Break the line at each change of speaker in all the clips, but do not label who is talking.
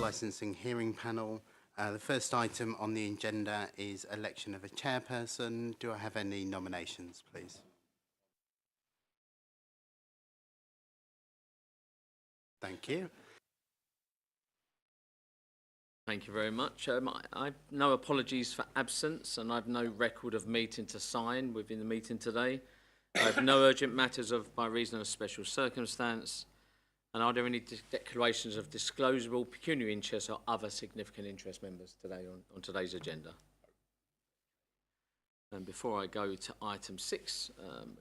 Licensing Hearing Panel. The first item on the agenda is election of a chairperson. Do I have any nominations, please? Thank you.
Thank you very much. I've no apologies for absence, and I've no record of meeting to sign within the meeting today. I have no urgent matters by reason of special circumstance. And are there any declarations of disclosable pecuniary interest or other significant interest, members, today on today's agenda? And before I go to item 6,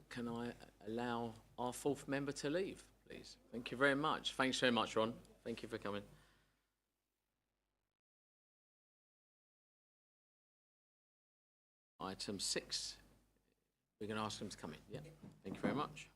can I allow our 4th member to leave, please? Thank you very much. Thanks very much, Ron. Thank you for coming. Item 6. We're going to ask them to come in. Yeah. Thank you very much.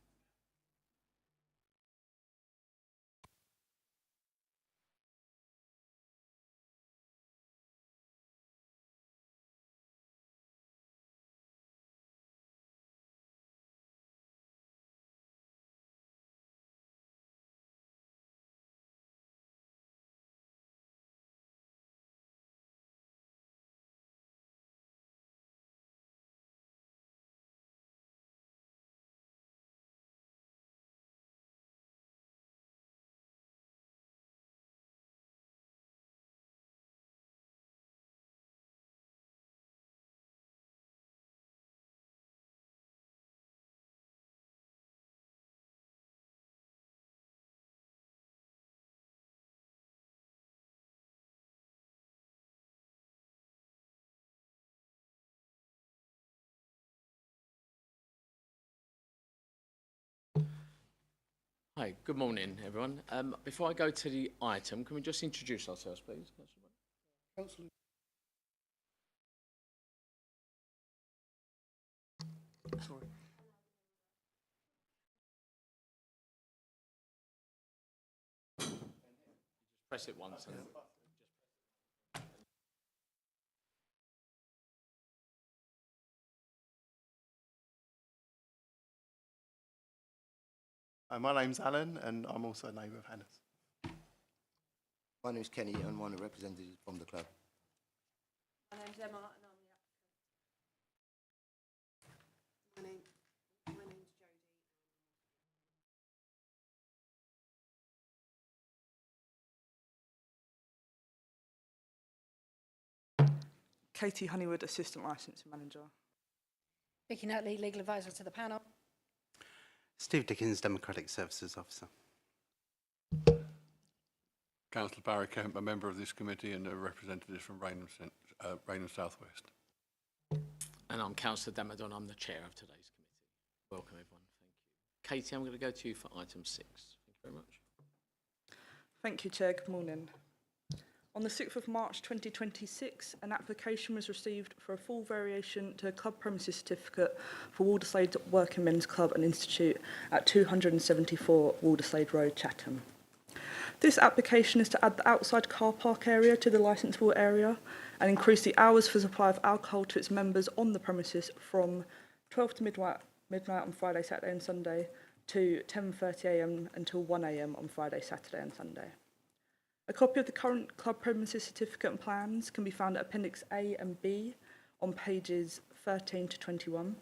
Hi, good morning, everyone. Before I go to the item, can we just introduce ourselves, please?
Councillor. Sorry.
Press it once. And
My name's Alan, and I'm also a neighbour of Hannah's.
My name's Kenny, and I'm one of the representatives from the club.
My name's Emma, and I'm the applicant. My name's Jodie.
Katie Honeywood, Assistant Licensing Manager.
Vicky Nutley, Legal Advisor to the panel.
Steve Dickens, Democratic Services Officer.
Councillor Barry Kemp, a member of this committee and a representative from Rainham South West.
And I'm Councillor Damadon. I'm the chair of today's committee. Welcome, everyone. Thank you. Katie, I'm going to go to you for item 6. Thank you very much.
Thank you, Chair. Good morning. On the 6th of March 2026, an application was received for a full variation to a club premises certificate for Walderslade Working Men's Club and Institute at 274 Walderslade Road, Chatham. This application is to add the outside car park area to the licensable area and increase the hours for supply of alcohol to its members on the premises from 12 to midnight on Friday, Saturday and Sunday to 10:30 a.m. until 1 a.m. on Friday, Saturday and Sunday. A copy of the current club premises certificate and plans can be found at Appendix A and B on pages 13 to 21.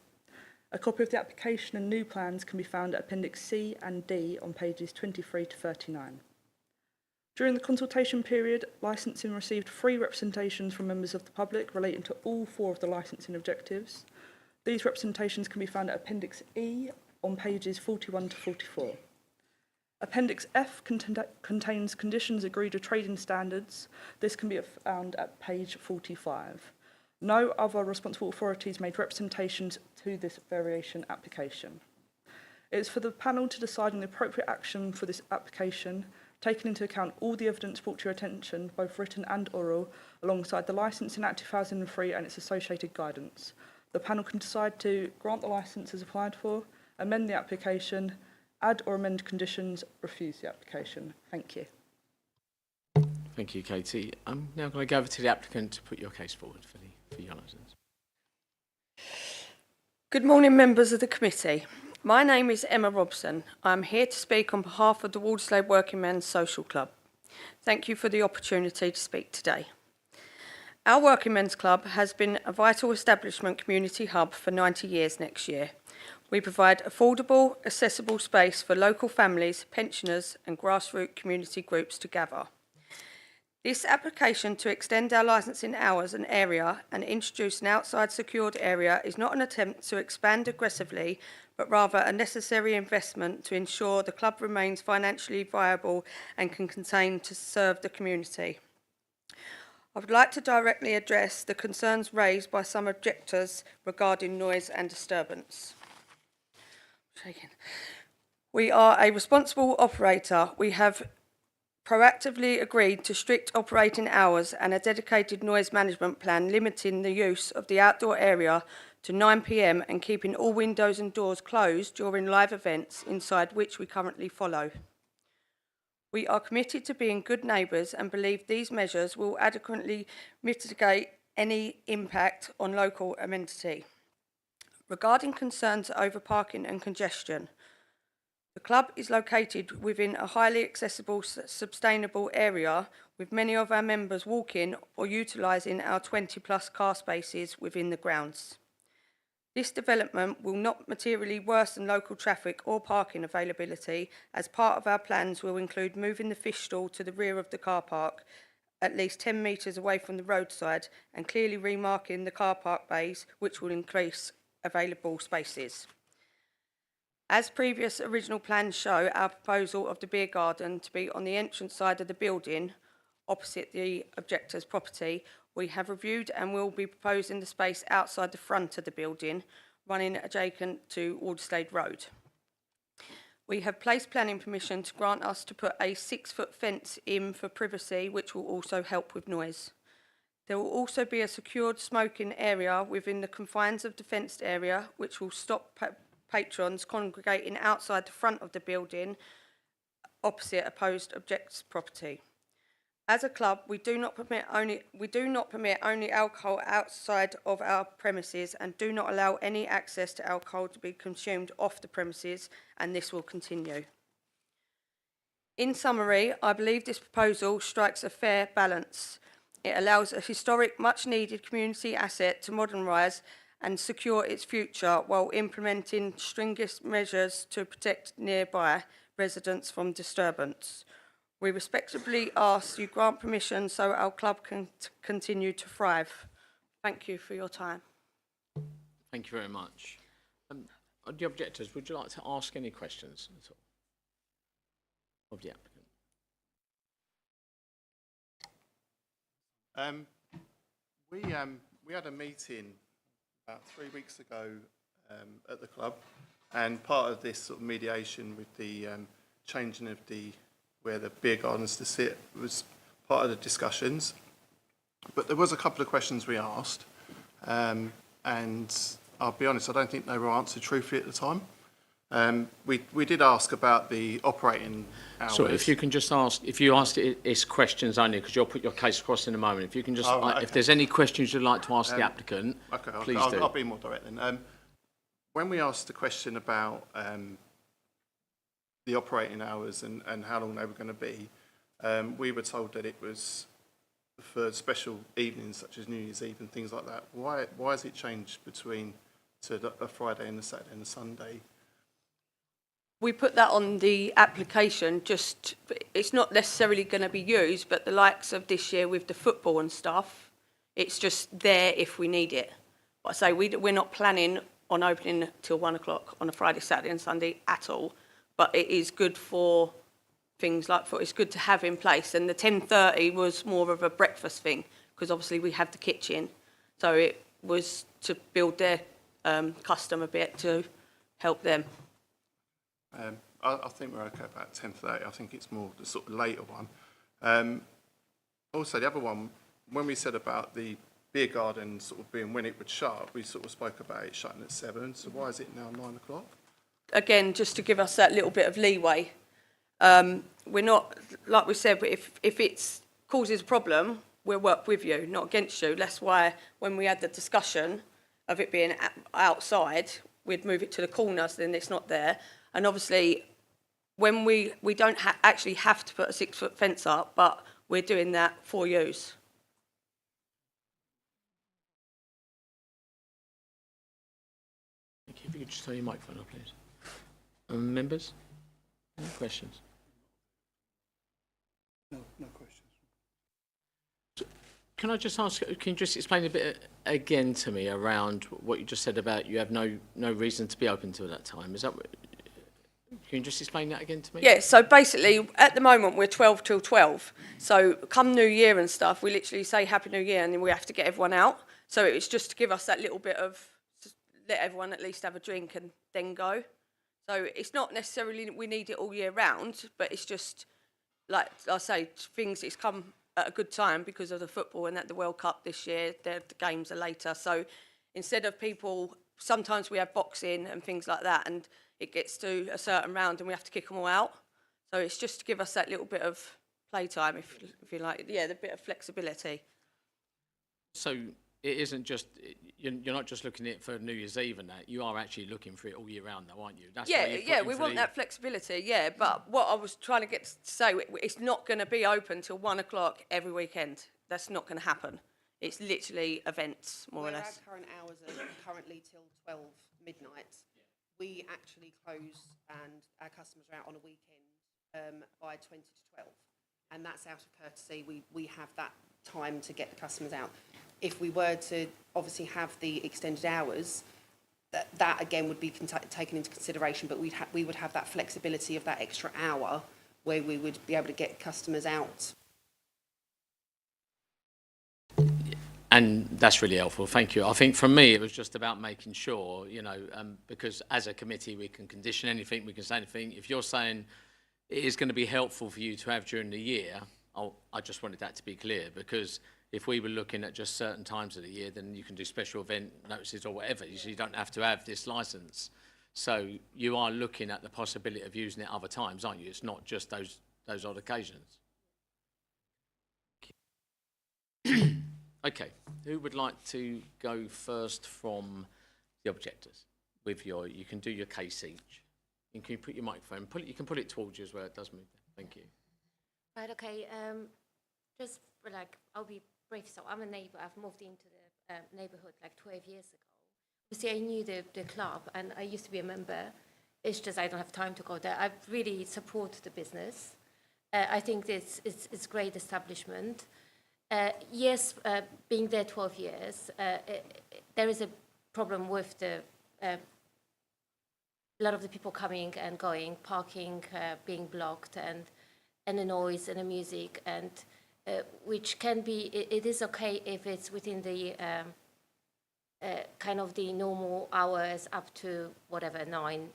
A copy of the application and new plans can be found at Appendix C and D on pages 23 to 39. During the consultation period, licensing received 3 representations from members of the public relating to all 4 of the licensing objectives. These representations can be found at Appendix E on pages 41 to 44. Appendix F contains conditions agreed with trading standards. This can be found at page 45. No other responsible authorities made representations to this variation application. It is for the panel to decide on the appropriate action for this application, taking into account all the evidence brought to your attention, both written and oral, alongside the Licensing Act 2003 and its associated guidance. The panel can decide to grant the licence as applied for, amend the application, add or amend conditions, refuse the application. Thank you.
Thank you, Katie. I'm now going to go over to the applicant to put your case forward for your licence.
Good morning, members of the committee. My name is Emma Robson. I am here to speak on behalf of the Walderslade Working Men's Social Club. Thank you for the opportunity to speak today. Our Working Men's Club has been a vital establishment community hub for 90 years next year. We provide affordable, accessible space for local families, pensioners and grassroots community groups to gather. This application to extend our licensing hours and area and introduce an outside secured area is not an attempt to expand aggressively, but rather a necessary investment to ensure the club remains financially viable and can continue to serve the community. I would like to directly address the concerns raised by some objectors regarding noise and disturbance. We are a responsible operator. We have proactively agreed to strict operating hours and a dedicated noise management plan limiting the use of the outdoor area to 9 p.m. and keeping all windows and doors closed during live events, inside which we currently follow. We are committed to being good neighbours and believe these measures will adequately mitigate any impact on local amenity. Regarding concerns over parking and congestion, the club is located within a highly accessible, sustainable area with many of our members walking or utilising our 20+ car spaces within the grounds. This development will not materially worsen local traffic or parking availability, as part of our plans will include moving the fish stall to the rear of the car park, at least 10 metres away from the roadside, and clearly remarking the car park bays, which will increase available spaces. As previous original plans show, our proposal of the beer garden to be on the entrance side of the building, opposite the objector's property, we have reviewed and will be proposing the space outside the front of the building, running adjacent to Alderslade Road. We have placed planning permission to grant us to put a 6-foot fence in for privacy, which will also help with noise. There will also be a secured smoking area within the confines of the fenced area, which will stop patrons congregating outside the front of the building, opposite opposed object's property. As a club, we do not permit only alcohol outside of our premises and do not allow any access to alcohol to be consumed off the premises, and this will continue. In summary, I believe this proposal strikes a fair balance. It allows a historic, much-needed community asset to modernise and secure its future while implementing stringent measures to protect nearby residents from disturbance. We respectfully ask you grant permission so our club can continue to thrive. Thank you for your time.
Thank you very much. The objectors, would you like to ask any questions at all of the applicant?
We had a meeting about 3 weeks ago at the club, and part of this sort of mediation with the changing of where the beer gardens to sit was part of the discussions. But there was a couple of questions we asked, and I'll be honest, I don't think they were answered truthfully at the time. We did ask about the operating hours.
So if you can just ask, if you ask it's questions only, because you'll put your case across in a moment. If you can just,
Okay.
If there's any questions you'd like to ask the applicant, please do.
I'll be more direct then. When we asked the question about the operating hours and how long they were going to be, we were told that it was for special evenings such as New Year's Eve and things like that. Why has it changed between a Friday and a Saturday and a Sunday?
We put that on the application, just, it's not necessarily going to be used, but the likes of this year with the football and stuff, it's just there if we need it. But I say we're not planning on opening till 1 o'clock on a Friday, Saturday and Sunday at all. But it is good for things like, it's good to have in place. And the 10:30 was more of a breakfast thing, because obviously we have the kitchen. So it was to build their custom a bit to help them.
I think we're okay about 10:30. I think it's more the sort of later one. Also, the other one, when we said about the beer garden sort of being when it would shut, we sort of spoke about it shutting at 7. So why is it now 9 o'clock?
Again, just to give us that little bit of leeway. We're not, like we said, if it causes a problem, we'll work with you, not against you. That's why when we had the discussion of it being outside, we'd move it to the corner so then it's not there. And obviously, when we don't actually have to put a 6-foot fence up, but we're doing that for use.
Thank you. If you could just turn your microphone on, please. Members? Any questions?
No questions.
Can I just ask, can you just explain a bit again to me around what you just said about you have no reason to be open till that time? Is that what, can you just explain that again to me?
Yeah, so basically, at the moment, we're 12 till 12. So come New Year and stuff, we literally say Happy New Year and then we have to get everyone out. So it's just to give us that little bit of, just let everyone at least have a drink and then go. So it's not necessarily we need it all year round, but it's just, like I say, things, it's come at a good time because of the football and at the World Cup this year, the games are later. So instead of people, sometimes we have boxing and things like that, and it gets to a certain round and we have to kick them all out. So it's just to give us that little bit of playtime, if you like. Yeah, the bit of flexibility.
So it isn't just, you're not just looking at it for New Year's Eve and that, you are actually looking for it all year round though, aren't you? That's
Yeah, we want that flexibility, yeah. But what I was trying to get to say, it's not going to be open till 1 o'clock every weekend. That's not going to happen. It's literally events, more or less.
Our current hours are currently till 12 midnight. We actually close and our customers are out on a weekend by 20 to 12. And that's out of courtesy. We have that time to get the customers out. If we were to obviously have the extended hours, that again would be taken into consideration, but we would have that flexibility of that extra hour where we would be able to get customers out.
And that's really helpful, thank you. I think for me, it was just about making sure, you know, because as a committee, we can condition anything, we can say anything. If you're saying it is going to be helpful for you to have during the year, I just wanted that to be clear, because if we were looking at just certain times of the year, then you can do special event notices or whatever, so you don't have to have this licence. So you are looking at the possibility of using it other times, aren't you? It's not just those odd occasions. Okay, who would like to go first from the objectors? With you can do your case each. And can you put your microphone, you can put it towards you as well, it does move. Thank you.
Right, okay, just like, I'll be brief. So I'm a neighbour, I've moved into the neighbourhood like 12 years ago. Obviously I knew the club and I used to be a member. It's just I don't have time to go there. I really support the business. I think it's great establishment. Yes, being there 12 years, there is a problem with a lot of the people coming and going, parking being blocked, and the noise and the music, and which can be, it is okay if it's within the kind of the normal hours up to whatever, 9,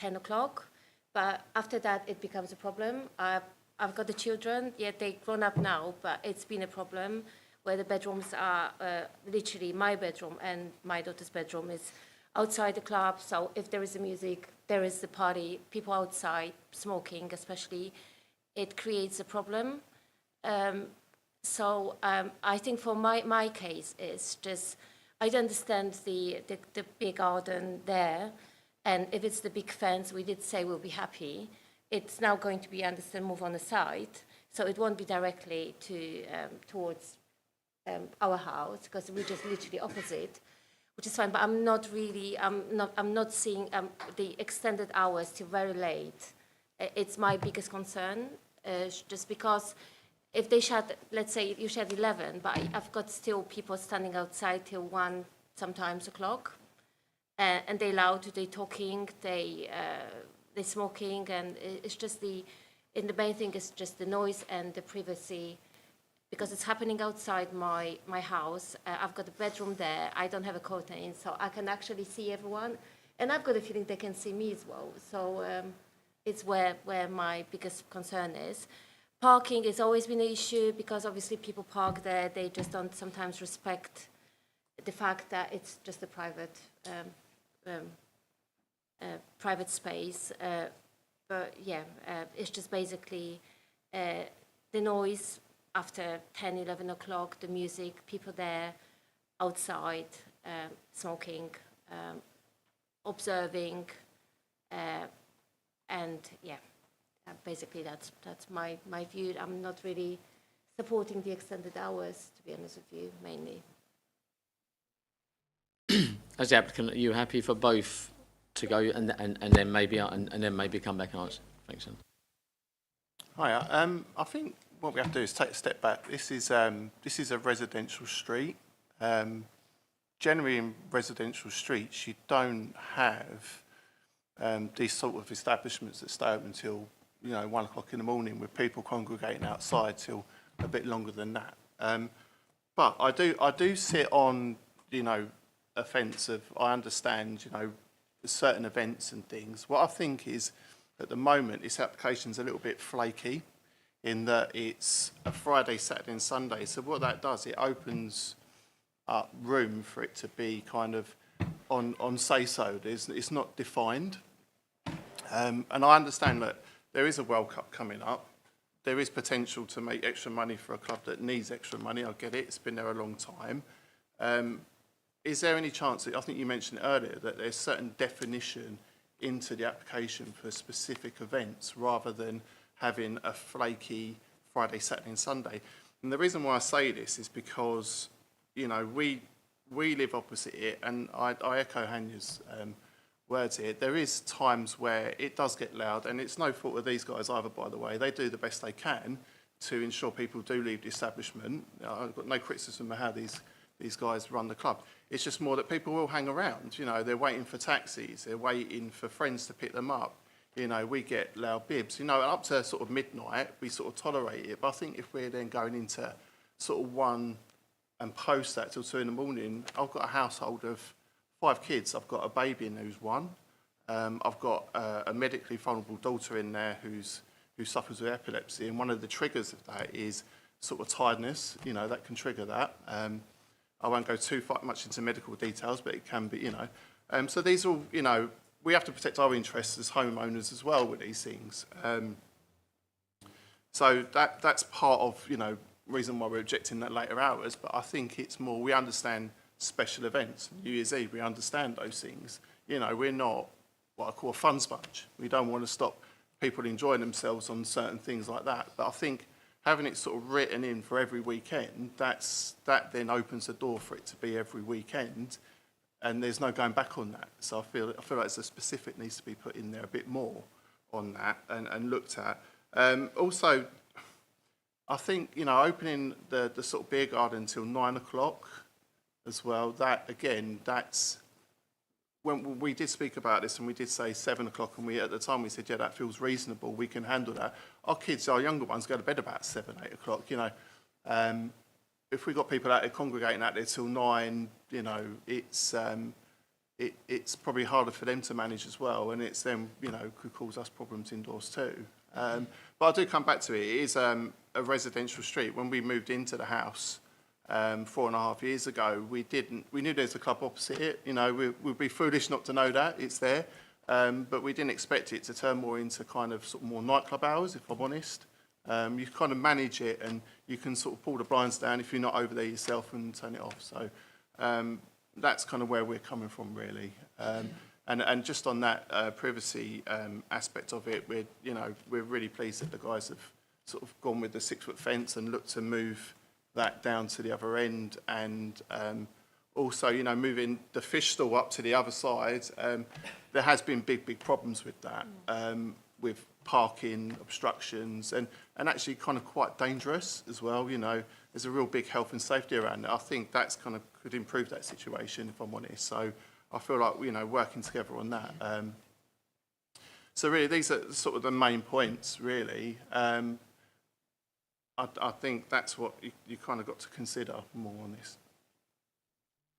10 o'clock. But after that, it becomes a problem. I've got the children, yeah, they're grown up now, but it's been a problem where the bedrooms are literally my bedroom and my daughter's bedroom is outside the club. So if there is the music, there is the party, people outside smoking especially, it creates a problem. So I think for my case is just, I understand the big garden there, and if it's the big fence, we did say we'll be happy. It's now going to be, understand, move on the side, so it won't be directly towards our house, because we're just literally opposite, which is fine. But I'm not seeing the extended hours till very late. It's my biggest concern, just because if they shut, let's say you shut 11, but I've got still people standing outside till 1, sometimes o'clock, and they're loud, they're talking, they're smoking, and it's just the main thing is just the noise and the privacy, because it's happening outside my house. I've got a bedroom there. I don't have a curtain, so I can actually see everyone, and I've got a feeling they can see me as well. So it's where my biggest concern is. Parking has always been an issue, because obviously people park there. They just don't sometimes respect the fact that it's just a private space, but yeah, it's just basically the noise after 10, 11 o'clock, the music, people there outside, smoking, observing, and yeah, basically, that's my view. I'm not really supporting the extended hours, to be honest with you, mainly.
As the applicant, are you happy for both to go and then maybe come back and answer? Thanks, Anne.
Hi, I think what we have to do is take a step back. This is a residential street. Generally in residential streets, you don't have these sort of establishments that stay open until 1 o'clock in the morning, with people congregating outside till a bit longer than that. But I do sit on a fence of, I understand certain events and things. What I think is, at the moment, this application's a little bit flaky in that it's a Friday, Saturday and Sunday. So what that does, it opens up room for it to be kind of on say-so. It's not defined. And I understand that there is a World Cup coming up. There is potential to make extra money for a club that needs extra money. I get it. It's been there a long time. Is there any chance, I think you mentioned earlier, that there's certain definition into the application for specific events rather than having a flaky Friday, Saturday and Sunday? And the reason why I say this is because, we live opposite it, and I echo Hanya's words here. There is times where it does get loud, and it's no fault of these guys either, by the way. They do the best they can to ensure people do leave the establishment. I've got no criticism of how these guys run the club. It's just more that people will hang around. They're waiting for taxis, they're waiting for friends to pick them up. We get loud bibs. Up to sort of midnight, we sort of tolerate it. But I think if we're then going into sort of 1 and post that till 2 in the morning, I've got a household of 5 kids. I've got a baby in who's 1. I've got a medically vulnerable daughter in there who suffers with epilepsy. And one of the triggers of that is sort of tiredness. That can trigger that. I won't go too much into medical details, but it can be, So these are all, we have to protect our interests as homeowners as well with these things. So that's part of, reason why we're objecting that later hours. But I think it's more, we understand special events. New Year's Eve, we understand those things. We're not what I call a fun sponge. We don't want to stop people enjoying themselves on certain things like that. But I think having it sort of written in for every weekend, that then opens the door for it to be every weekend, and there's no going back on that. So I feel like there's a specific needs to be put in there a bit more on that and looked at. Also, I think opening the sort of beer garden until 9 o'clock as well. That again, that's when we did speak about this, and we did say 7 o'clock, and at the time we said, yeah, that feels reasonable. We can handle that. Our kids, our younger ones, go to bed about 7, 8 o'clock. If we got people out there congregating out there till 9, it's probably harder for them to manage as well, and it's them, could cause us problems indoors too. But I do come back to it. It is a residential street. When we moved into the house 4.5 years ago, we knew there's a club opposite it. We'd be foolish not to know that it's there, but we didn't expect it to turn more into kind of sort of more nightclub hours, if I'm honest. You kind of manage it, and you can sort of pull the blinds down if you're not over there yourself and turn it off. So that's kind of where we're coming from, really. And just on that privacy aspect of it, we're really pleased that the guys have sort of gone with the 6-foot fence and looked to move that down to the other end, and also, moving the fish stall up to the other side. There has been big problems with that, with parking obstructions, and actually kind of quite dangerous as well. There's a real big health and safety around it. I think that's kind of could improve that situation, if I'm honest. So I feel like working together on that. So really, these are sort of the main points, really. I think that's what you kind of got to consider more on this.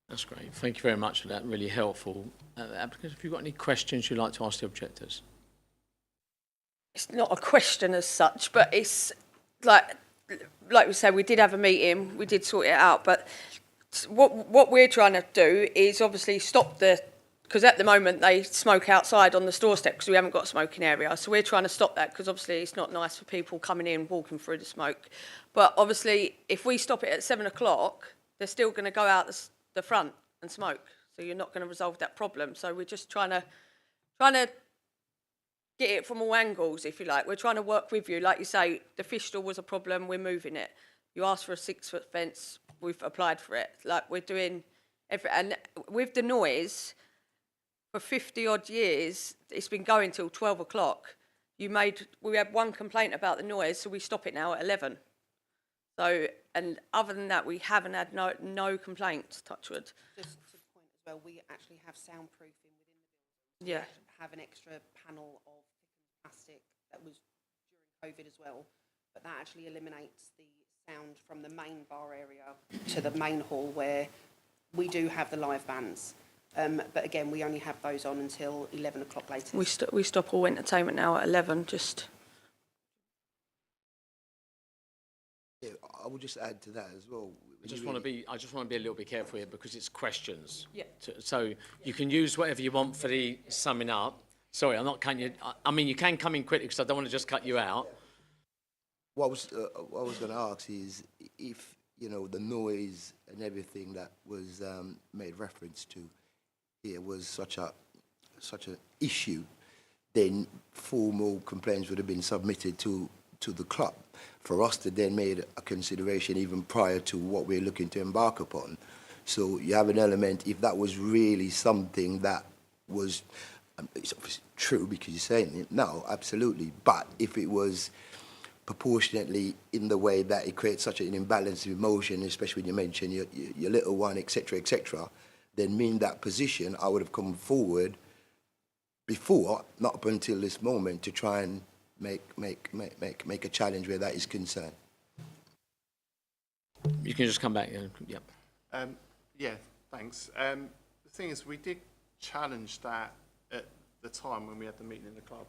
That's great. Thank you very much for that. Really helpful. Applicants, have you got any questions you'd like to ask the objectors?
It's not a question as such, but it's like we said, we did have a meeting, we did sort it out, but what we're trying to do is obviously stop because at the moment they smoke outside on the store step because we haven't got a smoking area. So we're trying to stop that because obviously it's not nice for people coming in, walking through the smoke. But obviously if we stop it at 7 o'clock, they're still going to go out the front and smoke. So you're not going to resolve that problem. So we're just trying to get it from all angles, if you like. We're trying to work with you. Like you say, the fish stall was a problem, we're moving it. You asked for a 6-foot fence, we've applied for it. Like, we're doing and with the noise, for 50 odd years, it's been going till 12 o'clock. We had one complaint about the noise, so we stop it now at 11. So, and other than that, we haven't had no complaints, touch wood.
Just to point as well, we actually have soundproofing within the building.
Yeah.
We have an extra panel of plastic that was during COVID as well, but that actually eliminates the sound from the main bar area to the main hall where we do have the live bands. But again, we only have those on until 11 o'clock latest.
We stop all entertainment now at 11, just...
Yeah, I would just add to that as well.
I just want to be a little bit careful here because it's questions.
Yeah.
So you can use whatever you want for the summing up. Sorry, I'm not cutting you. I mean, you can come in quickly because I don't want to just cut you out.
What I was going to ask is if, you know, the noise and everything that was made reference to here was such an issue, then formal complaints would have been submitted to the club for us to then make a consideration even prior to what we're looking to embark upon. So you have an element, if that was really something that was, it's obviously true because you're saying it now, absolutely, but if it was proportionately in the way that it creates such an imbalance of emotion, especially when you mention your little one, etc., then in that position, I would have come forward before, not up until this moment, to try and make a challenge where that is concerned.
You can just come back. Yeah.
Yeah, thanks. The thing is, we did challenge that at the time when we had the meeting in the club,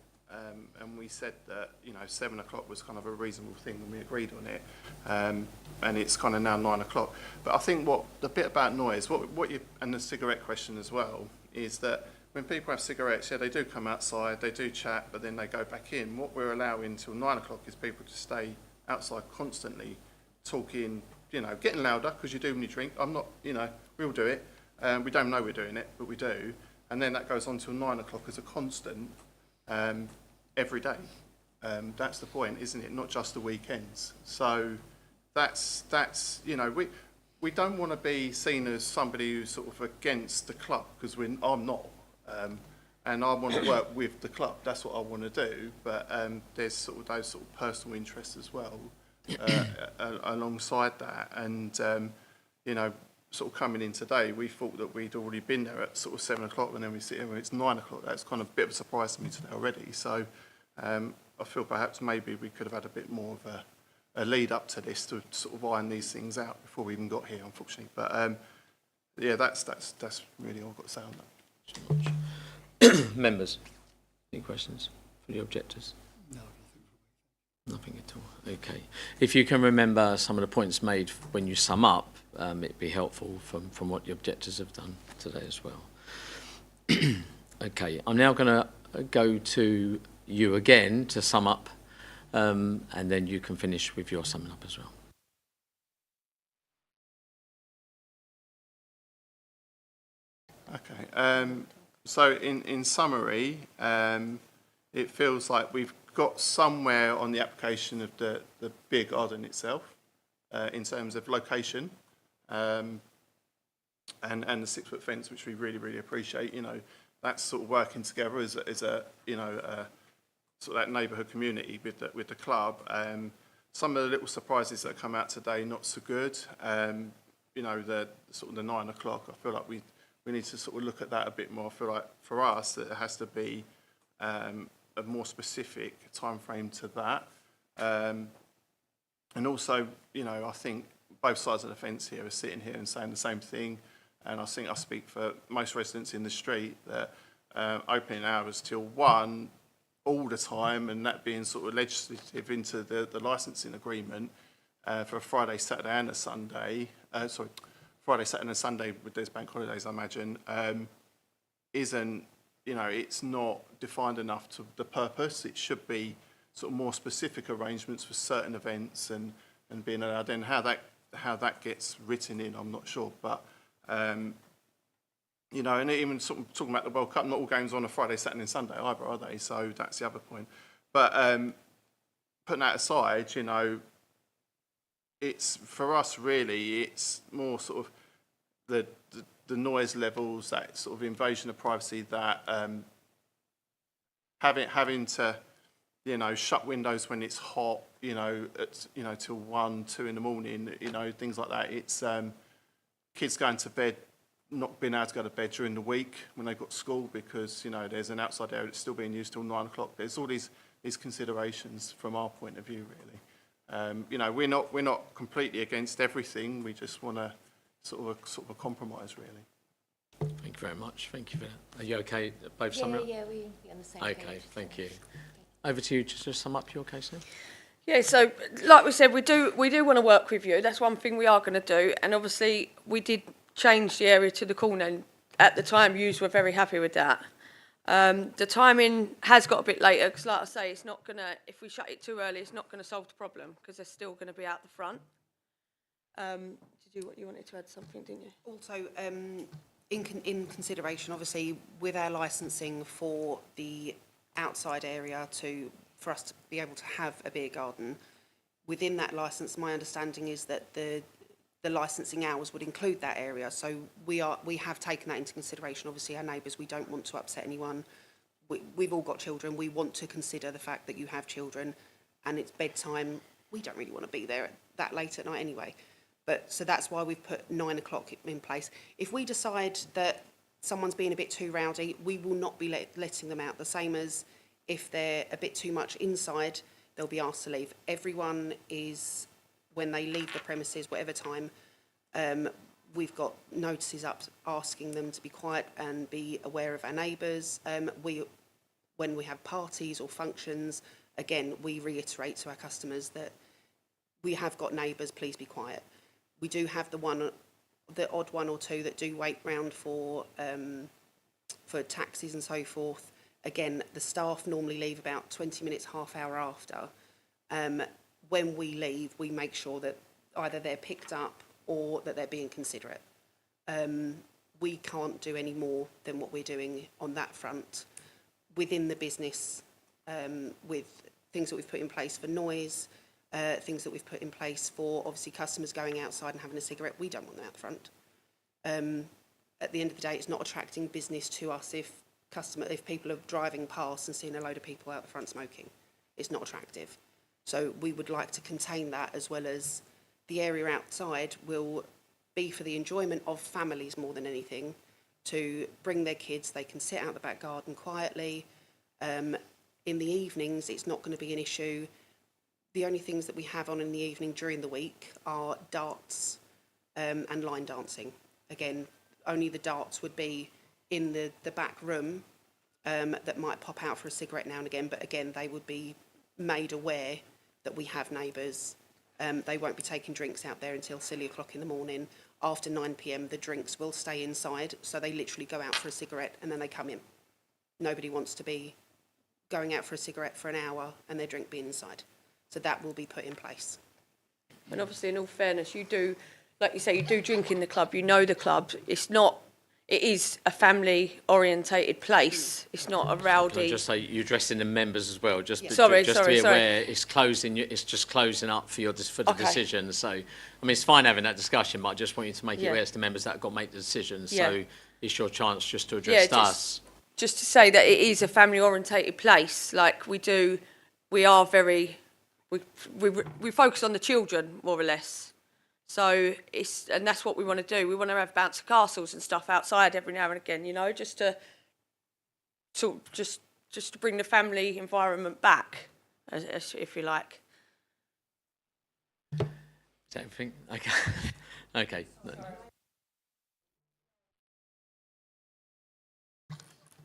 and we said that, you know, 7 o'clock was kind of a reasonable thing when we agreed on it, and it's kind of now 9 o'clock. But I think the bit about noise, and the cigarette question as well, is that when people have cigarettes, yeah, they do come outside, they do chat, but then they go back in. What we're allowing till 9 o'clock is people to stay outside constantly, talking, you know, getting louder, because you do when you drink. I'm not, you know, we all do it. We don't know we're doing it, but we do. And then that goes on till 9 o'clock as a constant every day. That's the point, isn't it? Not just the weekends. So that's you know, we don't want to be seen as somebody who's sort of against the club, because I'm not. And I want to work with the club. That's what I want to do. But there's sort of those sort of personal interests as well alongside that. And you know, sort of coming in today, we thought that we'd already been there at sort of 7 o'clock, and then we sit here when it's 9 o'clock. That's kind of a bit of a surprise to me today already. So I feel perhaps maybe we could have had a bit more of a lead up to this to sort of iron these things out before we even got here, unfortunately. But yeah, that's really all I've got to say on that.
Members, any questions for the objectors? No, nothing at all. Okay. If you can remember some of the points made when you sum up, it'd be helpful from what the objectors have done today as well. Okay, I'm now going to go to you again to sum up, and then you can finish with your summing up as well.
Okay. So in summary, it feels like we've got somewhere on the application of the beer garden itself, in terms of location, and the 6-foot fence, which we really appreciate. You know, that's sort of working together as a you know, sort of that neighbourhood community with the club. Some of the little surprises that come out today, not so good. You know, the sort of the 9 o'clock. I feel like we need to sort of look at that a bit more. I feel like for us that it has to be a more specific time frame to that. And also, you know, I think both sides of the fence here are sitting here and saying the same thing. And I think I speak for most residents in the street that opening hours till 1 all the time, and that being sort of legislative into the licensing agreement for a Friday, Saturday and a Sunday, Friday, Saturday and Sunday with those bank holidays, I imagine, isn't, you know, it's not defined enough to the purpose. It should be sort of more specific arrangements for certain events and being allowed in. How that gets written in, I'm not sure. But You know, and even sort of talking about the World Cup, not all games on a Friday, Saturday and Sunday either, are they? So that's the other point. But putting that aside, you know, it's, for us really, it's more sort of the noise levels, that sort of invasion of privacy, that having to, you know, shut windows when it's hot, you know, till 1, 2 in the morning, you know, things like that. It's kids going to bed, not being able to go to bed during the week when they've got school because, you know, there's an outside area that's still being used till 9 o'clock. There's all these considerations from our point of view, really. You know, we're not completely against everything. We just want a sort of a compromise, really.
Thank you very much. Thank you for that. Are you okay, both summary?
Yeah, we're on the same page.
Okay, thank you. Over to you, just to sum up your case then.
Yeah, so like we said, we do want to work with you. That's one thing we are going to do. And obviously, we did change the area to the corner. And at the time, yous were very happy with that. The timing has got a bit later because, like I say, it's not going to, if we shut it too early, it's not going to solve the problem because they're still going to be out the front. You wanted to add something, didn't you?
Also, in consideration, obviously, with our licensing for the outside area for us to be able to have a beer garden, within that licence, my understanding is that the licensing hours would include that area. So we have taken that into consideration. Obviously, our neighbours, we don't want to upset anyone. We've all got children. We want to consider the fact that you have children and it's bedtime. We don't really want to be there that late at night anyway. So that's why we've put 9 o'clock in place. If we decide that someone's being a bit too rowdy, we will not be letting them out. The same as if they're a bit too much inside, they'll be asked to leave. Everyone is, when they leave the premises, whatever time, we've got notices up asking them to be quiet and be aware of our neighbours. When we have parties or functions, again, we reiterate to our customers that we have got neighbours, please be quiet. We do have the odd one or two that do wait round for taxis and so forth. Again, the staff normally leave about 20 minutes, half hour after. When we leave, we make sure that either they're picked up or that they're being considerate. We can't do any more than what we're doing on that front within the business, with things that we've put in place for noise, things that we've put in place for obviously customers going outside and having a cigarette. We don't want them out the front. At the end of the day, it's not attracting business to us if people are driving past and seeing a load of people out the front smoking. It's not attractive. So we would like to contain that, as well as the area outside will be for the enjoyment of families more than anything, to bring their kids. They can sit out the back garden quietly. In the evenings, it's not going to be an issue. The only things that we have on in the evening during the week are darts and line dancing. Again, only the darts would be in the back room that might pop out for a cigarette now and again, but again, they would be made aware that we have neighbours. They won't be taking drinks out there until silly o'clock in the morning. After 9 p.m, the drinks will stay inside, so they literally go out for a cigarette and then they come in. Nobody wants to be going out for a cigarette for an hour and their drink being inside. So that will be put in place.
And obviously, in all fairness, you do, like you say, you do drink in the club. You know the club. It is a family-orientated place. It's not a rowdy.
Can I just say, you're addressing the members as well, just to be aware, it's just closing up for the decision. So, I mean, it's fine having that discussion, but I just want you to make it aware it's the members that have got to make the decisions. Yeah. So it's your chance just to address us.
Just to say that it is a family-orientated place. Like we are very, we focus on the children more or less. So and that's what we want to do. We want to have bouncy castles and stuff outside every now and again, you know, just to bring the family environment back, if you like.
Is that everything? Okay. Okay.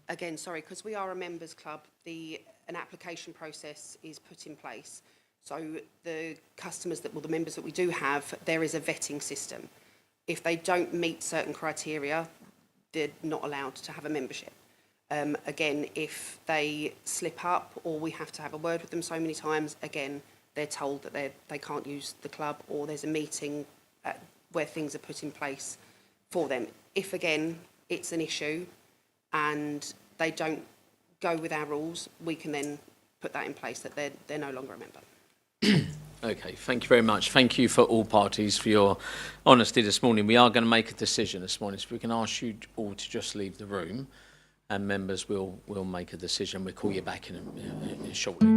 Again, sorry, because we are a members club, an application process is put in place. So the members that we do have, there is a vetting system. If they don't meet certain criteria, they're not allowed to have a membership. Again, if they slip up or we have to have a word with them so many times, again, they're told that they can't use the club, or there's a meeting where things are put in place for them. If, again, it's an issue and they don't go with our rules, we can then put that in place that they're no longer a member.
Okay, thank you very much. Thank you for all parties for your honesty this morning. We are going to make a decision this morning, so we can ask you all to just leave the room, and members will make a decision. We'll call you back in shortly.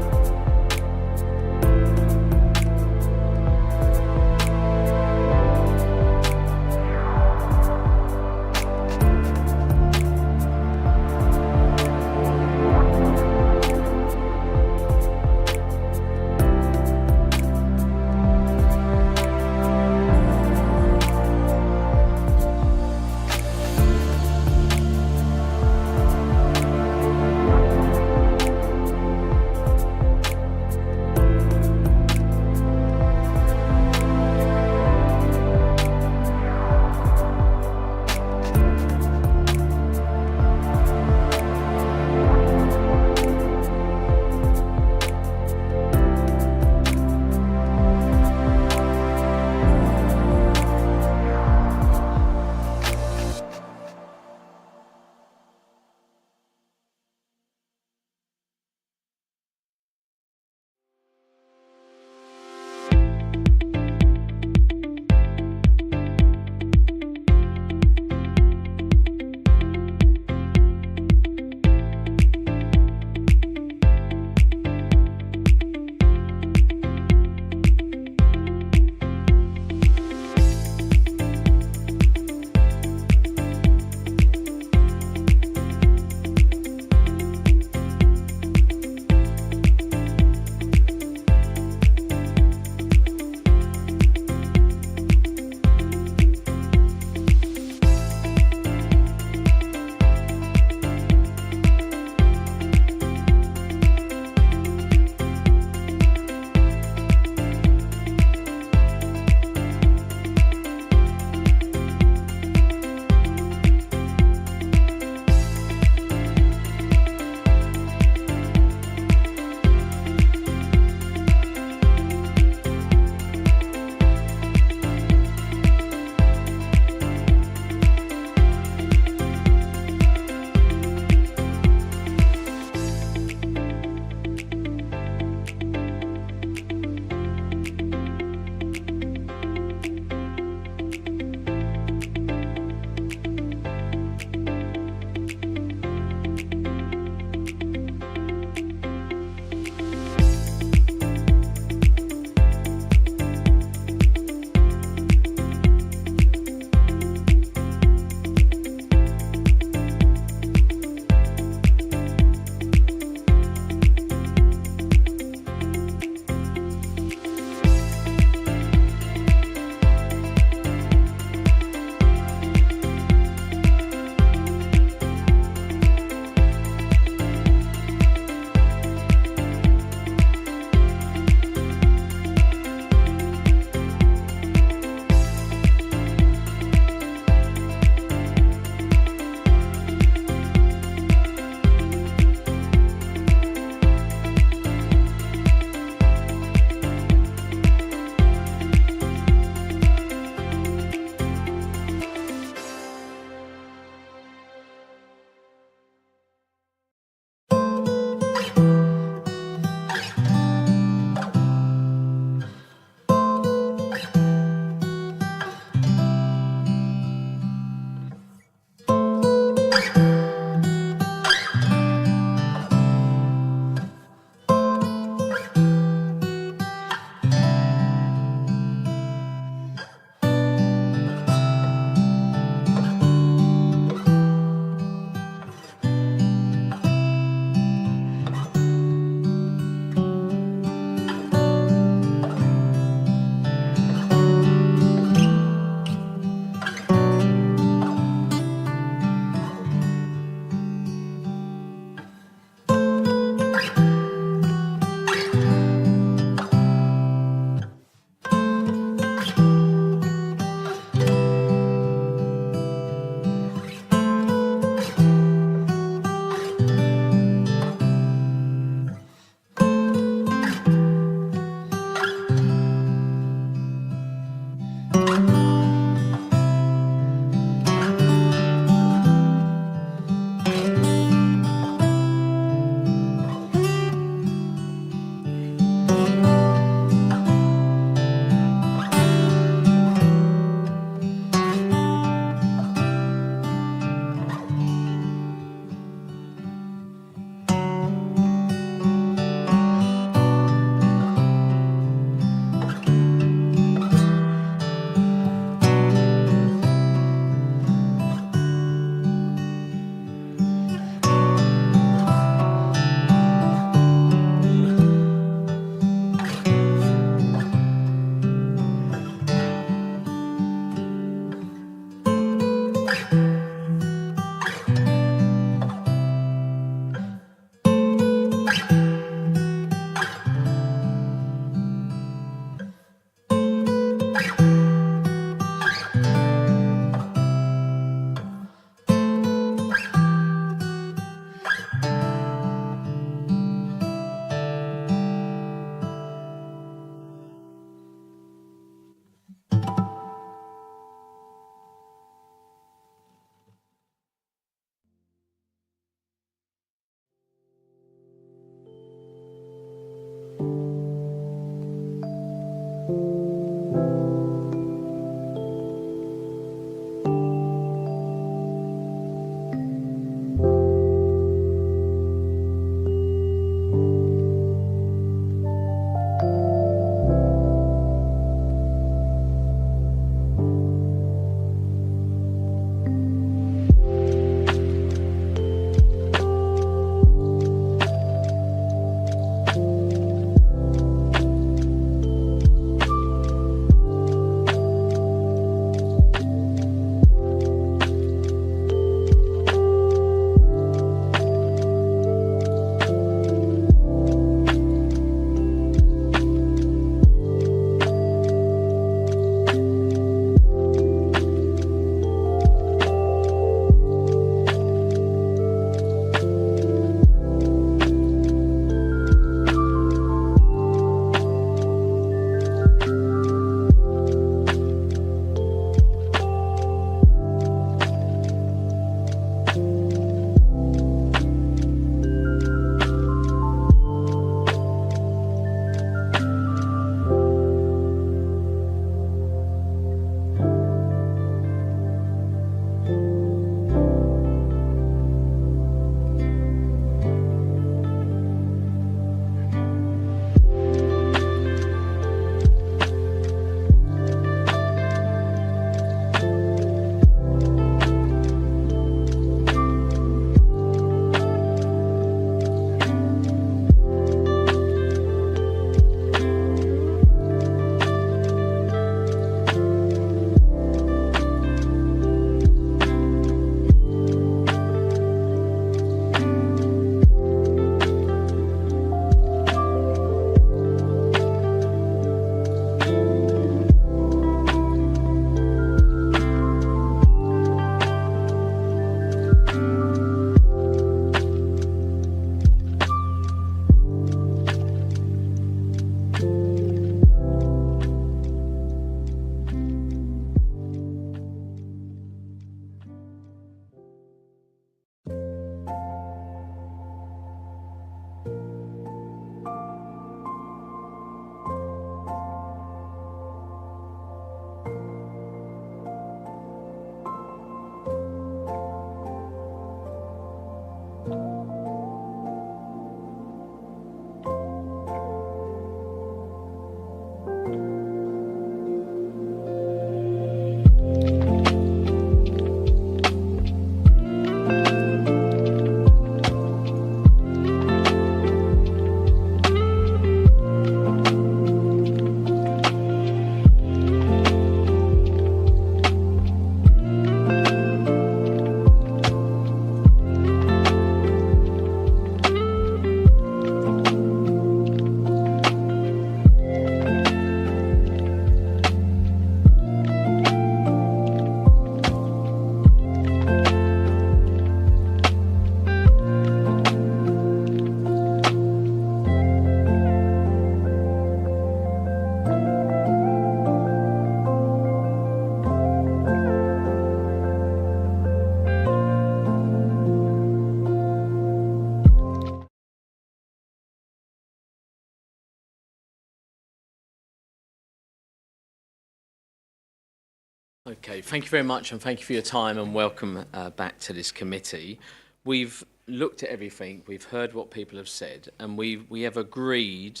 Okay, thank you very much, and thank you for your time, and welcome back to this committee. We've looked at everything, we've heard what people have said, and we have agreed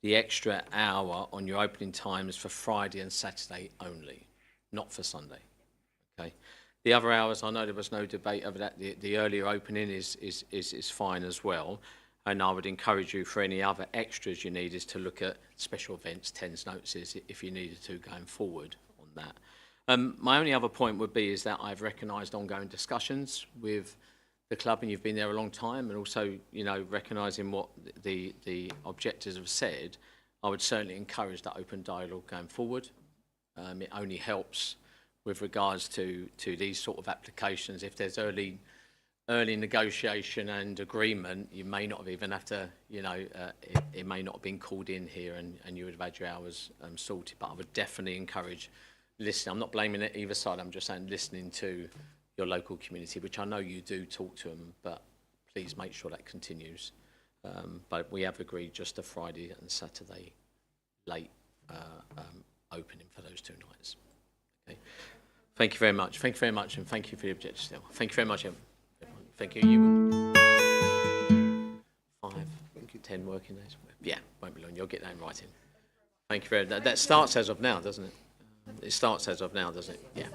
the extra hour on your opening times for Friday and Saturday only, not for Sunday. Okay. The other hours, I know there was no debate over that. The earlier opening is fine as well. And I would encourage you, for any other extras you need, is to look at special events, 10s notices, if you needed to going forward on that. My only other point would be is that I've recognised ongoing discussions with the club, and you've been there a long time, and also, you know, recognising what the objectives have said. I would certainly encourage that open dialogue going forward. It only helps with regards to these sort of applications. If there's early negotiation and agreement, you may not have even have to, you know, it may not have been called in here, and you would have had your hours sorted. But I would definitely encourage listening. I'm not blaming it either side. I'm just saying listening to your local community, which I know you do talk to them, but please make sure that continues. But we have agreed just a Friday and Saturday late opening for those 2 nights. Okay. Thank you very much. Thank you very much, and thank you for the objections still. Thank you very much, everyone. Thank you. You 5, 10 working days? Yeah, won't be long. You'll get that in writing. Thank you very much. That starts as of now, doesn't it? It starts as of now, doesn't it? Yeah.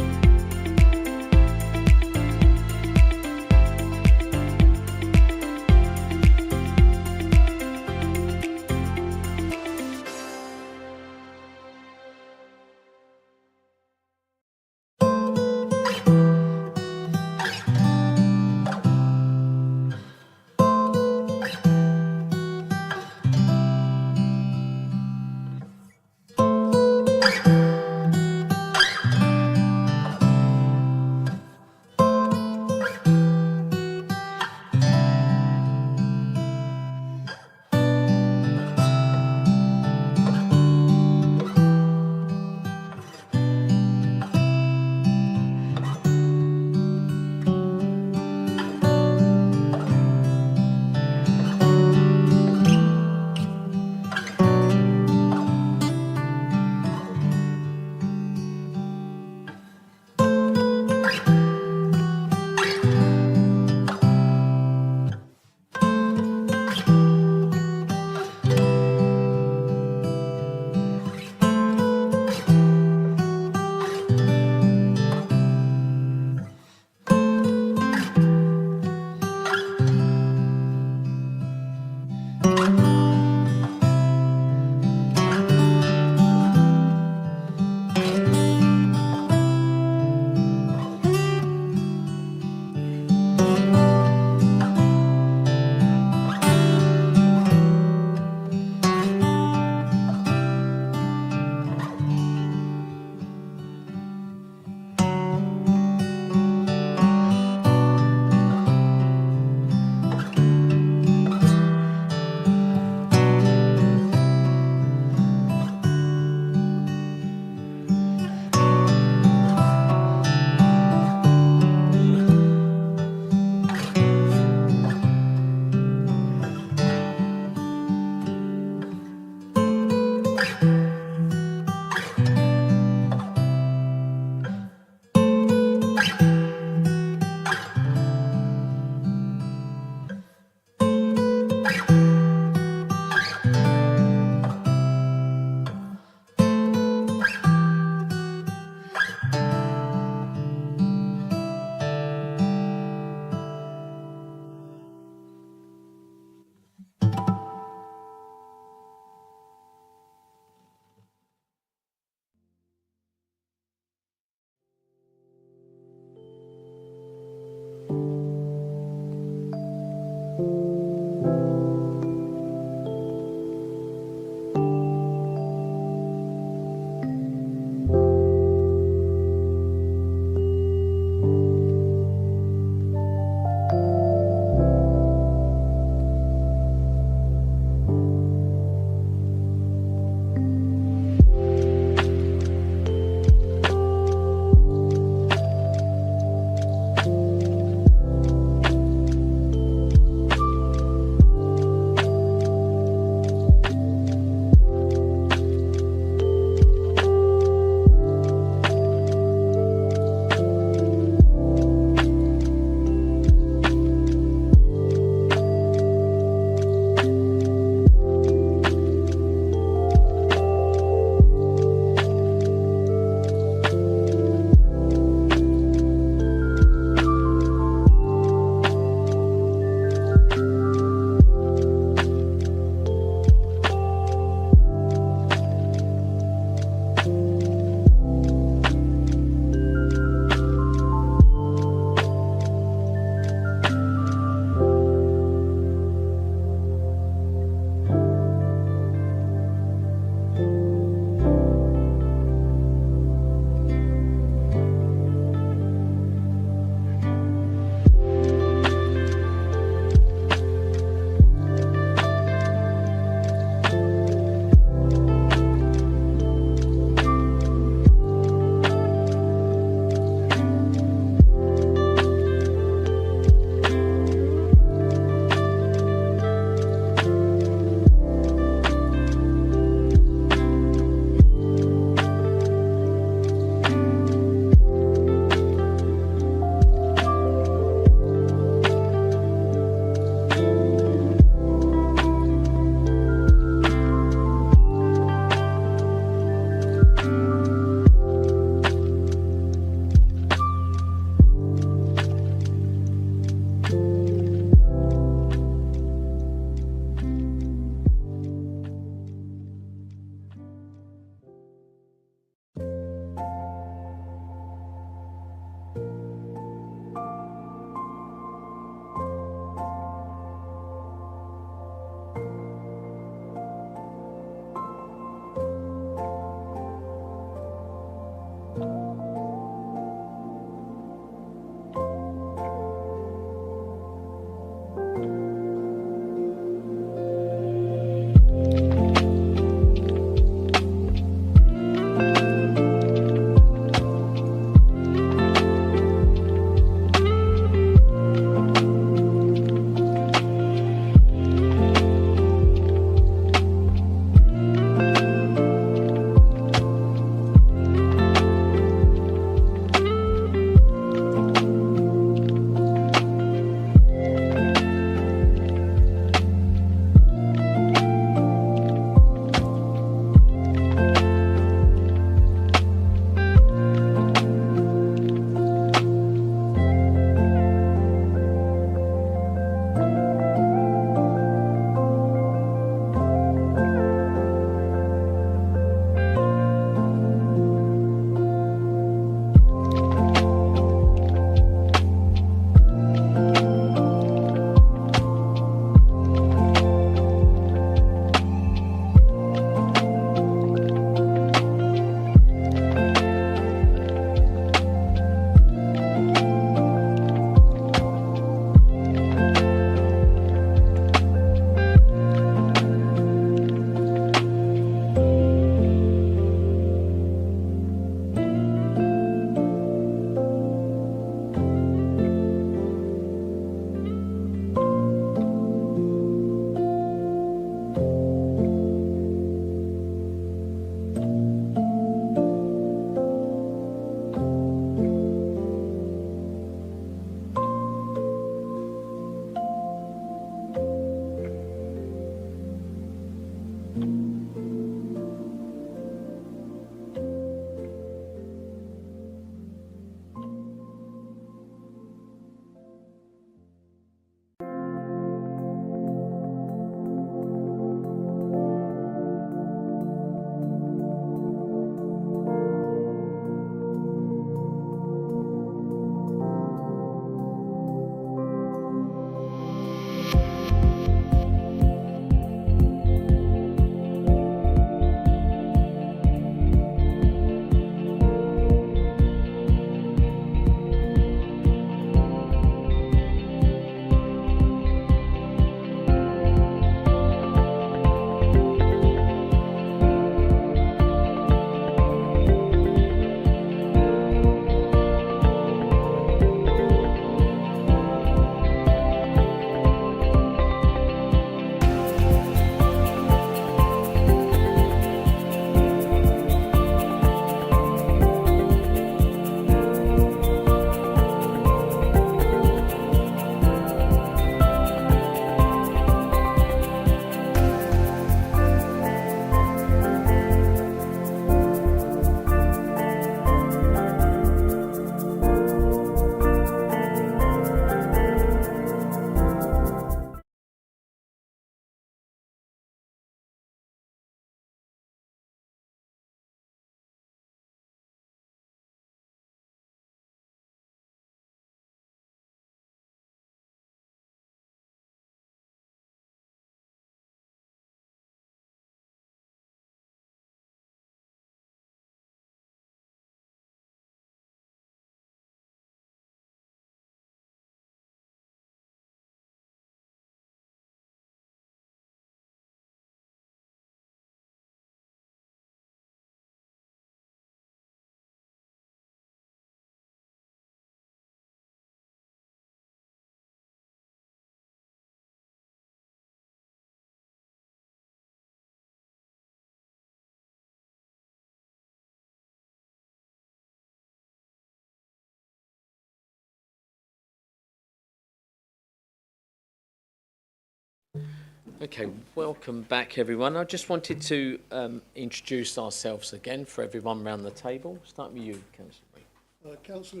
Okay, welcome back, everyone. I just wanted to introduce ourselves again for everyone around the table. Start with you, Councillor.
Councillor.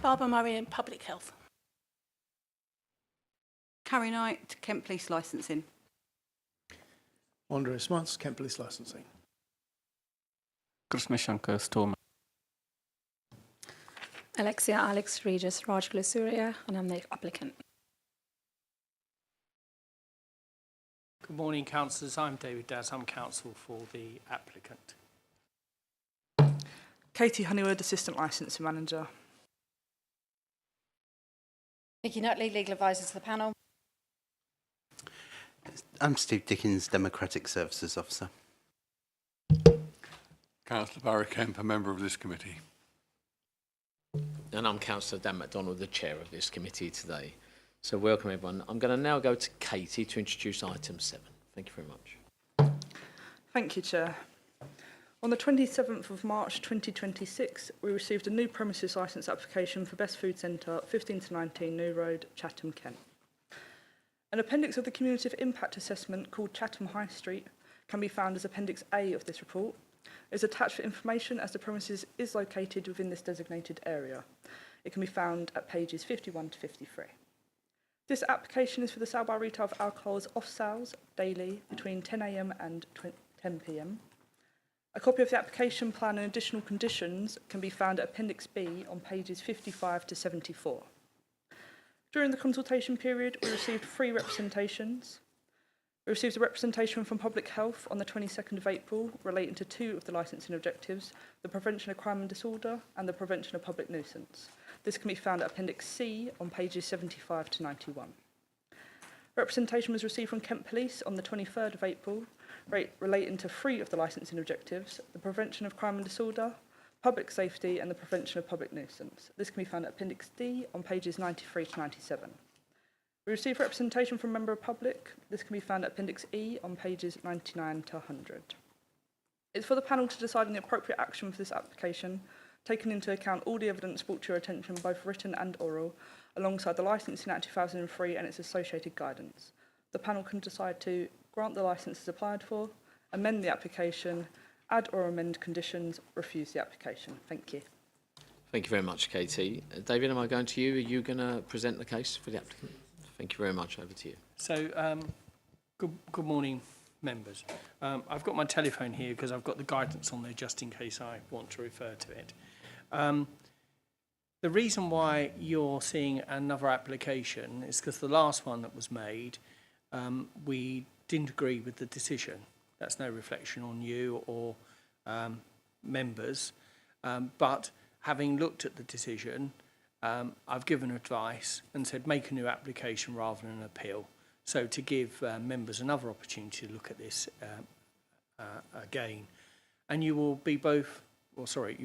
Barbara Murray in Public Health.
Carrie Knight, Kent Police Licensing.
Andrea Smuts, Kent Police Licensing.
Krishna Shankar, Storm.
Alexia Alex Regis Rajgula Surya, and I'm the applicant.
Good morning, councillors. I'm David Daz. I'm counsel for the applicant.
Katie Honeywood, Assistant Licensing Manager.
Vicky Nutley, Legal Advisor to the panel.
I'm Steve Dickens, Democratic Services Officer.
Councillor Barry Kemp, a member of this committee.
And I'm Councillor Dan MacDonald, the chair of this committee today. So welcome, everyone. I'm going to now go to Katie to introduce item 7. Thank you very much.
Thank you, Chair. On the 27th of March 2026, we received a new premises licence application for Best Food Centre, 15 to 19 New Road, Chatham, Kent. An appendix of the cumulative impact assessment called Chatham High Street can be found as Appendix A of this report. It is attached for information as the premises is located within this designated area. It can be found at pages 51 to 53. This application is for the sale by retail of alcohols off sales daily between 10 a.m. and 10 p.m. A copy of the application plan and additional conditions can be found at Appendix B on pages 55 to 74. During the consultation period, we received 3 representations. We received a representation from Public Health on the 22nd of April relating to 2 of the licensing objectives, the prevention of crime and disorder and the prevention of public nuisance. This can be found at Appendix C on pages 75 to 91. Representation was received from Kent Police on the 23rd of April relating to 3 of the licensing objectives, the prevention of crime and disorder, public safety and the prevention of public nuisance. This can be found at Appendix D on pages 93 to 97. We received representation from Member of Public. This can be found at Appendix E on pages 99 to 100. It's for the panel to decide on the appropriate action for this application, taking into account all the evidence brought to your attention, both written and oral, alongside the Licensing Act 2003 and its associated guidance. The panel can decide to grant the licence as applied for, amend the application, add or amend conditions, refuse the application. Thank you.
Thank you very much, Katie. David, am I going to you? Are you going to present the case for the applicant? Thank you very much. Over to you.
So, good morning, members. I've got my telephone here because I've got the guidance on there just in case I want to refer to it. The reason why you're seeing another application is because the last one that was made, we didn't agree with the decision. That's no reflection on you or members. But having looked at the decision, I've given advice and said make a new application rather than an appeal. So to give members another opportunity to look at this again. And you will be you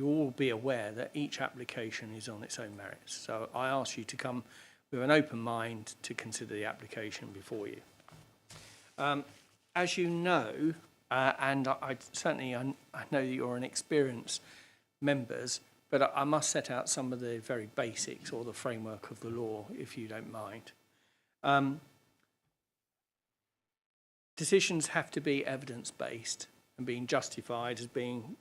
will all be aware that each application is on its own merits. So I ask you to come with an open mind to consider the application before you. As you know, and I know that you're an experienced members, but I must set out some of the very basics or the framework of the law, if you don't mind. Decisions have to be evidence-based and being justified as being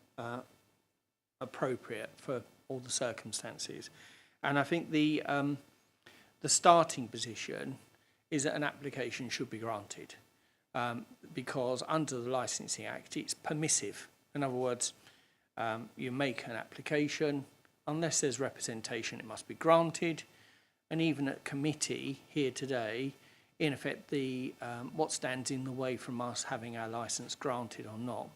appropriate for all the circumstances. And I think the starting position is that an application should be granted because under the Licensing Act, it's permissive. In other words, you make an application, unless there's representation, it must be granted. And even at committee here today, in effect, what stands in the way from us having our licence granted or not,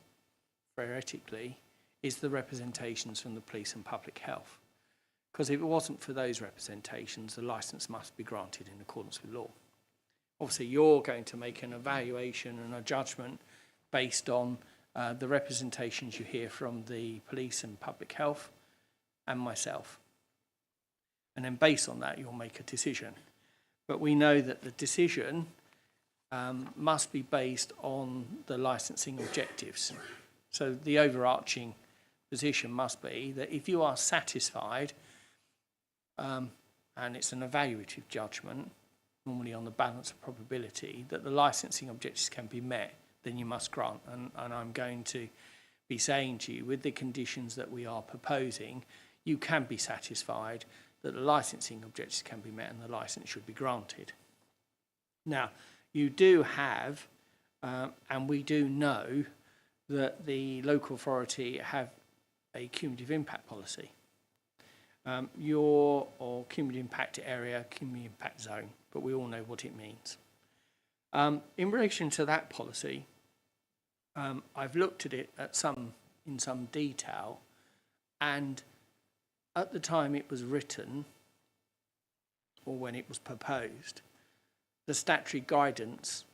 theoretically, is the representations from the police and public health. Because if it wasn't for those representations, the licence must be granted in accordance with law. Obviously, you're going to make an evaluation and a judgment based on the representations you hear from the police and public health and myself. And then based on that, you'll make a decision. But we know that the decision must be based on the licensing objectives. So the overarching position must be that if you are satisfied and it's an evaluative judgment, normally on the balance of probability, that the licensing objectives can be met, then you must grant. And I'm going to be saying to you, with the conditions that we are proposing, you can be satisfied that the licensing objectives can be met and the licence should be granted. Now, you do have, and we do know, that the local authority have a cumulative impact policy. Or cumulative impact area, cumulative impact zone, but we all know what it means. In relation to that policy, I've looked at it in some detail, and at the time it was written, or when it was proposed, the statutory guidance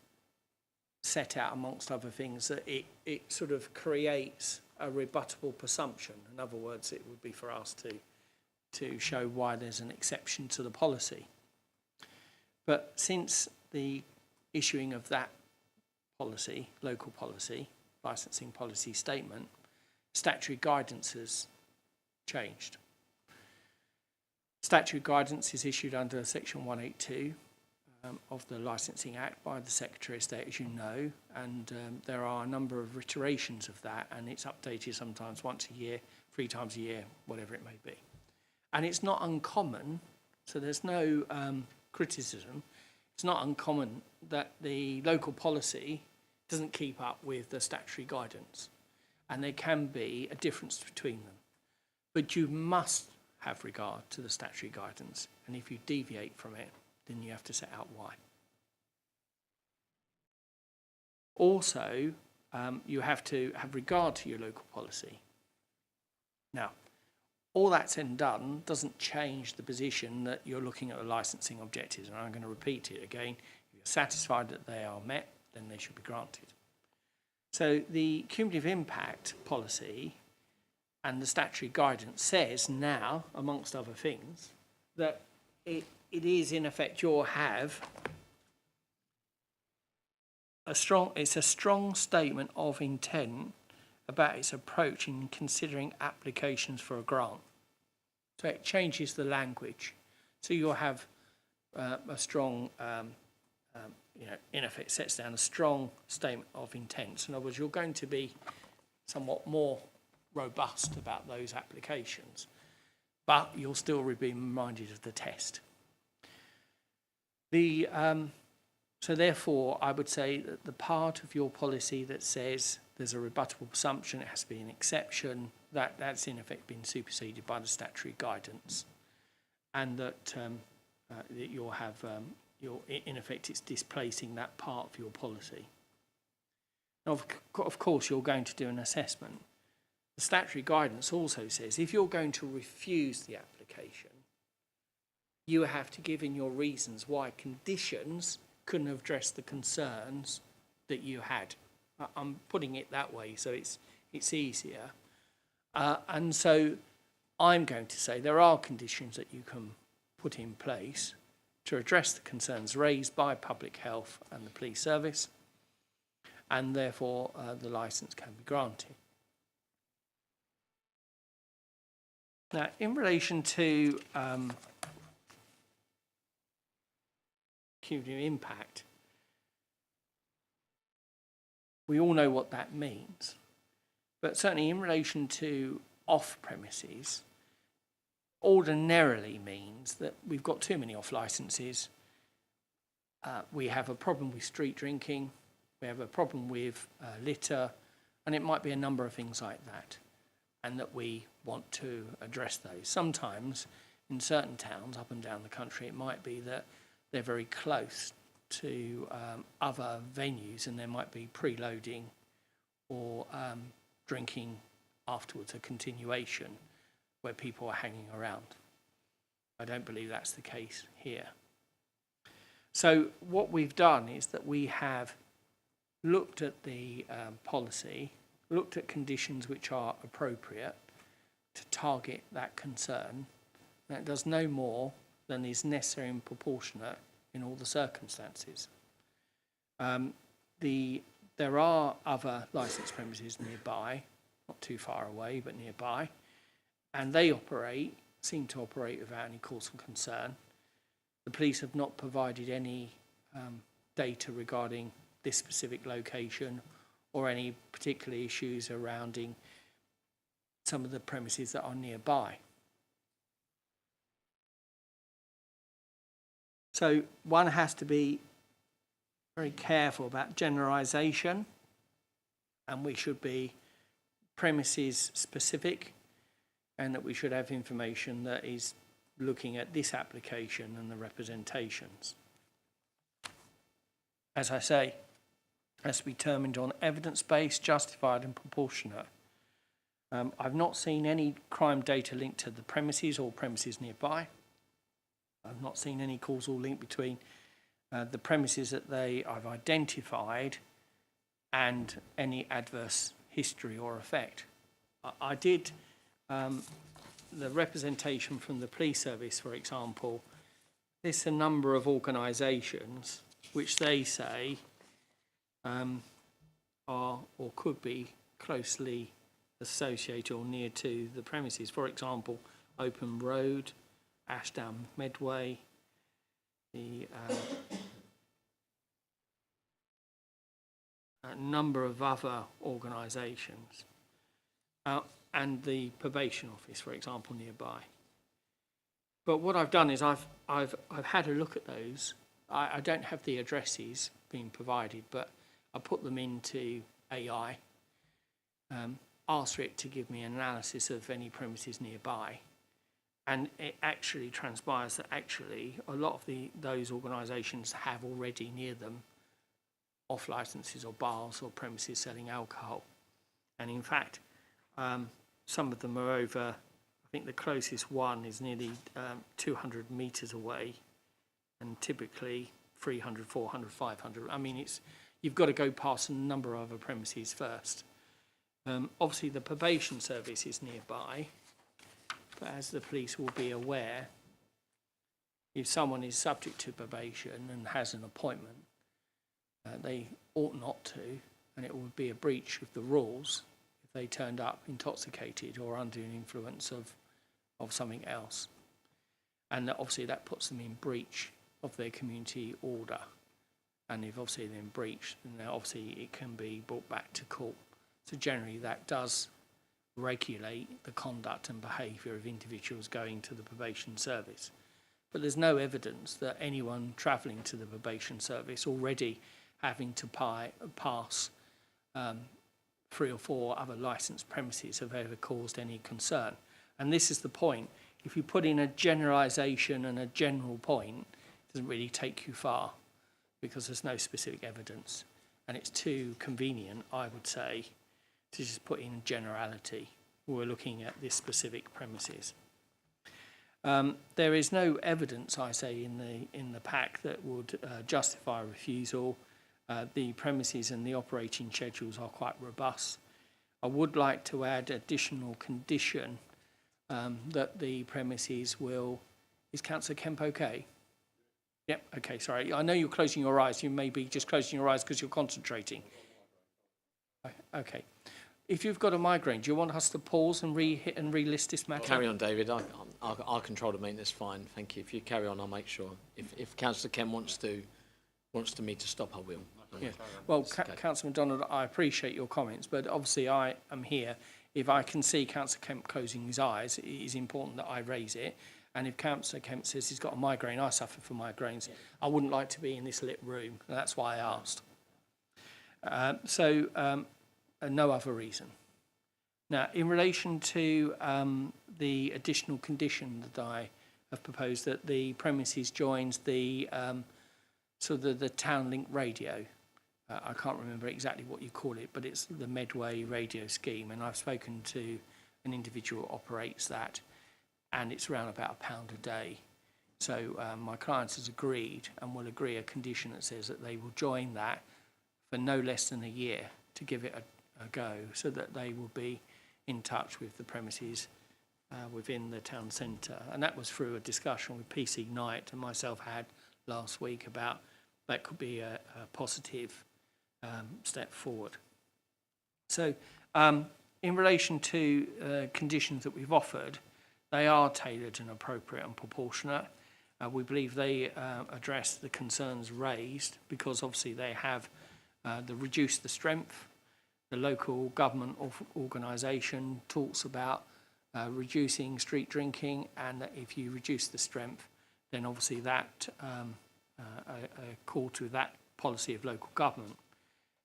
set out, amongst other things, that it sort of creates a rebuttable presumption. In other words, it would be for us to show why there's an exception to the policy. But since the issuing of that policy, local policy, licensing policy statement, statutory guidance has changed. Statutory guidance is issued under Section 182 of the Licensing Act by the Secretary of State, as you know, and there are a number of iterations of that, and it's updated sometimes once a year, 3 times a year, whatever it may be. And it's not uncommon, so there's no criticism, it's not uncommon that the local policy doesn't keep up with the statutory guidance, and there can be a difference between them. But you must have regard to the statutory guidance, and if you deviate from it, then you have to set out why. Also, you have to have regard to your local policy. Now, all that's said and done doesn't change the position that you're looking at the licensing objectives, and I'm going to repeat it again. If you're satisfied that they are met, then they should be granted. So the cumulative impact policy and the statutory guidance says now, amongst other things, that it is in effect you'll have it's a strong statement of intent about its approach in considering applications for a grant. So it changes the language. So you'll have a strong, in effect sets down a strong statement of intent. So in other words, you're going to be somewhat more robust about those applications, but you'll still be reminded of the test. So therefore, I would say that the part of your policy that says there's a rebuttable presumption, it has to be an exception, that's in effect been superseded by the statutory guidance, and that you'll have, in effect, it's displacing that part of your policy. Now, of course, you're going to do an assessment. The statutory guidance also says if you're going to refuse the application, you have to give in your reasons why conditions couldn't have addressed the concerns that you had. I'm putting it that way so it's easier. And so I'm going to say there are conditions that you can put in place to address the concerns raised by public health and the police service, and therefore the licence can be granted. Now, in relation to cumulative impact, we all know what that means, but certainly in relation to off-premises, ordinarily means that we've got too many off licences, we have a problem with street drinking, we have a problem with litter, and it might be a number of things like that, and that we want to address those. Sometimes in certain towns up and down the country, it might be that they're very close to other venues, and there might be preloading or drinking afterwards, a continuation where people are hanging around. I don't believe that's the case here. So what we've done is that we have looked at the policy, looked at conditions which are appropriate to target that concern. That does no more than is necessary and proportionate in all the circumstances. There are other licensed premises nearby, not too far away, but nearby, and they seem to operate without any cause for concern. The police have not provided any data regarding this specific location or any particular issues surrounding some of the premises that are nearby. So one has to be very careful about generalisation, and we should be premises specific, and that we should have information that is looking at this application and the representations. As I say, has to be determined on evidence-based, justified and proportionate. I've not seen any crime data linked to the premises or premises nearby. I've not seen any causal link between the premises that I've identified and any adverse history or effect. I did the representation from the police service, for example. There's a number of organisations which they say are or could be closely associated or near to the premises. For example, Open Road, Ashdown Medway, the a number of other organisations, and the probation office, for example, nearby. But what I've done is I've had a look at those. I don't have the addresses being provided, but I put them into AI, asked it to give me an analysis of any premises nearby, and it actually transpires that actually a lot of those organisations have already near them off licences or bars or premises selling alcohol. And in fact, some of them are over, I think the closest one is nearly 200 metres away, and typically 300, 400, 500. I mean, you've got to go past a number of other premises first. Obviously, the probation service is nearby, but as the police will be aware, if someone is subject to probation and has an appointment, they ought not to, and it would be a breach of the rules if they turned up intoxicated or under the influence of something else. And obviously that puts them in breach of their community order. And if obviously they're in breach, then obviously it can be brought back to court. So generally that does regulate the conduct and behaviour of individuals going to the probation service. But there's no evidence that anyone travelling to the probation service already having to pass 3 or 4 other licensed premises have ever caused any concern. And this is the point. If you put in a generalisation and a general point, it doesn't really take you far because there's no specific evidence. And it's too convenient, I would say, to just put in generality. We're looking at this specific premises. There is no evidence, I say, in the pack that would justify refusal. The premises and the operating schedules are quite robust. I would like to add additional condition that the premises will... Is Councillor Kemp okay? Yep, okay, sorry. I know you're closing your eyes. You may be just closing your eyes because you're concentrating. Okay. If you've got a migraine, do you want us to pause and relist this matter?
Carry on, David. I'll control the meeting. That's fine. Thank you. If you carry on, I'll make sure. If Councillor Kemp wants me to stop, I will.
Yeah. Well, Councillor MacDonald, I appreciate your comments, but obviously I am here. If I can see Councillor Kemp closing his eyes, it is important that I raise it. And if Councillor Kemp says he's got a migraine, I suffer from migraines. I wouldn't like to be in this lit room. And that's why I asked. No other reason. Now, in relation to the additional condition that I have proposed, that the premises joins the the town link radio. I can't remember exactly what you call it, but it's the Medway radio scheme, and I've spoken to an individual who operates that, and it's around about £1 a day. So my clients has agreed and will agree a condition that says that they will join that for no less than a year to give it a go, so that they will be in touch with the premises within the town centre. And that was through a discussion with PC Knight and myself had last week about that could be a positive step forward. So in relation to conditions that we've offered, they are tailored and appropriate and proportionate. We believe they address the concerns raised because obviously they have reduced the strength. The local government organisation talks about reducing street drinking, and that if you reduce the strength, then obviously that call to that policy of local government.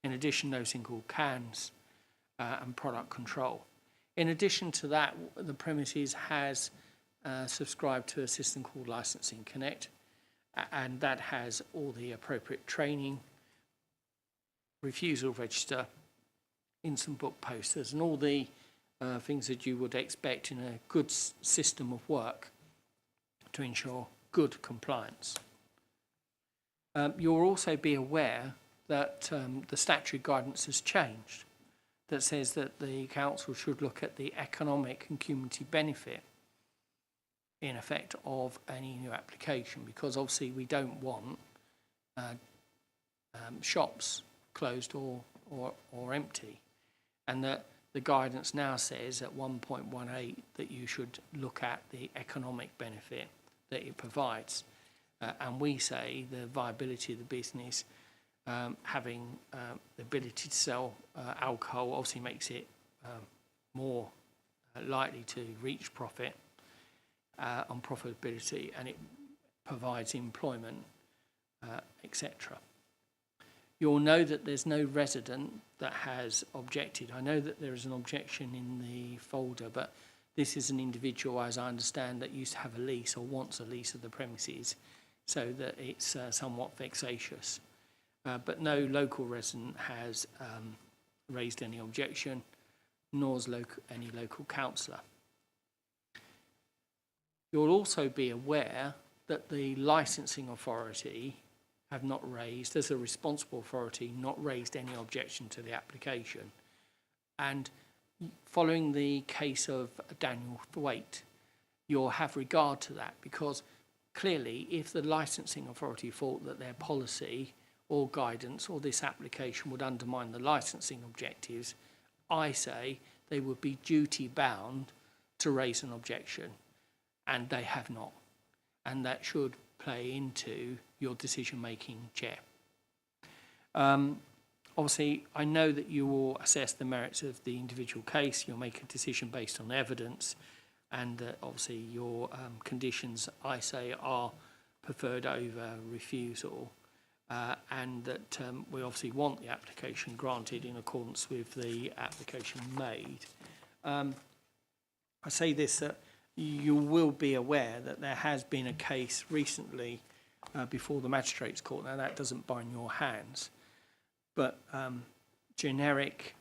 In addition, those things called cans and product control. In addition to that, the premises has subscribed to a system called Licensing Connect, and that has all the appropriate training, refusal register, instant book posters, and all the things that you would expect in a good system of work to ensure good compliance. You'll also be aware that the statutory guidance has changed, that says that the council should look at the economic and community benefit in effect of any new application, because obviously we don't want shops closed or empty, and that the guidance now says at 1.18 that you should look at the economic benefit that it provides, and we say the viability of the business, having the ability to sell alcohol obviously makes it more likely to reach profit on profitability, and it provides employment, etc. You'll know that there's no resident that has objected. I know that there is an objection in the folder, but this is an individual, as I understand, that used to have a lease or wants a lease of the premises, so that it's somewhat vexatious. But no local resident has raised any objection, nor has any local councillor. You'll also be aware that the licensing authority have not raised, as a responsible authority, not raised any objection to the application. And following the case of Daniel Thwaite, you'll have regard to that, because clearly if the licensing authority thought that their policy or guidance or this application would undermine the licensing objectives, I say they would be duty bound to raise an objection, and they have not. And that should play into your decision making, Chair. Obviously, I know that you will assess the merits of the individual case. You'll make a decision based on evidence, and obviously your conditions, I say, are preferred over refusal, and that we obviously want the application granted in accordance with the application made. I say this, that you will be aware that there has been a case recently before the Magistrates' Court. Now, that doesn't bind your hands, but generic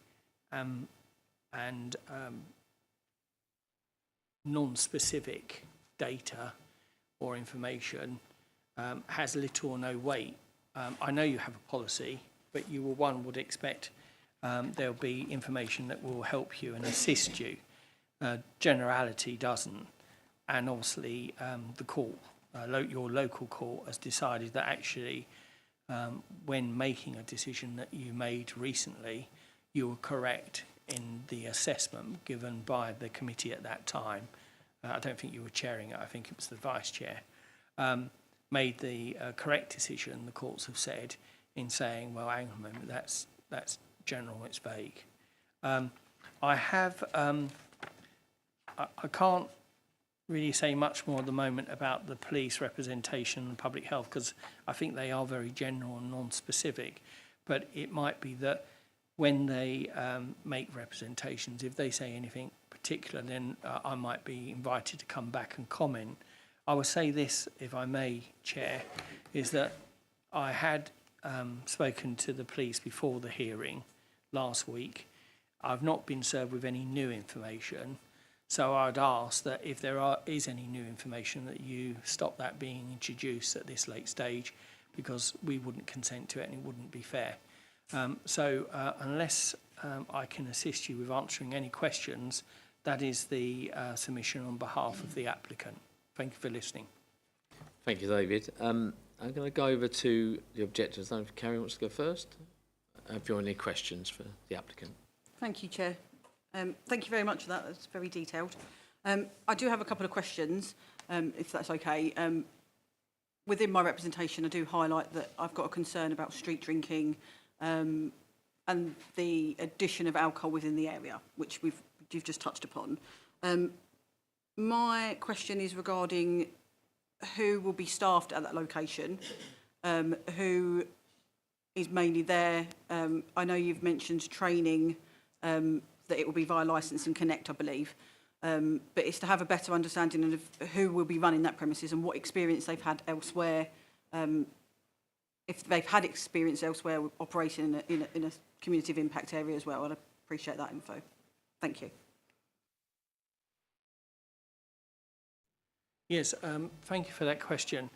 and non-specific data or information has little or no weight. I know you have a policy, but one would expect there'll be information that will help you and assist you. Generality doesn't, and obviously the court, your local court, has decided that actually when making a decision that you made recently, you were correct in the assessment given by the committee at that time. I don't think you were chairing it, I think it was the vice chair, made the correct decision, the courts have said, in saying, well, hang on a moment, that's general, it's vague. I can't really say much more at the moment about the police representation and public health, because I think they are very general and non-specific. But it might be that when they make representations, if they say anything particular, then I might be invited to come back and comment. I will say this, if I may, Chair, is that I had spoken to the police before the hearing last week. I've not been served with any new information. So I'd ask that if there is any new information, that you stop that being introduced at this late stage, because we wouldn't consent to it and it wouldn't be fair. So unless I can assist you with answering any questions, that is the submission on behalf of the applicant. Thank you for listening.
Thank you, David. I'm going to go over to the objectors. I don't know if Carrie wants to go first. Have you any questions for the applicant?
Thank you, Chair. Thank you very much for that. That's very detailed. I do have a couple of questions, if that's okay. within my representation, I do highlight that I've got a concern about street drinking and the addition of alcohol within the area, which you've just touched upon. My question is regarding who will be staffed at that location, who is mainly there. I know you've mentioned training, that it will be via Licence and Connect, I believe. But it's to have a better understanding of who will be running that premises and what experience they've had elsewhere, if they've had experience elsewhere operating in a community of impact area as well. I'd appreciate that info. Thank you.
Yes, thank you for that question.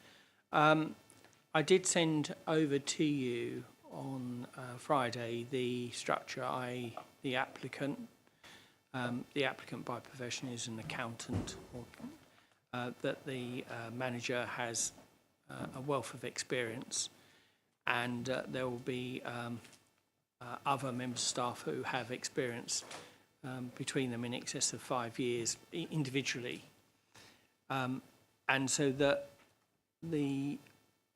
I did send over to you on Friday the structure, i.e. the applicant. The applicant by profession is an accountant, that the manager has a wealth of experience, and there will be other members of staff who have experience between them in excess of 5 years individually. And so that the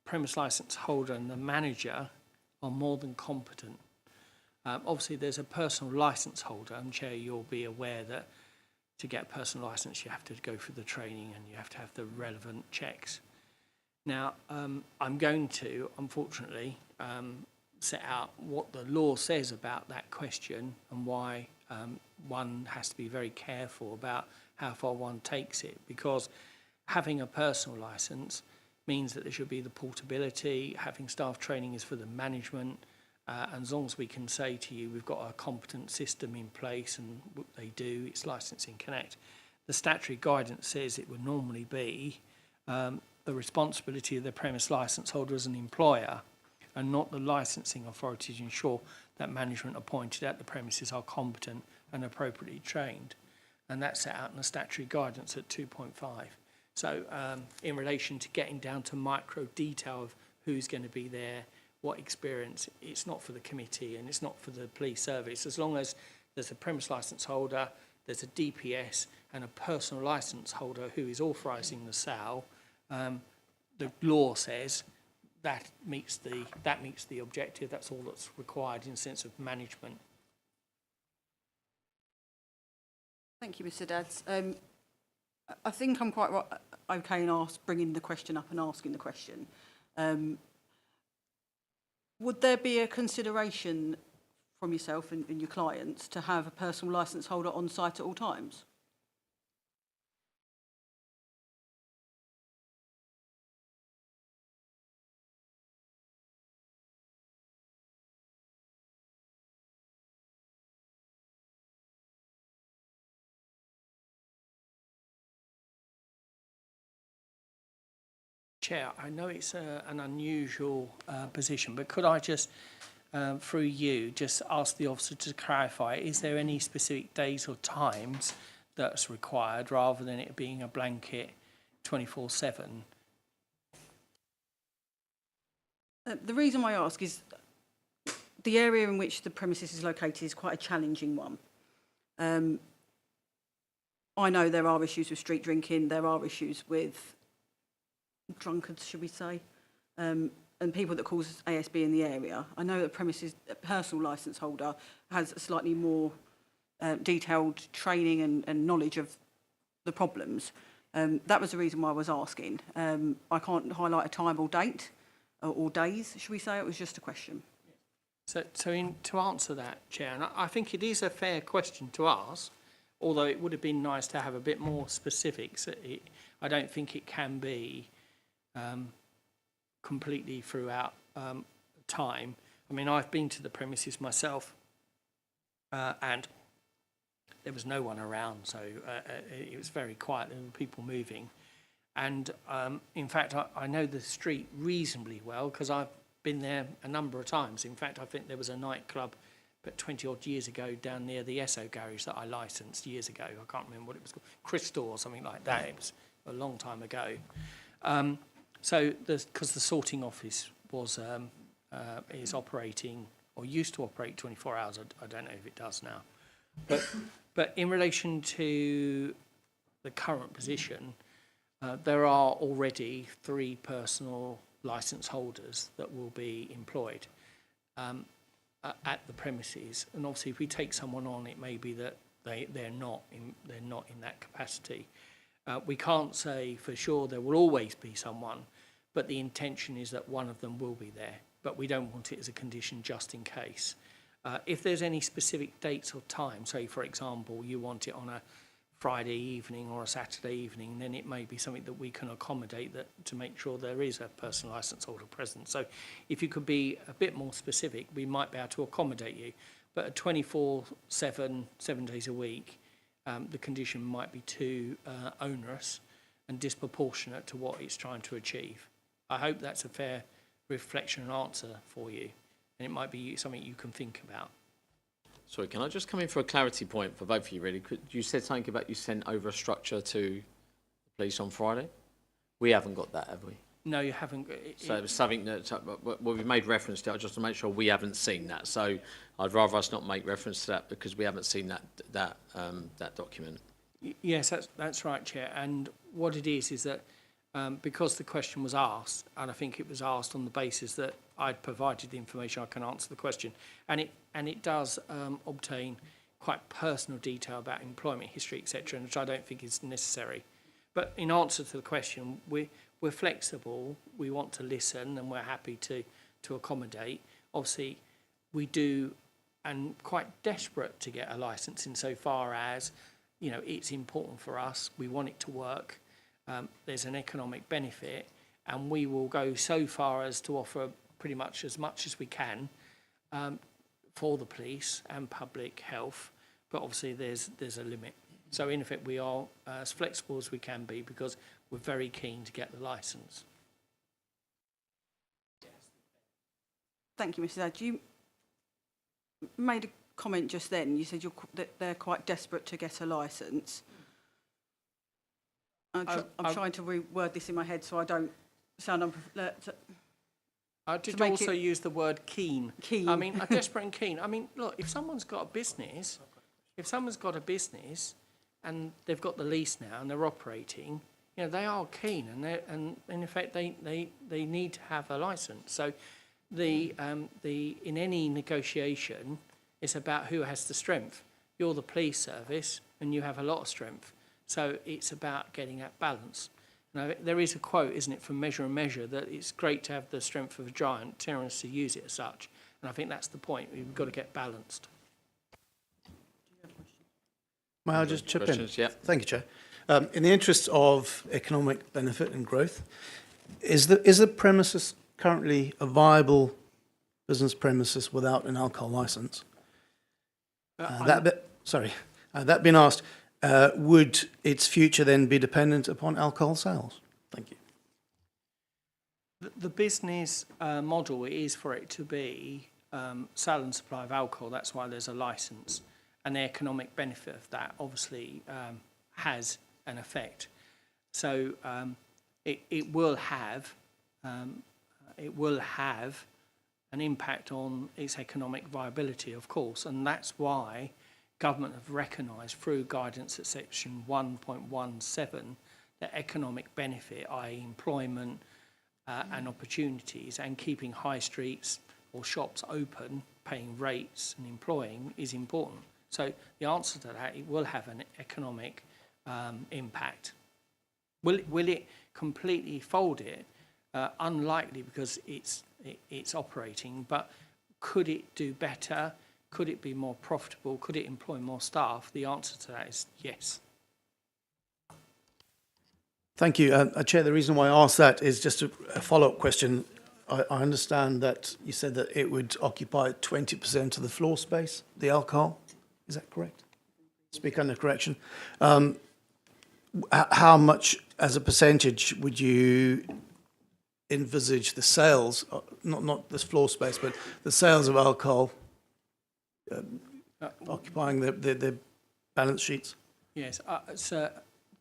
premise licence holder and the manager are more than competent. Obviously, there's a personal licence holder, and Chair, you'll be aware that to get a personal licence, you have to go through the training and you have to have the relevant checks. Now, I'm going to, unfortunately, set out what the law says about that question and why one has to be very careful about how far one takes it, because having a personal licence means that there should be the portability, having staff training is for the management, and as long as we can say to you we've got a competent system in place, and what they do, it's Licensing Connect. The statutory guidance says it would normally be the responsibility of the premise licence holder as an employer, and not the licensing authority to ensure that management appointed at the premises are competent and appropriately trained. And that's set out in the statutory guidance at 2.5. So in relation to getting down to micro detail of who's going to be there, what experience, it's not for the committee and it's not for the police service. As long as there's a premise licence holder, there's a DPS and a personal licence holder who is authorising the sale, the law says that meets the objective. That's all that's required in the sense of management.
Thank you, Mr. Dadds. I think I'm quite okay in bringing the question up and asking the question. Would there be a consideration from yourself and your clients to have a personal licence holder on site at all times?
Chair, I know it's an unusual position, but could I just, through you, just ask the officer to clarify, is there any specific days or times that's required rather than it being a blanket 24/7?
The reason why I ask is the area in which the premises is located is quite a challenging one. I know there are issues with street drinking, there are issues with drunkards, should we say, and people that cause ASB in the area. I know that premises, a personal licence holder has a slightly more detailed training and knowledge of the problems. That was the reason why I was asking. I can't highlight a time or date or days, should we say. It was just a question.
So to answer that, Chair, and I think it is a fair question to ask, although it would have been nice to have a bit more specifics. I don't think it can be completely throughout time. I mean, I've been to the premises myself, and there was no one around, so it was very quiet. There were people moving, and in fact, I know the street reasonably well because I've been there a number of times. In fact, I think there was a nightclub but 20 odd years ago down near the Esso garage that I licensed years ago. I can't remember what it was called, Crystal or something like that. It was a long time ago. So, because the sorting office was is operating or used to operate 24 hours, I don't know if it does now. But in relation to the current position, There are already 3 personal licence holders that will be employed at the premises, and obviously if we take someone on, it may be that they're not in that capacity. We can't say for sure there will always be someone, but the intention is that one of them will be there, but we don't want it as a condition just in case. If there's any specific dates or time, say for example you want it on a Friday evening or a Saturday evening, then it may be something that we can accommodate that to make sure there is a personal licence holder present. So if you could be a bit more specific, we might be able to accommodate you. But at 24/7, 7 days a week, the condition might be too onerous and disproportionate to what it's trying to achieve. I hope that's a fair reflection and answer for you, and it might be something you can think about.
Sorry, can I just come in for a clarity point for both of you, really? You said something about you sent over a structure to the police on Friday. We haven't got that, have we?
No, you haven't.
So it was something that, well, we made reference to it, just to make sure we haven't seen that. So I'd rather us not make reference to that because we haven't seen that document.
Yes, that's right, Chair. And what it is that because the question was asked, and I think it was asked on the basis that I'd provided the information, I can answer the question, and it does obtain quite personal detail about employment history, etc., which I don't think is necessary. But in answer to the question, we're flexible, we want to listen, and we're happy to accommodate. Obviously, we do, and quite desperate to get a licence insofar as, you know, it's important for us, we want it to work, there's an economic benefit, and we will go so far as to offer pretty much as we can for the police and public health, but obviously there's a limit. So in effect, we are as flexible as we can be because we're very keen to get the licence.
Thank you, Mrs. Adge. You made a comment just then. You said that they're quite desperate to get a licence. I'm trying to reword this in my head so I don't sound
I did also use the word keen.
Keen.
I mean, desperate and keen. I mean, look, if someone's got a business, and they've got the lease now and they're operating, you know, they are keen, and in effect they need to have a licence. So in any negotiation, it's about who has the strength. You're the police service, and you have a lot of strength. So it's about getting that balance. Now, there is a quote, isn't it, from Measure and Measure, that it's great to have the strength of a giant, tyrannous to use it as such. And I think that's the point. We've got to get balanced.
May I just chip in?
Yeah.
Thank you, Chair. In the interest of economic benefit and growth, is the premises currently a viable business premises without an alcohol licence? That being asked, would its future then be dependent upon alcohol sales? Thank you.
The business model is for it to be sale and supply of alcohol. That's why there's a licence. And the economic benefit of that obviously has an effect. So it will have an impact on its economic viability, of course, and that's why government have recognised through guidance at section 1.17 that economic benefit, i.e. employment and opportunities, and keeping high streets or shops open, paying rates and employing is important. So the answer to that, it will have an economic impact. Will it completely fold it? Unlikely, because it's operating, but could it do better? Could it be more profitable? Could it employ more staff? The answer to that is yes.
Thank you. Chair, the reason why I asked that is just a follow-up question. I understand that you said that it would occupy 20% of the floor space, the alcohol. Is that correct? Speak under correction. How much, as a percentage, would you envisage the sales, not this floor space, but the sales of alcohol occupying the balance sheets?
Yes, so,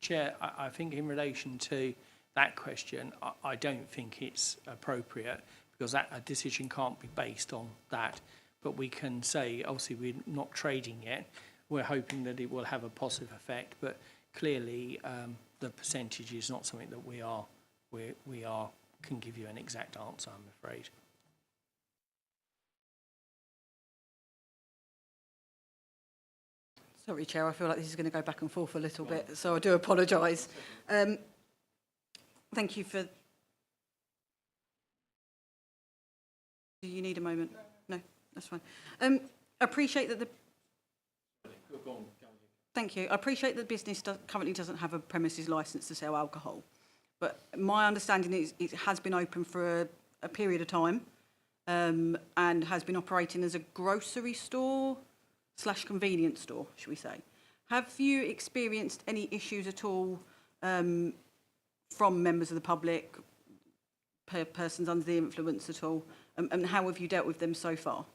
Chair, I think in relation to that question, I don't think it's appropriate because a decision can't be based on that. But we can say, obviously, we're not trading yet. We're hoping that it will have a positive effect, but clearly the percentage is not something that we can give you an exact answer, I'm afraid.
Sorry, Chair, I feel like this is going to go back and forth a little bit, so I do apologise. Thank you for... Do you need a moment? No, that's fine. I appreciate that the... Thank you. I appreciate that the business currently doesn't have a premises licence to sell alcohol, but my understanding is it has been open for a period of time and has been operating as a grocery store / convenience store, should we say. Have you experienced any issues at all from members of the public, persons under the influence at all, and how have you dealt with them so far?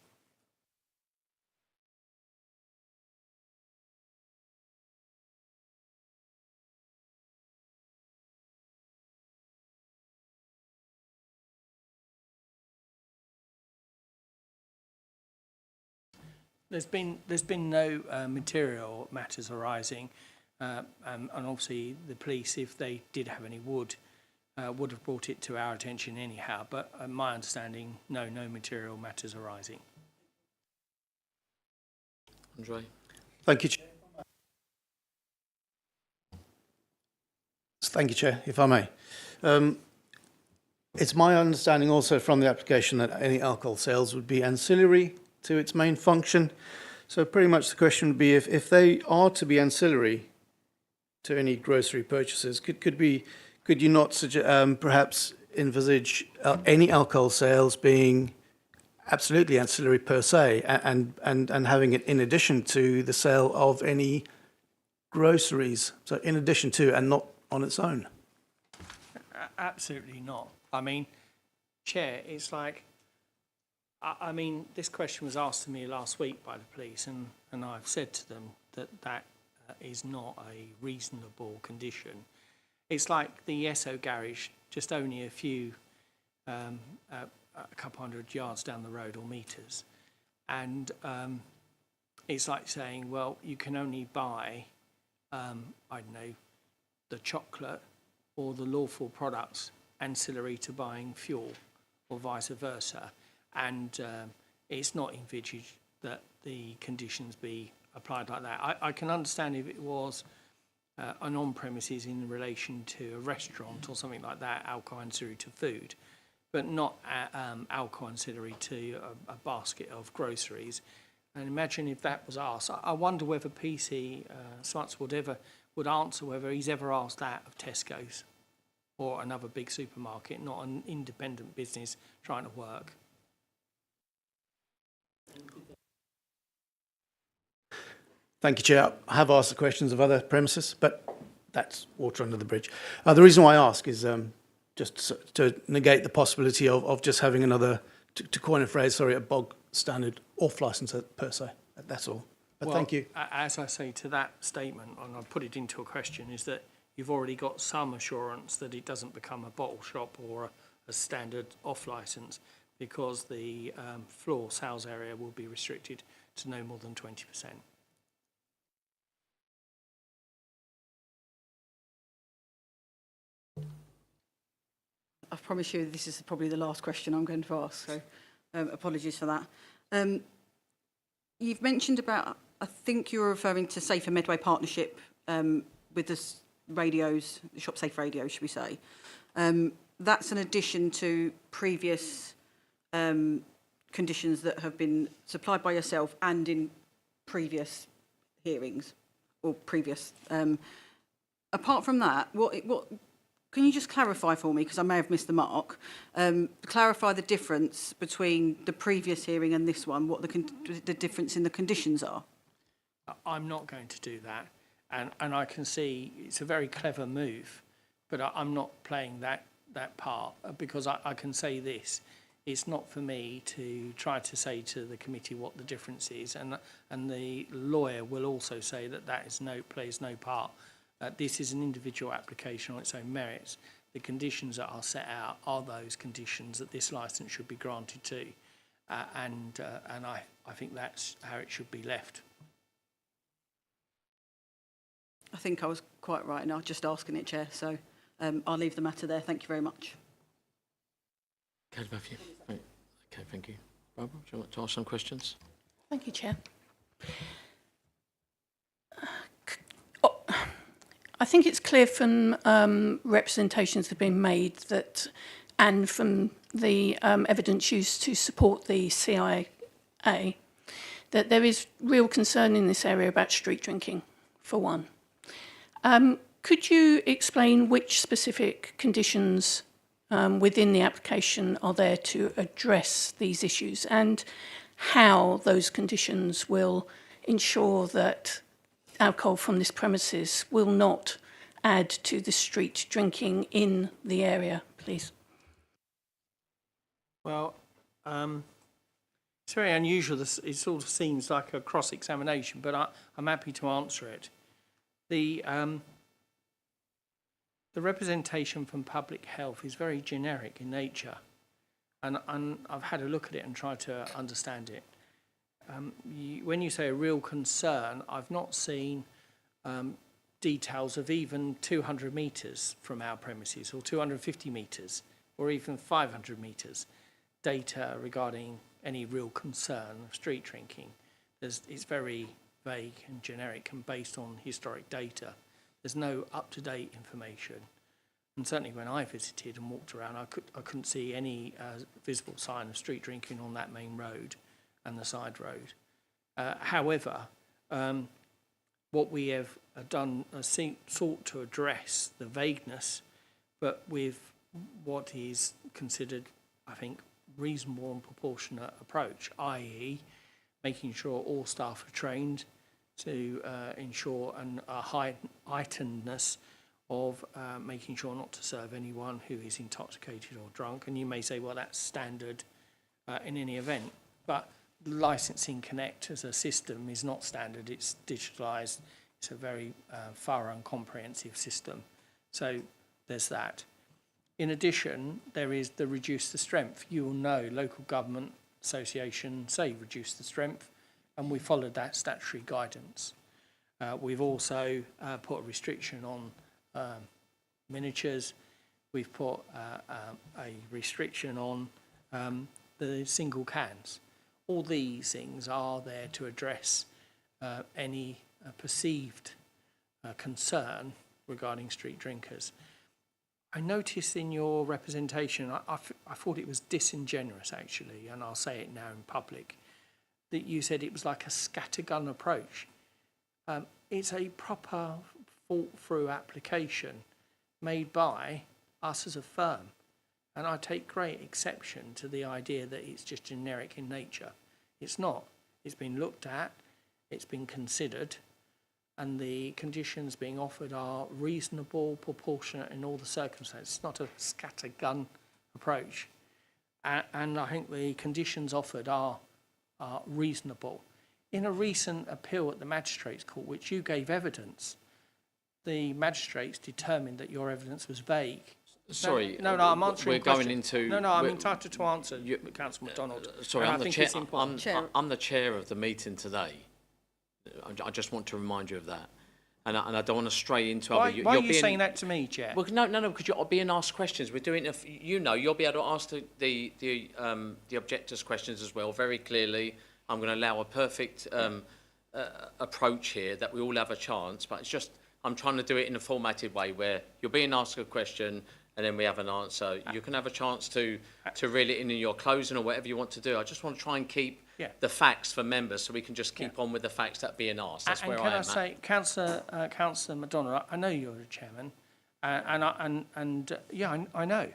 There's been no material matters arising, and obviously the police, if they did have any, would have brought it to our attention anyhow. But my understanding, no material matters arising.
Andre.
Thank you, Chair. Thank you, Chair, if I may. It's my understanding also from the application that any alcohol sales would be ancillary to its main function. So pretty much the question would be if they are to be ancillary to any grocery purchases, could you not perhaps envisage any alcohol sales being absolutely ancillary per se and having it in addition to the sale of any groceries, so in addition to and not on its own?
Absolutely not. I mean, Chair, it's like, I mean, this question was asked to me last week by the police, and I've said to them that is not a reasonable condition. It's like the Esso garage, just only a few, a couple hundred yards down the road or metres. And it's like saying, well, you can only buy, I don't know, the chocolate or the lawful products ancillary to buying fuel or vice versa. And it's not envisaged that the conditions be applied like that. I can understand if it was an on-premises in relation to a restaurant or something like that, alcohol ancillary to food, but not alcohol ancillary to a basket of groceries. And imagine if that was asked. I wonder whether PC Smuts would answer whether he's ever asked that of Tesco's or another big supermarket, not an independent business trying to work.
Thank you, Chair. I have asked the questions of other premises, but that's water under the bridge. The reason why I ask is just to negate the possibility of just having another, to coin a phrase, sorry, a bog standard off licence per se. That's all. But
well,
thank you.
As I say to that statement, and I put it into a question, is that you've already got some assurance that it doesn't become a bottle shop or a standard off licence, because the floor sales area will be restricted to no more than 20%.
I promise you this is probably the last question I'm going to ask, so apologies for that. You've mentioned about, I think you're referring to Safer Medway partnership with the radios, the Shop Safe radios, should we say. That's an addition to previous conditions that have been supplied by yourself and in previous hearings or previous. Apart from that, what can you just clarify for me, because I may have missed the mark, clarify the difference between the previous hearing and this one, what the difference in the conditions are?
I'm not going to do that, and I can see it's a very clever move, but I'm not playing that part, because I can say this. It's not for me to try to say to the committee what the difference is, and the lawyer will also say that plays no part. This is an individual application on its own merits. The conditions that are set out are those conditions that this licence should be granted to, and I think that's how it should be left.
I think I was quite right in just asking it, Chair, so I'll leave the matter there. Thank you very much.
Okay, Matthew. Okay, thank you. Barbara, do you want to ask some questions?
Thank you, Chair. I think it's clear from representations that have been made that, and from the evidence used to support the CIA, that there is real concern in this area about street drinking, for one. Could you explain which specific conditions within the application are there to address these issues, and how those conditions will ensure that alcohol from this premises will not add to the street drinking in the area, please?
Well, it's very unusual. It sort of seems like a cross-examination, but I'm happy to answer it. The representation from public health is very generic in nature, and I've had a look at it and tried to understand it. When you say a real concern, I've not seen details of even 200 metres from our premises, or 250 metres, or even 500 metres, data regarding any real concern of street drinking. It's very vague and generic and based on historic data. There's no up-to-date information. And certainly when I visited and walked around, I couldn't see any visible sign of street drinking on that main road and the side road. However, what we have done sought to address the vagueness, but with what is considered, I think, reasonable and proportionate approach, i.e. making sure all staff are trained to ensure a heightenedness of making sure not to serve anyone who is intoxicated or drunk. And you may say, well, that's standard in any event, but Licensing Connect as a system is not standard. It's digitalised. It's a very thorough and comprehensive system. So there's that. In addition, there is the reduce the strength. You will know local government association say reduce the strength, and we followed that statutory guidance. We've also put a restriction on miniatures. We've put a restriction on the single cans. All these things are there to address any perceived concern regarding street drinkers. I noticed in your representation, I thought it was disingenuous actually, and I'll say it now in public, that you said it was like a scattergun approach. It's a proper thought-through application made by us as a firm. And I take great exception to the idea that it's just generic in nature. It's not. It's been looked at, it's been considered, and the conditions being offered are reasonable, proportionate in all the circumstances. It's not a scattergun approach. And I think the conditions offered are reasonable. In a recent appeal at the Magistrates' Court, which you gave evidence, the magistrates determined that your evidence was vague.
Sorry,
no, I'm answering.
We're going into.
No, I'm entitled to answer, Councillor MacDonald.
Sorry, I'm the chair. I'm the chair of the meeting today. I just want to remind you of that, and I don't want to stray into.
Why are you saying that to me, Chair?
Well, no, because you're being asked questions. We're doing. You'll be able to ask the objectors questions as well very clearly. I'm going to allow a perfect approach here that we all have a chance, but it's just I'm trying to do it in a formatted way where you're being asked a question and then we have an answer. You can have a chance to reel it in your closing or whatever you want to do. I just want to try and keep the facts for members so we can just keep on with the facts that are being asked. That's where I am at.
Can I say, Councillor MacDonald, I know you're the chairman, I know.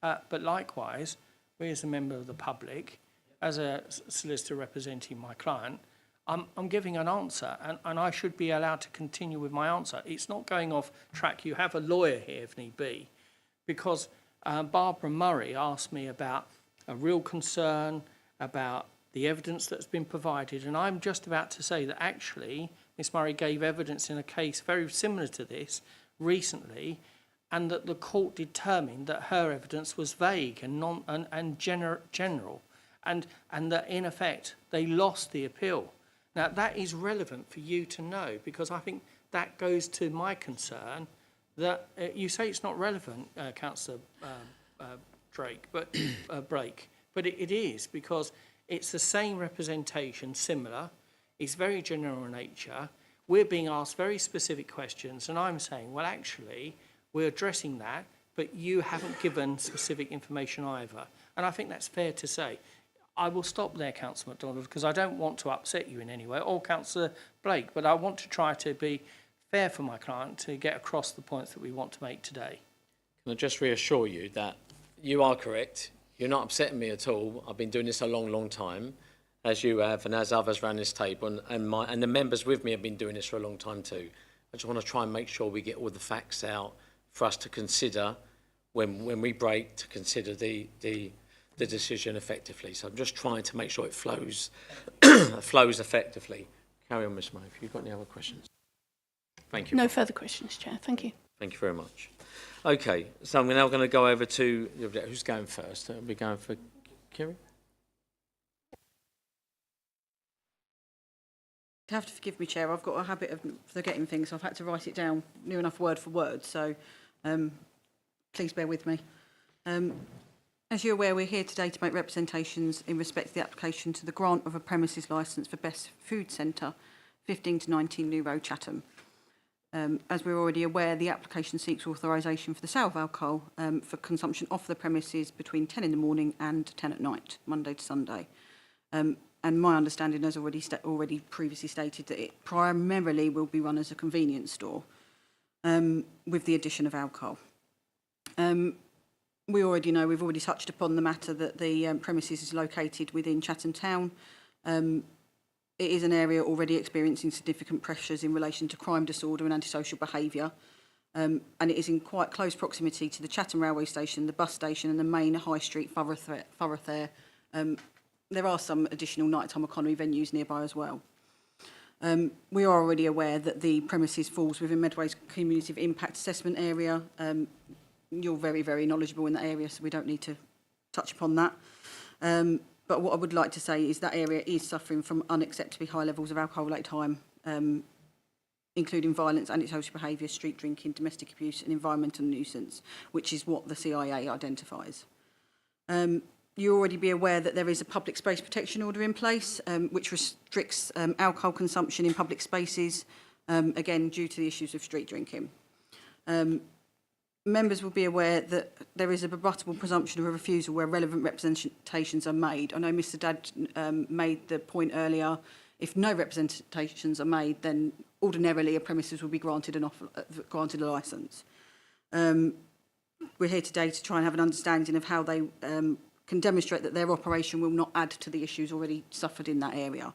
But likewise, we as a member of the public, as a solicitor representing my client, I'm giving an answer, and I should be allowed to continue with my answer. It's not going off track. You have a lawyer here if need be, because Barbara Murray asked me about a real concern about the evidence that's been provided, and I'm just about to say that actually Miss Murray gave evidence in a case very similar to this recently, and that the court determined that her evidence was vague and general, and that in effect they lost the appeal. Now that is relevant for you to know, because I think that goes to my concern that you say it's not relevant, Councillor Brake, but it is, because it's the same representation, similar. It's very general in nature. We're being asked very specific questions, and I'm saying, well, actually, we're addressing that, but you haven't given specific information either. And I think that's fair to say. I will stop there, Councillor MacDonald, because I don't want to upset you in any way, or Councillor Blake, but I want to try to be fair for my client to get across the points that we want to make today.
Can I just reassure you that you are correct? You're not upsetting me at all. I've been doing this a long, long time, as you have, and as others around this table, and the members with me have been doing this for a long time too. I just want to try and make sure we get all the facts out for us to consider when we break, to consider the decision effectively. So I'm just trying to make sure it flows flows effectively. Carry on, Ms. May, if you've got any other questions. Thank you.
No further questions, Chair. Thank you.
Thank you very much. Okay, so I'm now going to go over to, who's going first? We're going for Kiri?
You have to forgive me, Chair. I've got a habit of forgetting things, so I've had to write it down near enough word for word, so please bear with me. As you're aware, we're here today to make representations in respect to the application to the grant of a premises licence for Best Food Centre, 15 to 19 New Road, Chatham. As we're already aware, the application seeks authorisation for the sale of alcohol for consumption off the premises between 10 in the morning and 10 at night, Monday to Sunday. And my understanding, as already previously stated, that it primarily will be run as a convenience store with the addition of alcohol. We already know, we've already touched upon the matter that the premises is located within Chatham Town. It is an area already experiencing significant pressures in relation to crime, disorder and antisocial behaviour. And it is in quite close proximity to the Chatham Railway Station, the bus station and the main high street thoroughfare. There are some additional nighttime economy venues nearby as well. We are already aware that the premises falls within Medway's Cumulative Impact Assessment area. You're very, very knowledgeable in that area, so we don't need to touch upon that. But what I would like to say is that area is suffering from unacceptably high levels of alcohol-related harm, including violence, antisocial behaviour, street drinking, domestic abuse and environmental nuisance, which is what the CIA identifies. You'll already be aware that there is a public space protection order in place, which restricts alcohol consumption in public spaces, again, due to the issues of street drinking. Members will be aware that there is a rebuttable presumption of a refusal where relevant representations are made. I know Mr Dadd made the point earlier, if no representations are made, then ordinarily a premises will be granted a licence. We're here today to try and have an understanding of how they can demonstrate that their operation will not add to the issues already suffered in that area.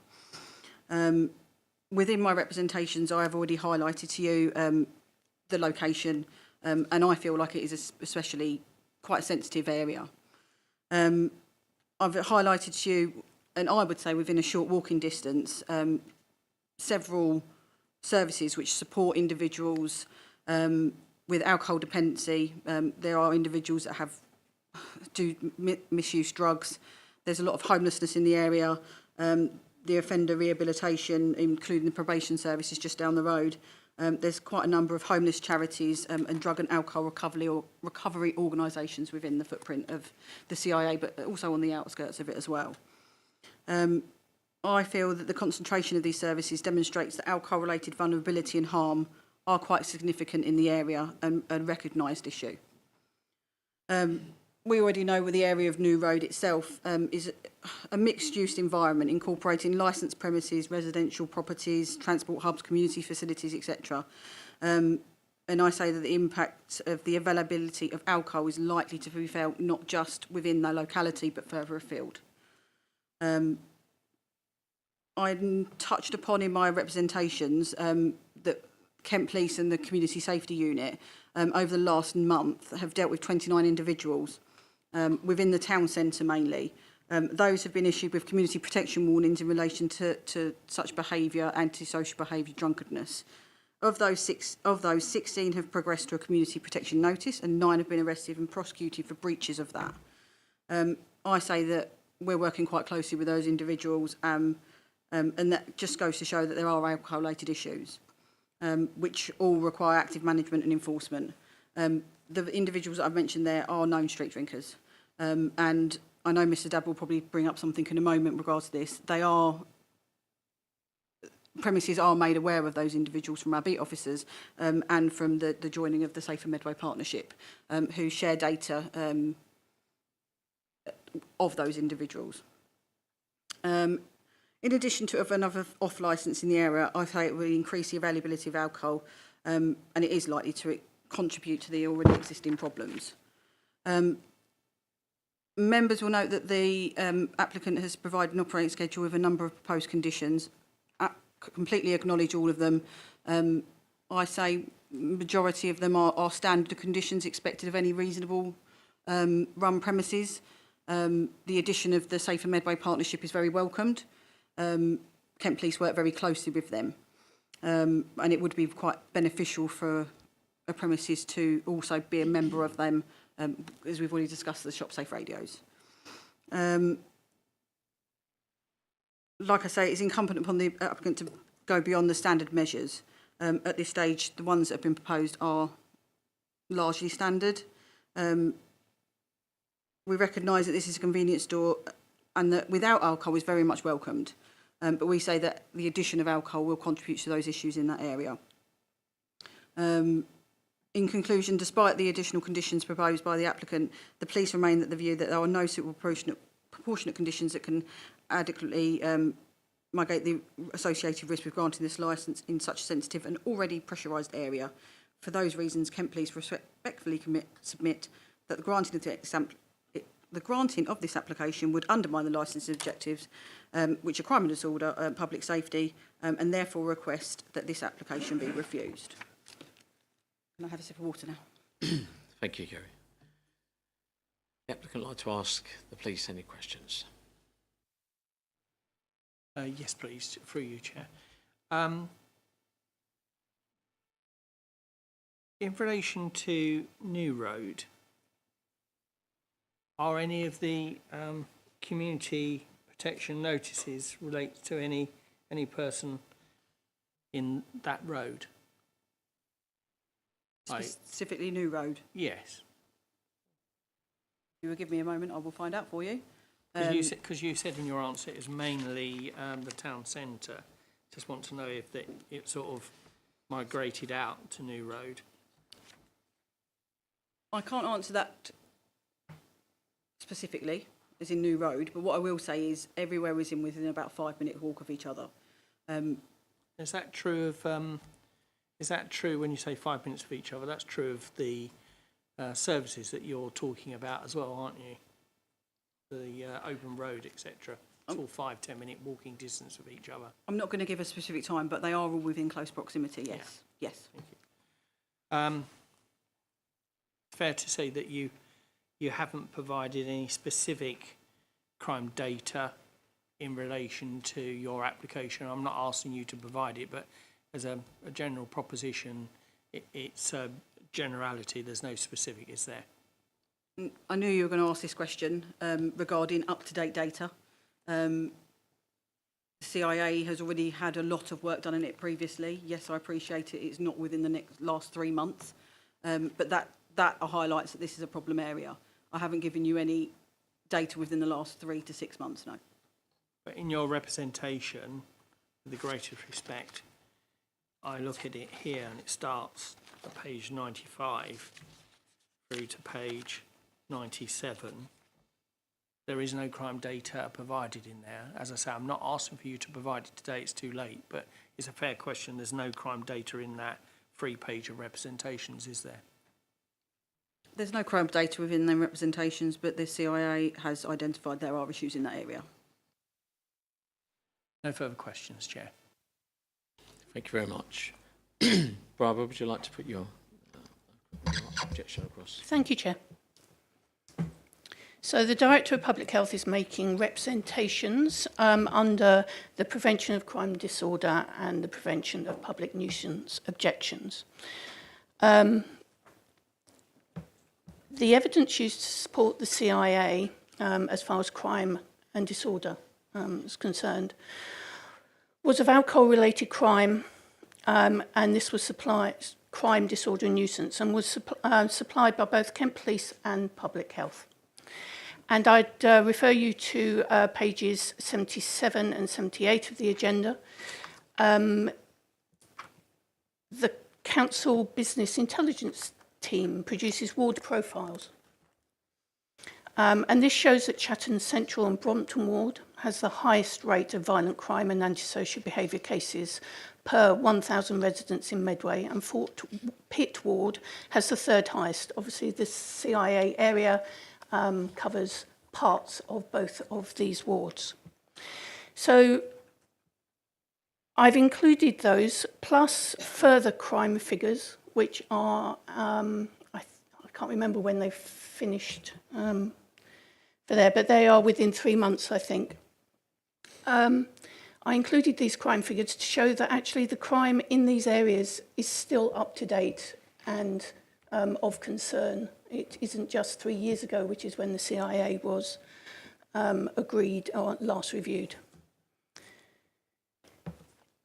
Within my representations, I have already highlighted to you the location, and I feel like it is especially quite a sensitive area. I've highlighted to you, and I would say within a short walking distance, several services which support individuals with alcohol dependency. There are individuals that do misuse drugs. There's a lot of homelessness in the area. The offender rehabilitation, including the probation services just down the road. There's quite a number of homeless charities and drug and alcohol recovery organisations within the footprint of the CIA, but also on the outskirts of it as well. I feel that the concentration of these services demonstrates that alcohol-related vulnerability and harm are quite significant in the area and a recognised issue. We already know with the area of New Road itself is a mixed-use environment incorporating licensed premises, residential properties, transport hubs, community facilities, etc. And I say that the impact of the availability of alcohol is likely to be felt not just within the locality but further afield. I touched upon in my representations that Kent Police and the Community Safety Unit over the last month have dealt with 29 individuals within the town centre mainly. Those have been issued with community protection warnings in relation to such behaviour, antisocial behaviour, drunkenness. Of those 16 have progressed to a community protection notice and 9 have been arrested and prosecuted for breaches of that. I say that we're working quite closely with those individuals and that just goes to show that there are alcohol-related issues. which all require active management and enforcement. The individuals that I've mentioned there are known street drinkers. And I know Mr Dabb will probably bring up something in a moment in regards to this. Premises are made aware of those individuals from our beat officers and from the joining of the Safer Medway Partnership, who share data of those individuals. In addition to another off licence in the area, I say it will increase the availability of alcohol and it is likely to contribute to the already existing problems. Members will note that the applicant has provided an operating schedule with a number of proposed conditions. Completely acknowledge all of them. I say majority of them are standard conditions expected of any reasonable run premises. The addition of the Safer Medway Partnership is very welcomed. Kent Police work very closely with them. And it would be quite beneficial for a premises to also be a member of them, as we've already discussed, the Shop Safe radios. Like I say, it's incumbent upon the applicant to go beyond the standard measures. At this stage, the ones that have been proposed are largely standard. We recognise that this is a convenience store and that without alcohol is very much welcomed. But we say that the addition of alcohol will contribute to those issues in that area. In conclusion, despite the additional conditions proposed by the applicant, the police remain at the view that there are no suitable proportionate conditions that can adequately mitigate the associated risk with granting this licence in such a sensitive and already pressurised area. For those reasons, Kent Police respectfully submit that the granting of this application would undermine the licence objectives, which are crime and disorder, public safety, and therefore request that this application be refused. Can I have a sip of water now?
Thank you, Kerry. The applicant would like to ask the police any questions.
Yes, please, through you, Chair. In relation to New Road, are any of the community protection notices related to any person in that road?
Specifically New Road?
Yes.
If you will give me a moment, I will find out for you.
Because you said in your answer it was mainly the town centre. Just want to know if it sort of migrated out to New Road.
I can't answer that specifically, as in New Road, but what I will say is everywhere is within about 5-minute walk of each other.
Is that true of? Is that true when you say 5 minutes of each other? That's true of the services that you're talking about as well, aren't you? The open road, etc. It's all 5-10 minute walking distance of each other.
I'm not going to give a specific time, but they are all within close proximity. Yes,
yeah.
Yes.
Thank you. Fair to say that you haven't provided any specific crime data in relation to your application. I'm not asking you to provide it, but as a general proposition, it's a generality. There's no specific, is there?
I knew you were going to ask this question regarding up-to-date data. The CIA has already had a lot of work done in it previously. Yes, I appreciate it. It's not within the last 3 months, but that highlights that this is a problem area. I haven't given you any data within the last 3 to 6 months, no.
But in your representation, with the greatest respect, I look at it here and it starts at page 95 through to page 97. There is no crime data provided in there. As I say, I'm not asking for you to provide it today, it's too late, but it's a fair question. There's no crime data in that 3 page of representations, is there?
There's no crime data within the representations, but the CIA has identified there are issues in that area.
No further questions, Chair.
Thank you very much. Barbara, would you like to put your objection across?
Thank you, Chair. So the Director of Public Health is making representations under the Prevention of Crime and Disorder and the Prevention of Public Nuisance objections. The evidence used to support the CIA as far as crime and disorder is concerned was of alcohol-related crime and this was crime, disorder and nuisance, and was supplied by both Kent Police and Public Health. And I'd refer you to pages 77 and 78 of the agenda. The Council Business Intelligence Team produces ward profiles. And this shows that Chatham Central and Brompton Ward has the highest rate of violent crime and antisocial behaviour cases per 1,000 residents in Medway, and Fort Pitt Ward has the third highest. Obviously, the CIA area covers parts of both of these wards. So I've included those, plus further crime figures, which are, I can't remember when they finished for there, but they are within 3 months, I think. I included these crime figures to show that actually the crime in these areas is still up to date and of concern. It isn't just 3 years ago, which is when the CIA was agreed or last reviewed.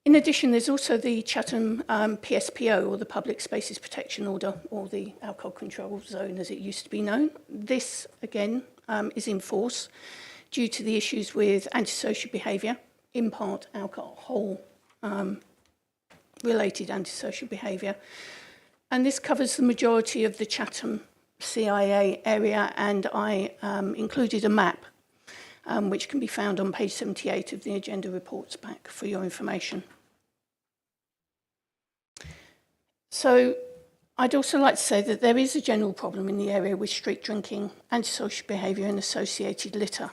In addition, there's also the Chatham PSPO, or the Public Spaces Protection Order, or the Alcohol Control Zone as it used to be known. This, again, is in force due to the issues with antisocial behaviour, in part alcohol-related antisocial behaviour. And this covers the majority of the Chatham CIA area, and I included a map which can be found on page 78 of the agenda reports back for your information. So I'd also like to say that there is a general problem in the area with street drinking, antisocial behaviour and associated litter.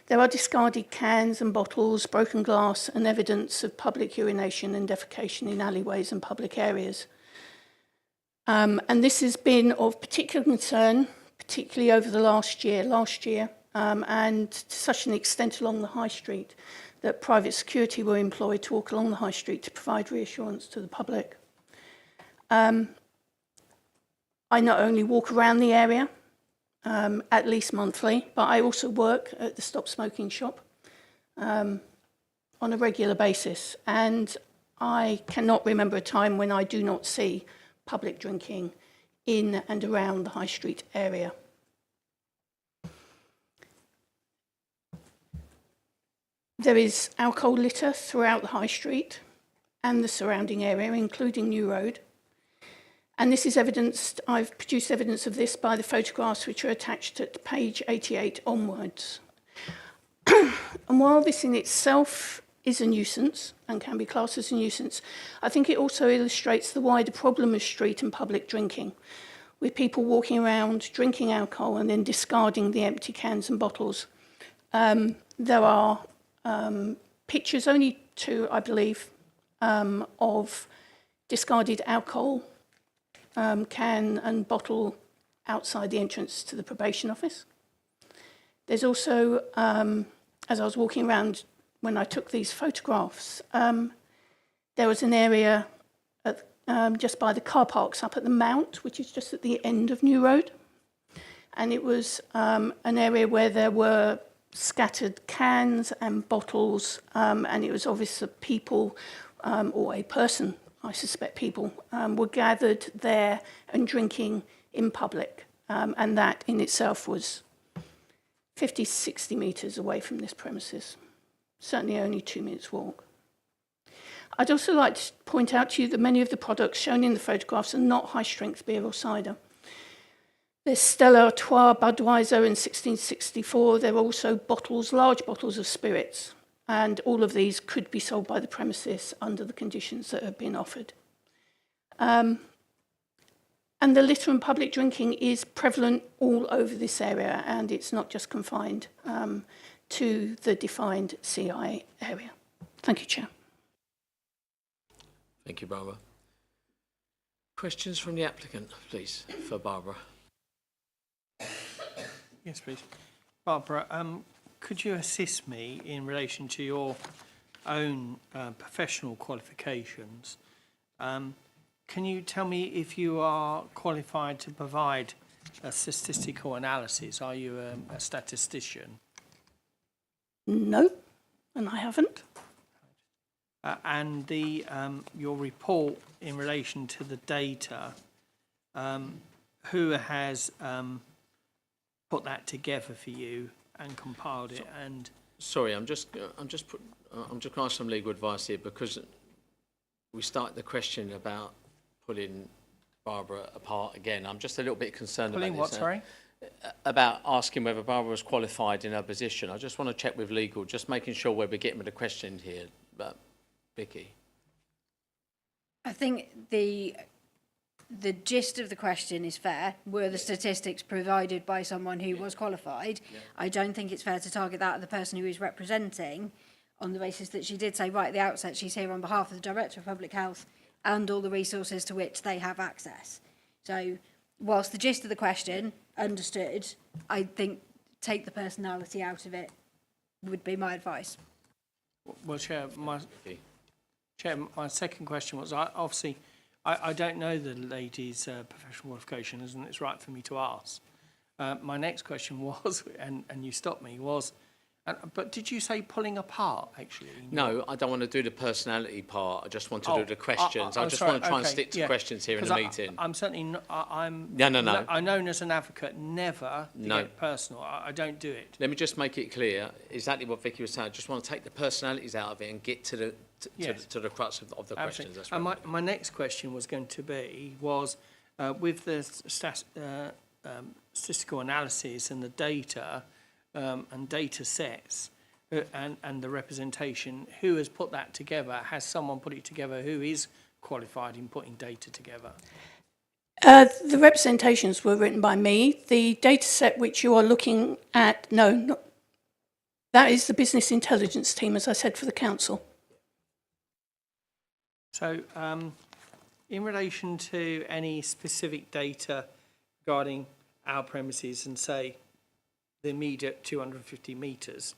There are discarded cans and bottles, broken glass and evidence of public urination and defecation in alleyways and public areas. And this has been of particular concern, particularly over the last year, and to such an extent along the High Street that private security were employed to walk along the High Street to provide reassurance to the public. I not only walk around the area, at least monthly, but I also work at the Stop Smoking shop on a regular basis, and I cannot remember a time when I do not see public drinking in and around the High Street area. There is alcohol litter throughout the High Street and the surrounding area, including New Road. And this is evidenced, I've produced evidence of this by the photographs which are attached at page 88 onwards. And while this in itself is a nuisance and can be classed as a nuisance, I think it also illustrates the wider problem of street and public drinking, with people walking around, drinking alcohol and then discarding the empty cans and bottles. There are pictures, only two, I believe, of discarded alcohol can and bottle outside the entrance to the probation office. There's also, as I was walking around when I took these photographs, there was an area at, just by the car parks up at the Mount, which is just at the end of New Road. And it was an area where there were scattered cans and bottles, and it was obvious that people, or a person, I suspect people, were gathered there and drinking in public. And that in itself was 50, 60 metres away from this premises. Certainly only 2 minutes walk. I'd also like to point out to you that many of the products shown in the photographs are not high-strength beer or cider. There's Stella Artois, Budweiser in 1664. There are also bottles, large bottles of spirits. And all of these could be sold by the premises under the conditions that have been offered. And the litter and public drinking is prevalent all over this area, and it's not just confined to the defined CI area. Thank you, Chair.
Thank you, Barbara. Questions from the applicant, please, for Barbara.
Yes, please. Barbara, could you assist me in relation to your own professional qualifications? Can you tell me if you are qualified to provide a statistical analysis? Are you a statistician?
No, and I haven't.
And the your report in relation to the data, who has put that together for you and compiled it? And
sorry, I'm just going to ask some legal advice here, because we started the question about pulling Barbara apart again. I'm just a little bit concerned
pulling
about
what?
this.
Sorry.
About asking whether Barbara was qualified in her position. I just want to check with legal, just making sure where we're getting with the question here. But Vicky.
I think the gist of the question is fair. Were the statistics provided by someone who was qualified? Yeah. I don't think it's fair to target that at the person who is representing, on the basis that she did say right at the outset she's here on behalf of the Director of Public Health and all the resources to which they have access. So whilst the gist of the question, understood, I think take the personality out of it would be my advice.
Well, Chair, my second question was, I don't know the lady's professional qualification, isn't it? It's right for me to ask. My next question was, and you stopped me, was, but did you say pulling apart, actually?
No, I don't want to do the personality part. I just want to do the questions. I just want to try and stick to questions here in the meeting.
I'm certainly not, I'm known as an advocate never to get personal. I don't do it.
Let me just make it clear, exactly what Vicky was saying. I just want to take the personalities out of it and get to the crux of the questions. That's right.
And my next question was going to be, with the statistical analysis and the data, and data sets and the representation, who has put that together? Has someone put it together who is qualified in putting data together?
The representations were written by me. The data set which you are looking at, that is the business intelligence team, as I said, for the council.
So in relation to any specific data regarding our premises and, say, the immediate 250 metres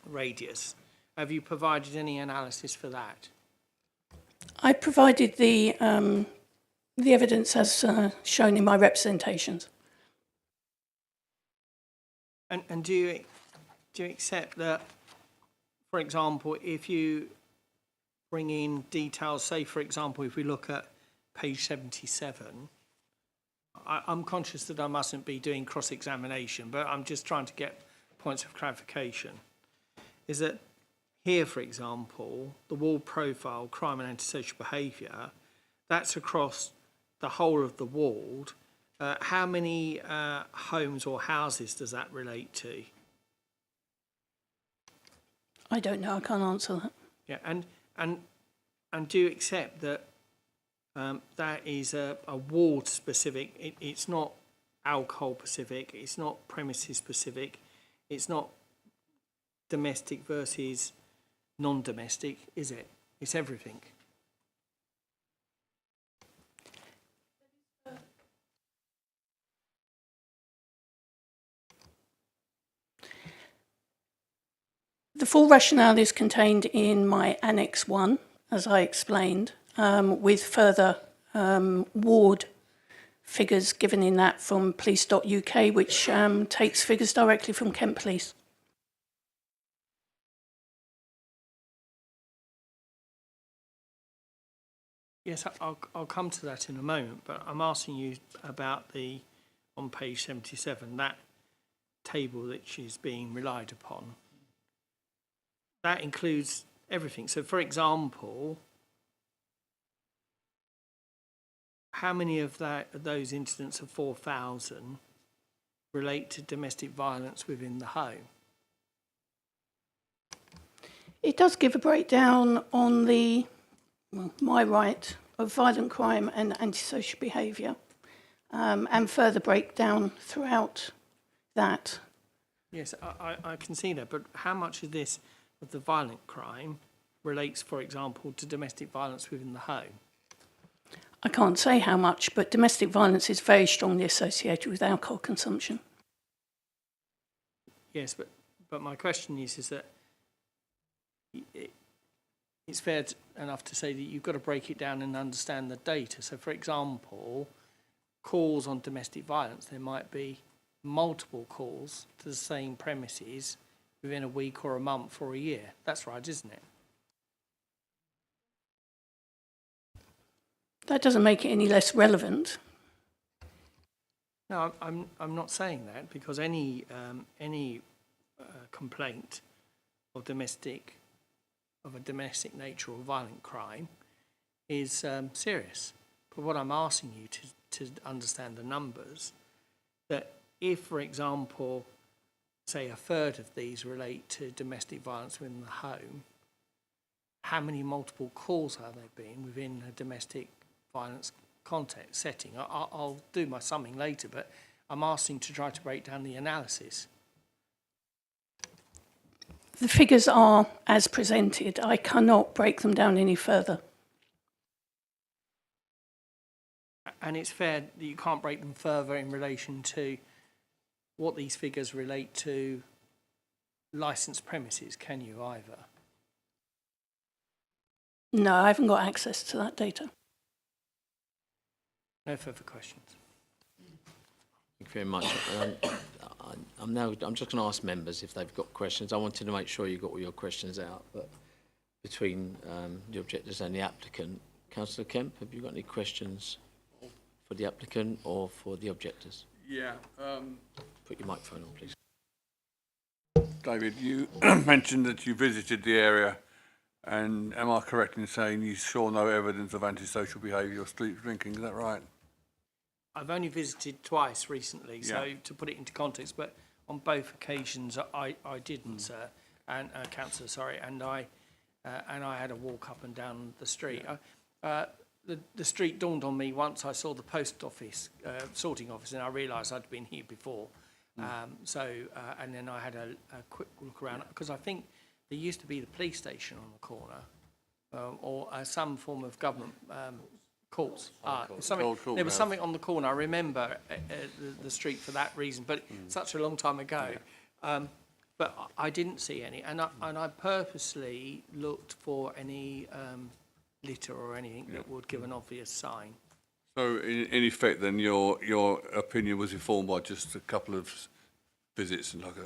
radius, have you provided any analysis for that?
I provided the evidence as shown in my representations.
And do you accept that, for example, if you bring in details, say, for example, if we look at page 77, I'm conscious that I mustn't be doing cross-examination, but I'm just trying to get points of clarification. Is that here, for example, the ward profile, crime and antisocial behaviour, that's across the whole of the ward. How many homes or houses does that relate to?
I don't know. I can't answer that.
Yeah, and do you accept that that is a ward specific? It's not alcohol specific. It's not premises specific. It's not domestic versus non-domestic, is it? It's everything.
The full rationale is contained in my Annex 1, as I explained, with further ward figures given in that from police.uk, which takes figures directly from Kent Police.
Yes, I'll come to that in a moment, but I'm asking you about on page 77, that table which is being relied upon. That includes everything. So, for example, how many of those incidents of 4,000 relate to domestic violence within the home?
It does give a breakdown on my right of violent crime and antisocial behaviour, and further breakdown throughout that.
Yes, I can see that, but how much of the violent crime relates, for example, to domestic violence within the home?
I can't say how much, but domestic violence is very strongly associated with alcohol consumption.
Yes, but my question is that it's fair enough to say that you've got to break it down and understand the data. So, for example, calls on domestic violence, there might be multiple calls to the same premises within a week or a month or a year. That's right, isn't it?
That doesn't make it any less relevant.
No, I'm not saying that, because any complaint of a domestic nature or violent crime is serious. But what I'm asking you to understand the numbers, that if, for example, say a third of these relate to domestic violence within the home, how many multiple calls have there been within a domestic violence context setting? I'll do my summing later, but I'm asking to try to break down the analysis.
The figures are as presented. I cannot break them down any further.
And it's fair that you can't break them further in relation to what these figures relate to licensed premises, can you, either?
No, I haven't got access to that data.
No further questions.
Thank you very much. I'm just going to ask members if they've got questions. I wanted to make sure you got all your questions out, but between the objectors and the applicant, Councillor Kemp, have you got any questions for the applicant or for the objectors?
Yeah.
Put your microphone on, please.
David, you mentioned that you visited the area, and am I correct in saying you saw no evidence of antisocial behaviour or street drinking? Is that right?
I've only visited twice recently, so to put it into context, but on both occasions I didn't, sir, and councillor, sorry, and I had a walk up and down the street. The street dawned on me once I saw the post office sorting office, and I realised I'd been here before. And then I had a quick look around, because I think there used to be the police station on the corner, or some form of government courts. There was something on the corner. I remember the street for that reason, but such a long time ago. But I didn't see any, and I purposely looked for any litter or anything that would give an obvious sign.
So, in effect, then your opinion was informed by just a couple of visits and like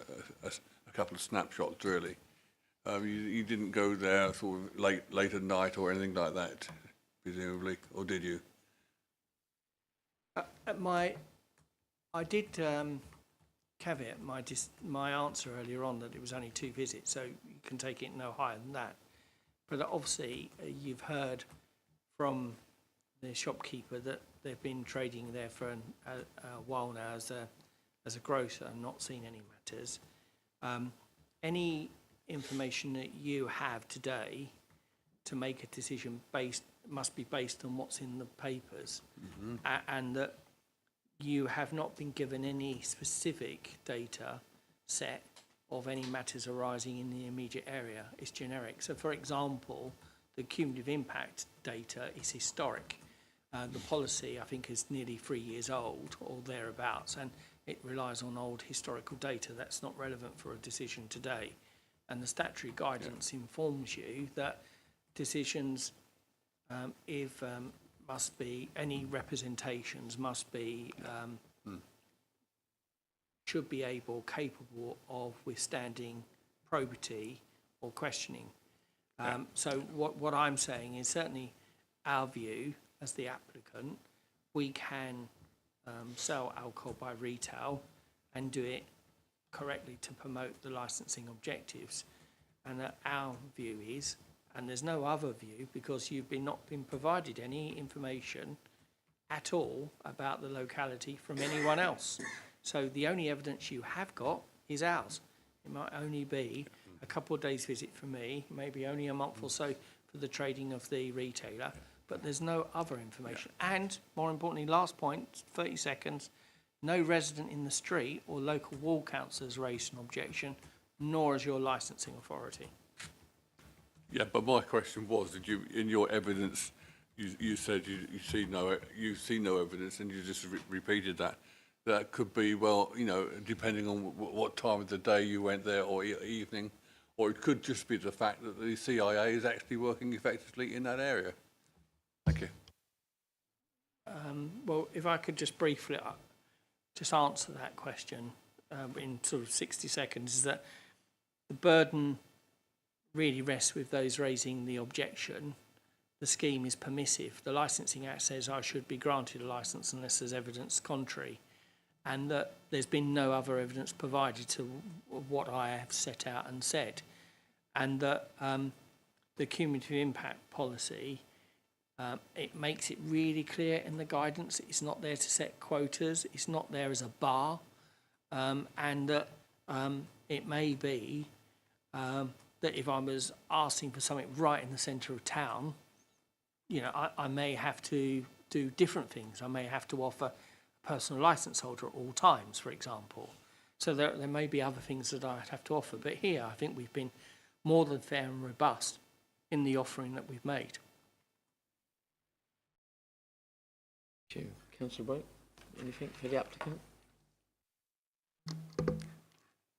a couple of snapshots, really. You didn't go there sort of late at night or anything like that, presumably, or did you?
I did caveat my answer earlier on that it was only 2 visits, so you can take it no higher than that. But obviously, you've heard from the shopkeeper that they've been trading there for a while now as a grocer and not seen any matters. Any information that you have today to make a decision must be based on what's in the papers, and that you have not been given any specific data set of any matters arising in the immediate area. It's generic. So, for example, the cumulative impact data is historic. The policy, I think, is nearly 3 years old or thereabouts, and it relies on old historical data that's not relevant for a decision today. And the statutory guidance informs you that decisions, must be, any representations must be, should be capable of withstanding probity or questioning. So what I'm saying is certainly our view as the applicant, we can sell alcohol by retail and do it correctly to promote the licensing objectives. And our view is, and there's no other view because you've not been provided any information at all about the locality from anyone else. So the only evidence you have got is ours. It might only be a couple of days visit from me, maybe only a month or so for the trading of the retailer, but there's no other information. And more importantly, last point, 30 seconds, no resident in the street or local ward council has raised an objection, nor has your licensing authority.
Yeah, but my question was, did you, in your evidence, you said you see no evidence, and you just repeated that. That could be, well, you know, depending on what time of the day you went there or evening, or it could just be the fact that the CIA is actually working effectively in that area. Thank you.
Well, if I could just briefly just answer that question in sort of 60 seconds, is that the burden really rests with those raising the objection the scheme is permissive. The Licensing Act says I should be granted a licence unless there's evidence contrary, and that there's been no other evidence provided to what I have set out and said, and that the cumulative impact policy, it makes it really clear in the guidance. It's not there to set quotas. It's not there as a bar, and that it may be that if I was asking for something right in the centre of town, you know, I may have to do different things. I may have to offer a personal licence holder at all times, for example. So there may be other things that I'd have to offer. But here, I think we've been more than fair and robust in the offering that we've made.
Thank you. Councillor Blake, anything for the applicant?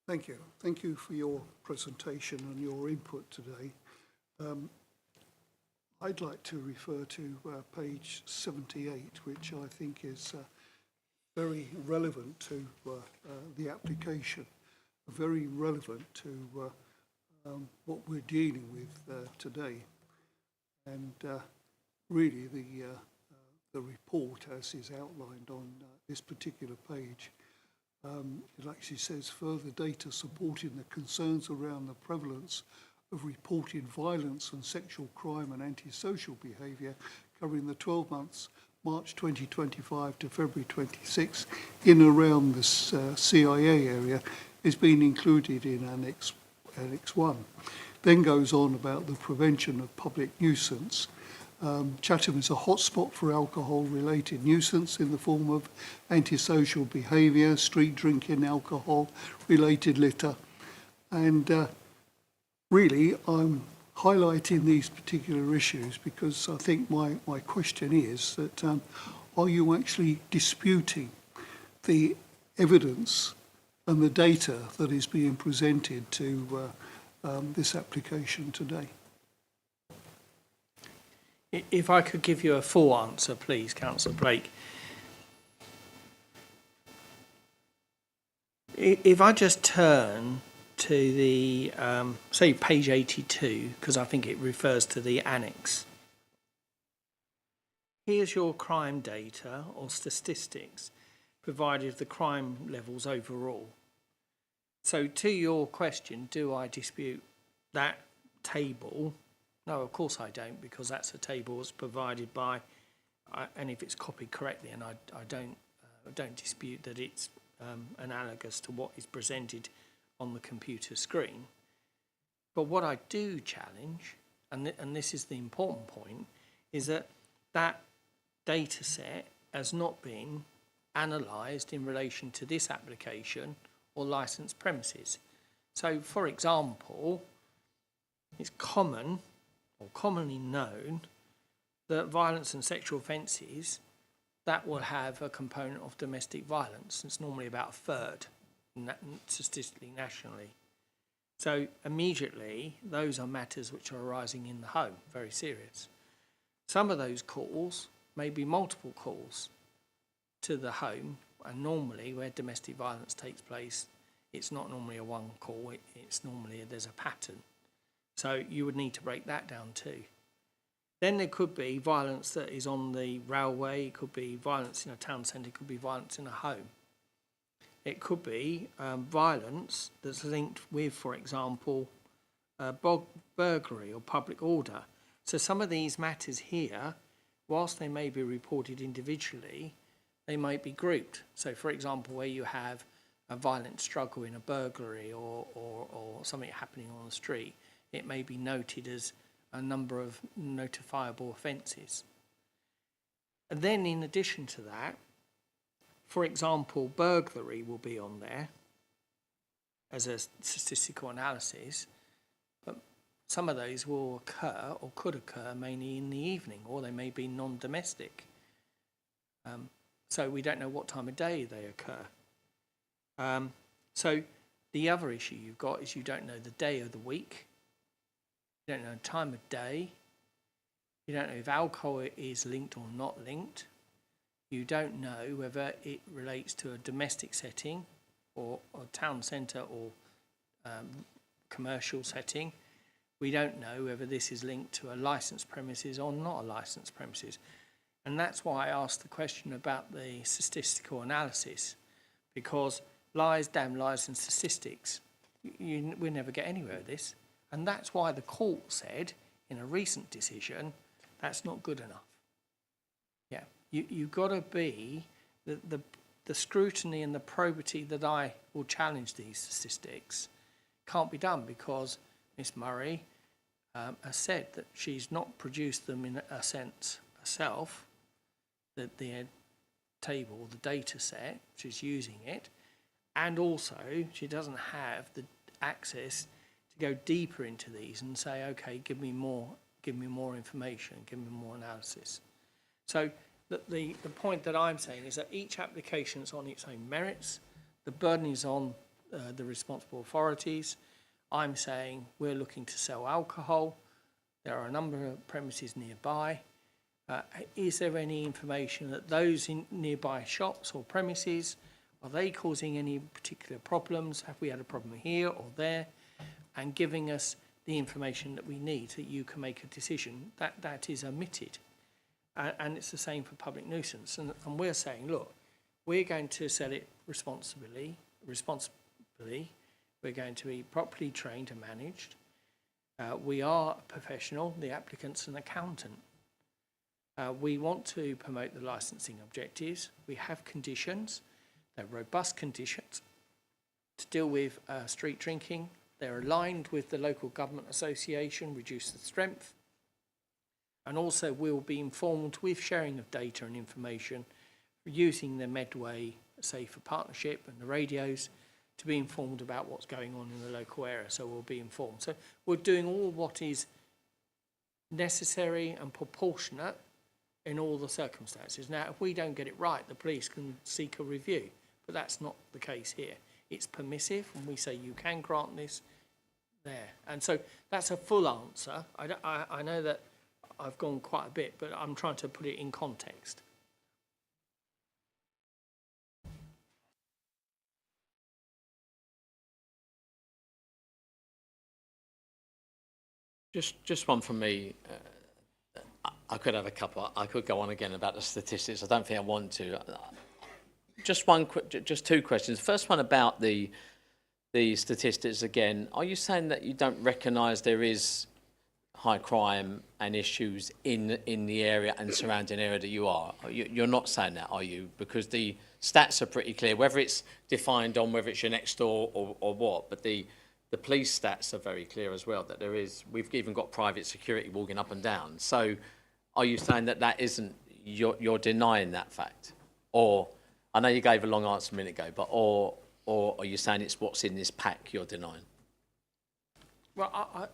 Thank you. Thank you for your presentation and your input today. I'd like to refer to page 78, which I think is very relevant to the application, very relevant to what we're dealing with today. And really the report, as is outlined on this particular page, it actually says further data supporting the concerns around the prevalence of reported violence and sexual crime and antisocial behaviour covering the 12 months, March 2025 to February 26, in and around the CIA area, is being included in Annex 1. Then goes on about the prevention of public nuisance. Chatham is a hotspot for alcohol-related nuisance in the form of antisocial behaviour, street drinking, alcohol-related litter. And really, I'm highlighting these particular issues because I think my question is that are you actually disputing the evidence and the data that is being presented to this application today?
If I could give you a full answer, please, Councillor Blake. If I just turn to the, say, page 82, because I think it refers to the annex. Here's your crime data or statistics, provided the crime levels overall. So to your question, do I dispute that table? No, of course I don't, because that's a table that's provided by, and if it's copied correctly, and I don't dispute that it's analogous to what is presented on the computer screen. But what I do challenge, and this is the important point, is that that data set has not been analysed in relation to this application or licensed premises. So, for example, it's common or commonly known that violence and sexual offences, that will have a component of domestic violence. It's normally about a third, statistically, nationally. So immediately, those are matters which are arising in the home, very serious. Some of those calls may be multiple calls to the home, and normally where domestic violence takes place, it's not normally a one call, it's normally there's a pattern. So you would need to break that down too. Then there could be violence that is on the railway, it could be violence in a town centre, it could be violence in a home. It could be violence that's linked with, for example, burglary or public order. So some of these matters here, whilst they may be reported individually, they might be grouped. So, for example, where you have a violent struggle in a burglary or something happening on the street, it may be noted as a number of notifiable offences. And then in addition to that, for example, burglary will be on there as a statistical analysis, but some of those will occur or could occur mainly in the evening, or they may be non-domestic. So we don't know what time of day they occur. So the other issue you've got is you don't know the day of the week, you don't know the time of day, you don't know if alcohol is linked or not linked, you don't know whether it relates to a domestic setting or a town centre or commercial setting, We don't know whether this is linked to a licensed premises or not a licensed premises. And that's why I asked the question about the statistical analysis, because lies, damn lies and statistics, we never get anywhere with this. And that's why the court said in a recent decision, that's not good enough. Yeah, you've got to be, the scrutiny and the probity that I will challenge these statistics can't be done because Miss Murray has said that she's not produced them in a sense herself, that the table, the data set, she's using it, and also she doesn't have the access to go deeper into these and say, okay, give me more information, give me more analysis. So the point that I'm saying is that each application is on its own merits. The burden is on the responsible authorities. I'm saying we're looking to sell alcohol. There are a number of premises nearby. Is there any information that those in nearby shops or premises, are they causing any particular problems? Have we had a problem here or there? And giving us the information that we need so that you can make a decision that is omitted. And it's the same for public nuisance. And we're saying, look, we're going to sell it responsibly. We're going to be properly trained and managed. We are a professional, the applicant's an accountant. We want to promote the licensing objectives. We have conditions, they're robust conditions to deal with street drinking. They're aligned with the local government association, reduce the strength. And also we'll be informed with sharing of data and information using the Medway Safer Partnership and the radios to be informed about what's going on in the local area. So we'll be informed. So we're doing all what is necessary and proportionate in all the circumstances. Now, if we don't get it right, the police can seek a review, but that's not the case here. It's permissive, and we say you can grant this there. And so that's a full answer. I know that I've gone quite a bit, but I'm trying to put it in context.
Just one from me. I could have a couple. I could go on again about the statistics. I don't think I want to. Just two questions. The first one about the statistics again. Are you saying that you don't recognise there is high crime and issues in the area and surrounding area that you are? You're not saying that, are you? Because the stats are pretty clear, whether it's defined on whether it's your next door or what, but the police stats are very clear as well, that there is, we've even got private security walking up and down. So are you saying that isn't, you're denying that fact? Or, I know you gave a long answer a minute ago, but or are you saying it's what's in this pack you're denying?
Well,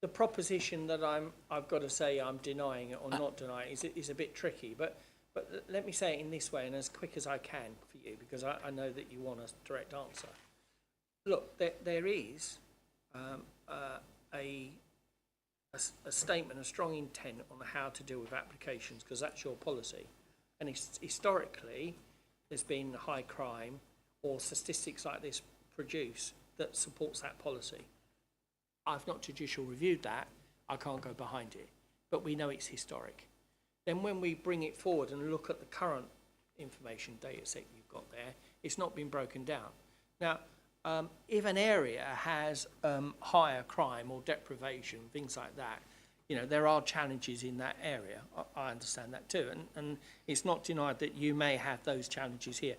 the proposition that I've got to say I'm denying it or not denying it is a bit tricky, but let me say it in this way and as quick as I can for you, because I know that you want a direct answer. Look, there is a statement, a strong intent on how to deal with applications, because that's your policy. And historically, there's been high crime or statistics like this produced that supports that policy. I've not judicial reviewed that. I can't go behind it. But we know it's historic. Then when we bring it forward and look at the current information data set you've got there, it's not been broken down. Now, if an area has higher crime or deprivation, things like that, you know, there are challenges in that area. I understand that too. And it's not denied that you may have those challenges here.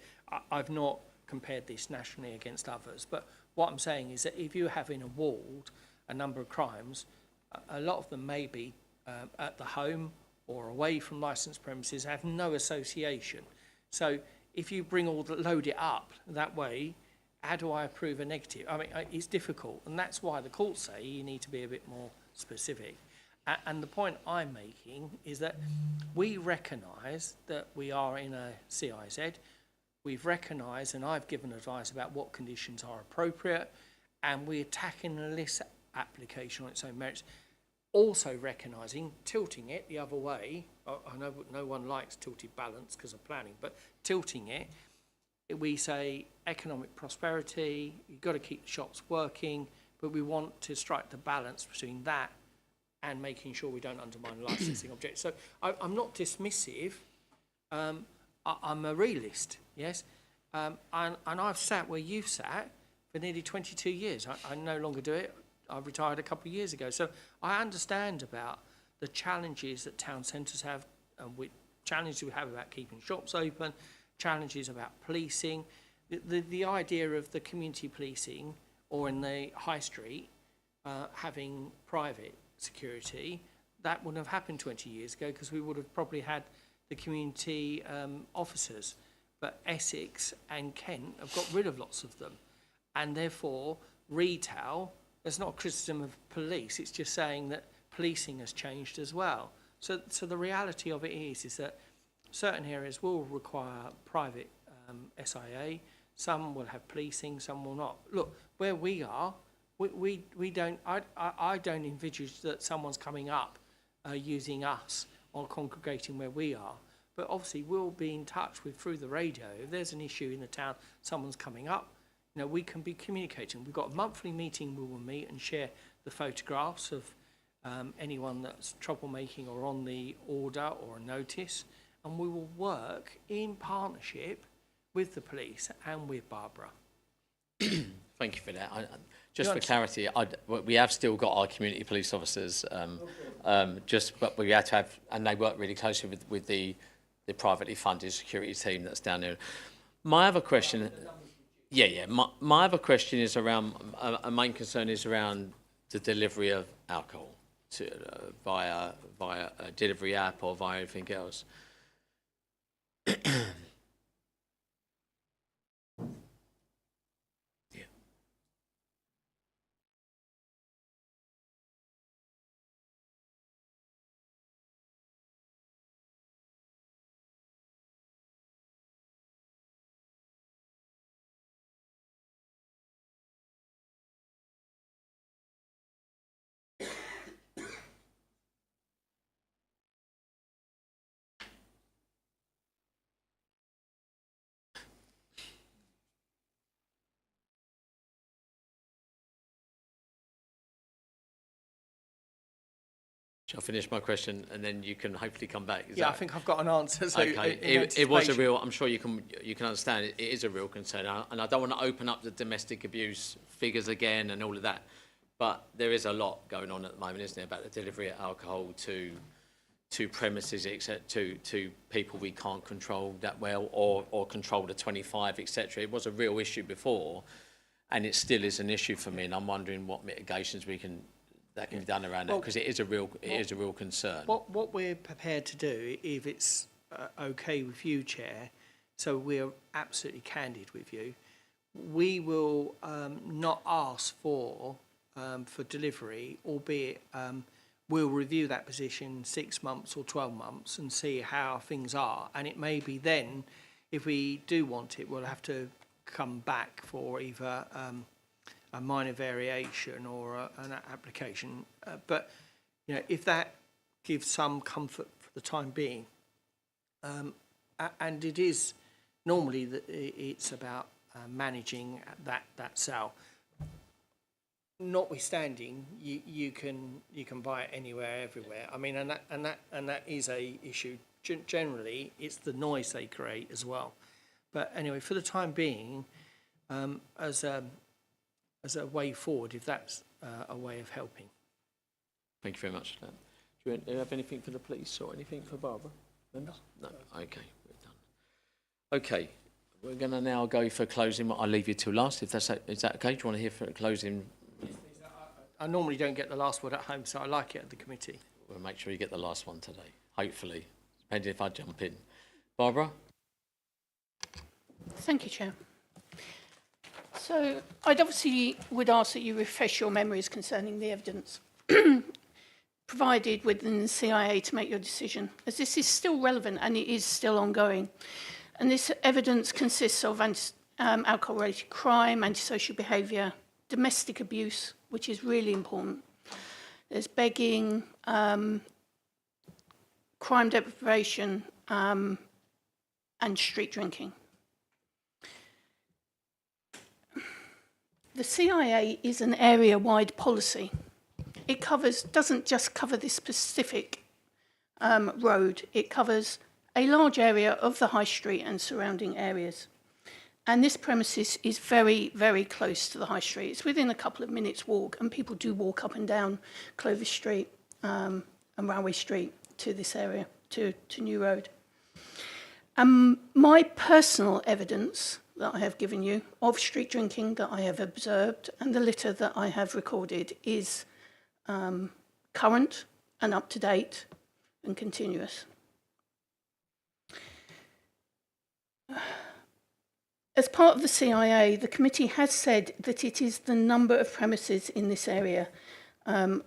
I've not compared this nationally against others. But what I'm saying is that if you have in a ward a number of crimes, a lot of them may be at the home or away from licensed premises, have no association. So if you load it up that way, how do I approve a negative? I mean, it's difficult, and that's why the courts say you need to be a bit more specific. And the point I'm making is that we recognise that we are in a CIZ. We've recognised, and I've given advice about what conditions are appropriate, and we're tackling this application on its own merits. Also recognising, tilting it the other way. I know no one likes tilted balance because of planning, but tilting it, we say economic prosperity, you've got to keep the shops working, but we want to strike the balance between that and making sure we don't undermine licensing objectives. So I'm not dismissive. I'm a realist, yes, and I've sat where you've sat for nearly 22 years. I no longer do it. I retired a couple of years ago. So I understand about the challenges that town centres have, and challenges we have about keeping shops open, challenges about policing. The idea of the community policing, or in the high street, having private security, that wouldn't have happened 20 years ago because we would have probably had the community officers. But Essex and Kent have got rid of lots of them. And therefore, retail, there's not a criticism of police, it's just saying that policing has changed as well. So the reality of it is that certain areas will require private SIA, some will have policing, some will not. Look, where we are, we don't, I don't envisage that someone's coming up using us or congregating where we are. But obviously we'll be in touch with, through the radio, if there's an issue in the town, someone's coming up, you know, we can be communicating. We've got a monthly meeting, we will meet and share the photographs of anyone that's troublemaking or on the order or a notice, and we will work in partnership with the police and with Barbara.
Thank you for that. Just for clarity, we have still got our community police officers, but we had to have, and they work really closely with the privately funded security team that's down there. My other question, my other question is around, a main concern is around the delivery of alcohol to via a delivery app or via anything else. Shall I finish my question and then you can hopefully come back?
I think I've got an answer. So
okay, it was a real, I'm sure you can understand it is a real concern, and I don't want to open up the domestic abuse figures again and all of that, but there is a lot going on at the moment, isn't there, about the delivery of alcohol to premises, etc., to people we can't control that well, or control the 25, etc. It was a real issue before, and it still is an issue for me, and I'm wondering what mitigations that can be done around that, because it is a real concern.
What we're prepared to do, if it's okay with you, Chair, so we're absolutely candid with you, we will not ask for delivery, albeit we'll review that position 6 months or 12 months and see how things are. And it may be then, if we do want it, we'll have to come back for either a minor variation or an application. But you know, if that gives some comfort for the time being, and it is normally it's about managing that sale. Notwithstanding, you can buy it anywhere, everywhere. I mean, and that is a issue. Generally, it's the noise they create as well. But anyway, for the time being, as a way forward, if that's a way of helping.
Thank you very much. Do you have anything for the police or anything for Barbara? No. Okay, we're done. Okay, we're going to now go for closing. I'll leave you till last. If is that okay? Do you want to hear for closing?
I normally don't get the last word at home, so I like it at the committee.
We'll make sure you get the last one today, hopefully, depending if I jump in. Barbara?
Thank you, Chair. So I'd obviously would ask that you refresh your memories concerning the evidence provided within the CIA to make your decision, as this is still relevant and it is still ongoing. And this evidence consists of alcohol-related crime, antisocial behaviour, domestic abuse, which is really important. There's begging, crime deprivation, and the CIA is an area-wide policy. It doesn't just cover this specific road, it covers a large area of the high street and surrounding areas. And this premises is very, very close to the high street. It's within a couple of minutes' walk, and people do walk up and down Clovis Street and Railway Street to this area, to New Road. My personal evidence that I have given you of street drinking that I have observed and the litter that I have recorded is current and up to date and continuous. As part of the CIA, the committee has said that it is the number of premises in this area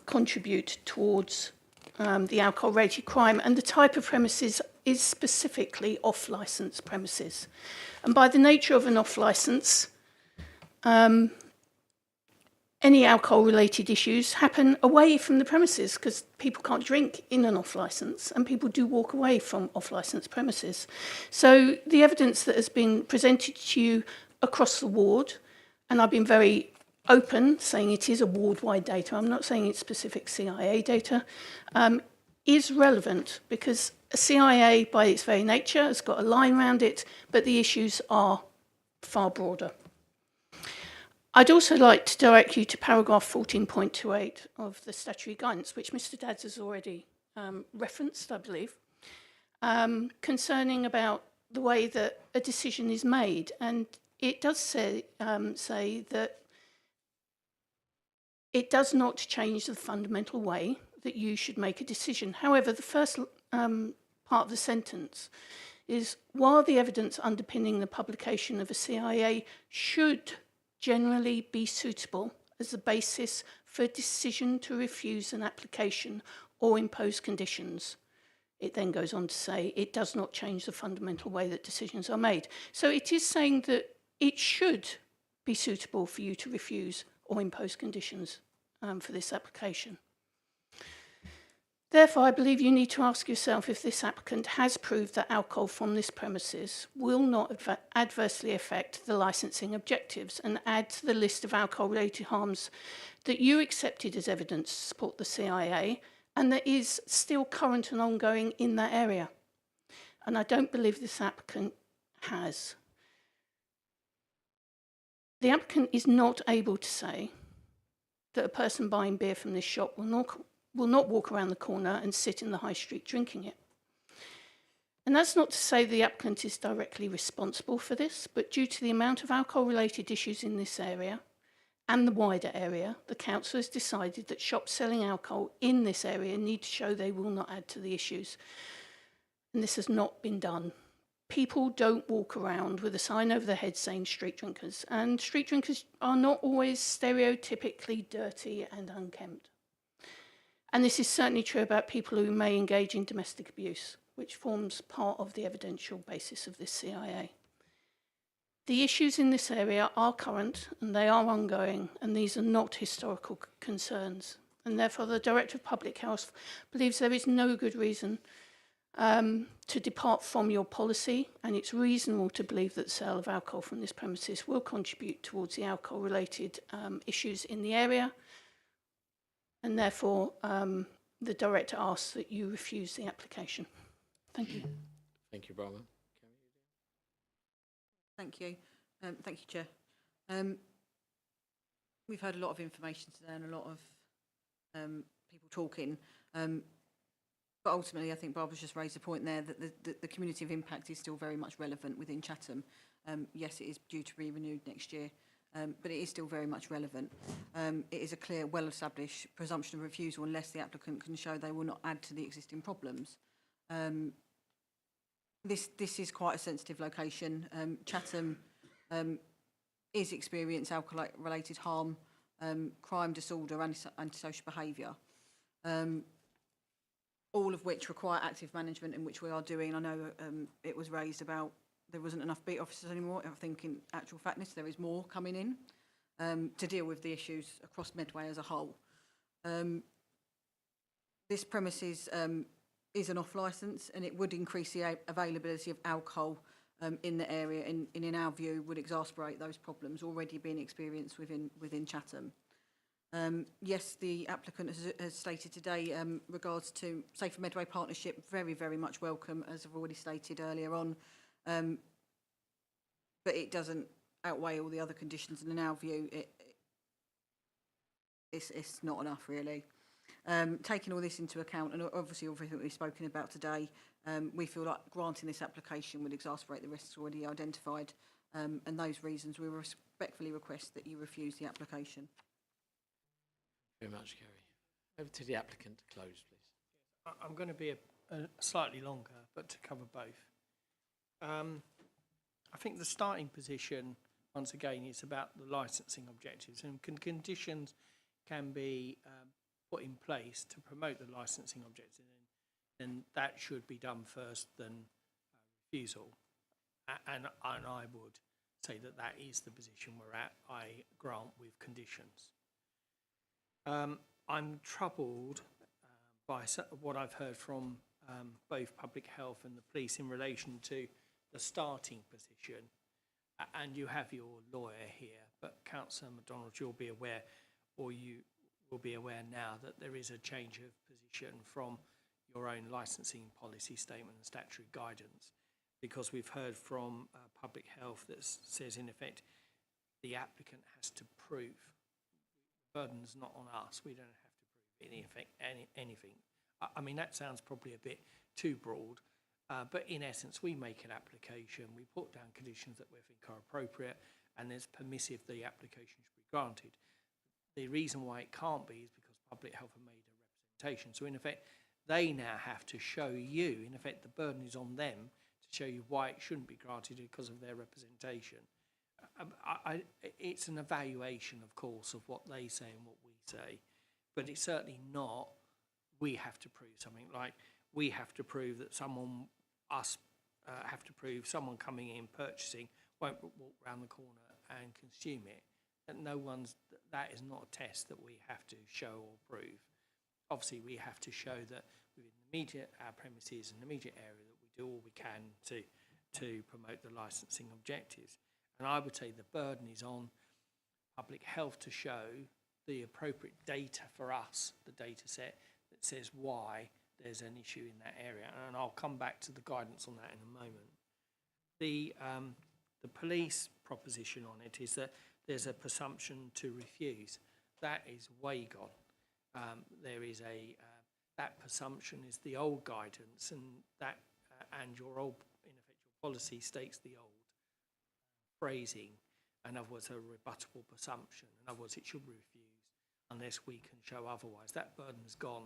contribute towards the alcohol-related crime, and the type of premises is specifically off-licence premises. And by the nature of an off-licence, any alcohol-related issues happen away from the premises because people can't drink in an off-licence and people do walk away from off-licence premises. So the evidence that has been presented to you across the ward, and I've been very open saying it is a ward-wide data, I'm not saying it's specific CIA data, is relevant because CIA by its very nature has got a line around it, but the issues are far broader. I'd also like to direct you to paragraph 14.28 of the statutory guidance, which Mr. Dadds has already referenced, I believe, concerning about the way that a decision is made. And it does say that it does not change the fundamental way that you should make a decision. However, the first part of the sentence is, while the evidence underpinning the publication of a CIA should generally be suitable as the basis for a decision to refuse an application or impose conditions. It then goes on to say it does not change the fundamental way that decisions are made. So it is saying that it should be suitable for you to refuse or impose conditions for this application. Therefore, I believe you need to ask yourself if this applicant has proved that alcohol from this premises will not adversely affect the licensing objectives and add to the list of alcohol-related harms that you accepted as evidence to support the CIA and that is still current and ongoing in that area. And I don't believe this applicant has. The applicant is not able to say that a person buying beer from this shop will not walk around the corner and sit in the high street drinking it. And that's not to say the applicant is directly responsible for this, but due to the amount of alcohol-related issues in this area and the wider area, the council has decided that shops selling alcohol in this area need to show they will not add to the issues. And this has not been done. People don't walk around with a sign over their head saying street drinkers, and street drinkers are not always stereotypically dirty and unkempt. And this is certainly true about people who may engage in domestic abuse, which forms part of the evidential basis of this CIA. The issues in this area are current and they are ongoing, and these are not historical concerns. And therefore, the Director of Public Health believes there is no good reason to depart from your policy, and it's reasonable to believe that the sale of alcohol from this premises will contribute towards the alcohol-related issues in the area. And therefore, the Director asks that you refuse the application. Thank you.
Thank you, Barbara.
Thank you. Thank you, Chair. We've heard a lot of information today and a lot of people talking. But ultimately, I think Barbara's just raised a point there that the community of impact is still very much relevant within Chatham. Yes, it is due to be renewed next year. But it is still very much relevant. It is a clear, well-established presumption of refusal unless the applicant can show they will not add to the existing problems. This is quite a sensitive location. Chatham is experiencing alcohol-related harm, crime, disorder, and antisocial behaviour, all of which require active management, in which we are doing. I know it was raised about there wasn't enough beat officers anymore. I think in actual factness there is more coming in to deal with the issues across Medway as a whole. This premises is an off-licence and it would increase the availability of alcohol in the area, in our view, would exasperate those problems already being experienced within Chatham. Yes, the applicant has stated today regards to Safer Medway partnership, very, very much welcome, as I've already stated earlier on. But it doesn't outweigh all the other conditions, and in our view, it's not enough, really. Taking all this into account, and obviously everything we've spoken about today, we feel like granting this application would exasperate the risks already identified, and those reasons we respectfully request that you refuse the application.
Very much, Kerry. Over to the applicant to close, please.
I'm going to be slightly longer, but to cover both. I think the starting position, once again, is about the licensing objectives, and conditions can be put in place to promote the licensing objectives, and that should be done first than refusal. And I would say that that is the position we're at. I grant with conditions. I'm troubled by what I've heard from both public health and the police in relation to the starting position. And you have your lawyer here, but Councillor MacDonald, you'll be aware, or you will be aware now, that there is a change of position from your own licensing policy statement and statutory guidance, because we've heard from public health that says, in effect, the applicant has to prove. The burden's not on us. We don't have to prove, in effect, anything. I mean, that sounds probably a bit too broad, but in essence, we make an application, we put down conditions that we think are appropriate, and it's permissive the application should be granted. The reason why it can't be is because public health have made a representation. So in effect, they now have to show you, in effect, the burden is on them to show you why it shouldn't be granted because of their representation. It's an evaluation, of course, of what they say and what we say, but it's certainly not we have to prove something. Like, we have to prove that someone coming in purchasing won't walk around the corner and consume it. And that is not a test that we have to show or prove. Obviously, we have to show that within our premises and the immediate area that we do all we can to promote the licensing objectives. And I would say the burden is on public health to show the appropriate data for us, the data set that says why there's an issue in that area. And I'll come back to the guidance on that in a moment. The police proposition on it is that there's a presumption to refuse. That is way gone. There is that presumption is the old guidance, and that and your old, in effect, your policy states the old phrasing. In other words, a rebuttable presumption. In other words, it should be refused unless we can show otherwise. That burden is gone.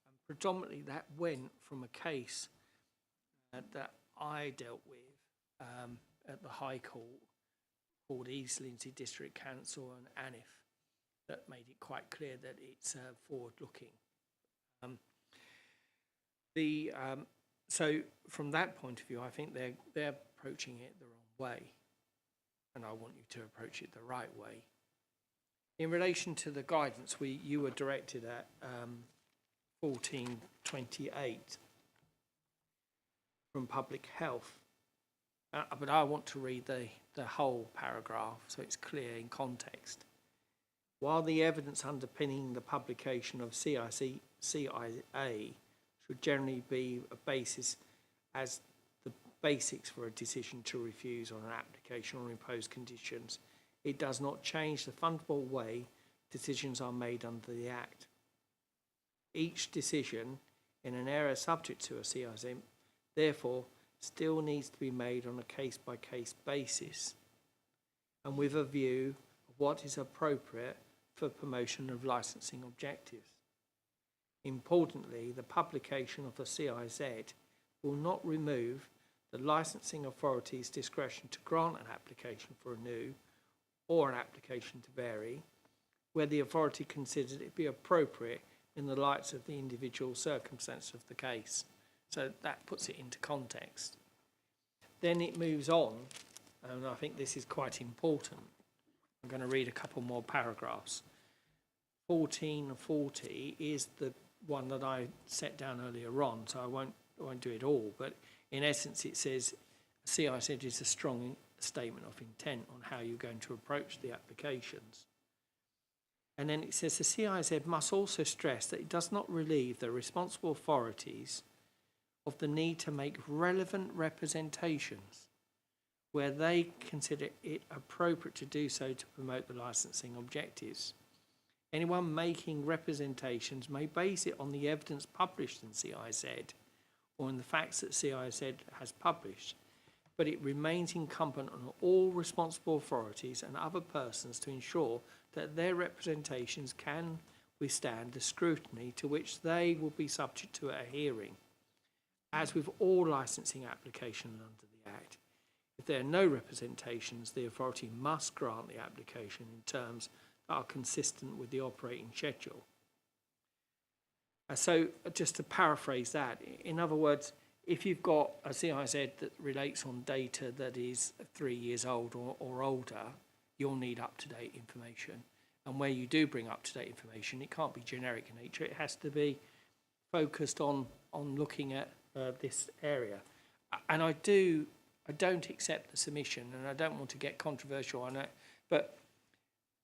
And predominantly, that went from a case that I dealt with at the High Court called East Lindsey District Council and ANIF, that made it quite clear that it's forward-looking. So from that point of view, I think they're approaching it the wrong way, and I want you to approach it the right way. In relation to the guidance, you were directed at 1428 from Public Health. But I want to read the whole paragraph so it's clear in context. While the evidence underpinning the publication of CIA should generally be a basis as the basics for a decision to refuse on an application or impose conditions, it does not change the fundamental way decisions are made under the Act. Each decision in an area subject to a CISM, therefore, still needs to be made on a case-by-case basis and with a view of what is appropriate for promotion of licensing objectives. Importantly, the publication of the CIZ will not remove the licensing authority's discretion to grant an application for a new or an application to vary, where the authority considers it to be appropriate in the light of the individual circumstances of the case. So that puts it into context. Then it moves on, and I think this is quite important. I'm going to read a couple more paragraphs. 1440 is the one that I set down earlier on, so I won't do it all, but in essence it says CIZ is a strong statement of intent on how you're going to approach the applications. And then it says the CIZ must also stress that it does not relieve the responsible authorities of the need to make relevant representations where they consider it appropriate to do so to promote the licensing objectives. Anyone making representations may base it on the evidence published in CIZ or in the facts that CIZ has published, but it remains incumbent on all responsible authorities and other persons to ensure that their representations can withstand the scrutiny to which they will be subject to at a hearing. As with all licensing applications under the Act, if there are no representations, the authority must grant the application in terms that are consistent with the operating schedule. So just to paraphrase that, in other words, if you've got a CIZ that relates on data that is 3 years old or older, you'll need up-to-date information. And where you do bring up-to-date information, it can't be generic in nature. It has to be focused on looking at this area. And I don't accept the submission, and I don't want to get controversial on it, but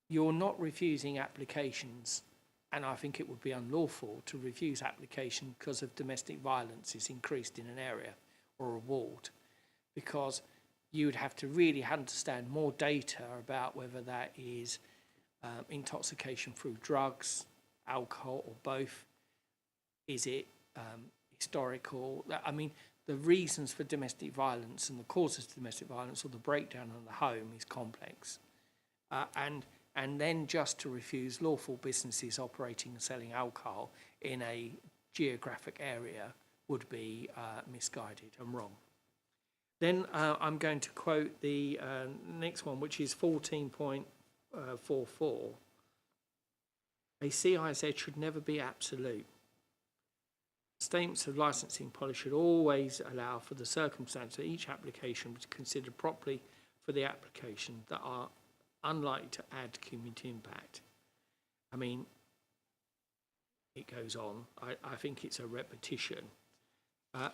you're not refusing applications, and I think it would be unlawful to refuse application because of domestic violence is increased in an area or a ward, because you would have to really understand more data about whether that is intoxication through drugs, alcohol, or both. Is it historical? I mean, the reasons for domestic violence and the causes of domestic violence or the breakdown of the home is complex. And then just to refuse lawful businesses operating and selling alcohol in a geographic area would be misguided and wrong. Then I'm going to quote the next one, which is 14.44. A CIZ should never be absolute. Statements of licensing policy should always allow for the circumstance that each application was considered properly for the application that are unlikely to add community impact. I mean, it goes on. I think it's a repetition.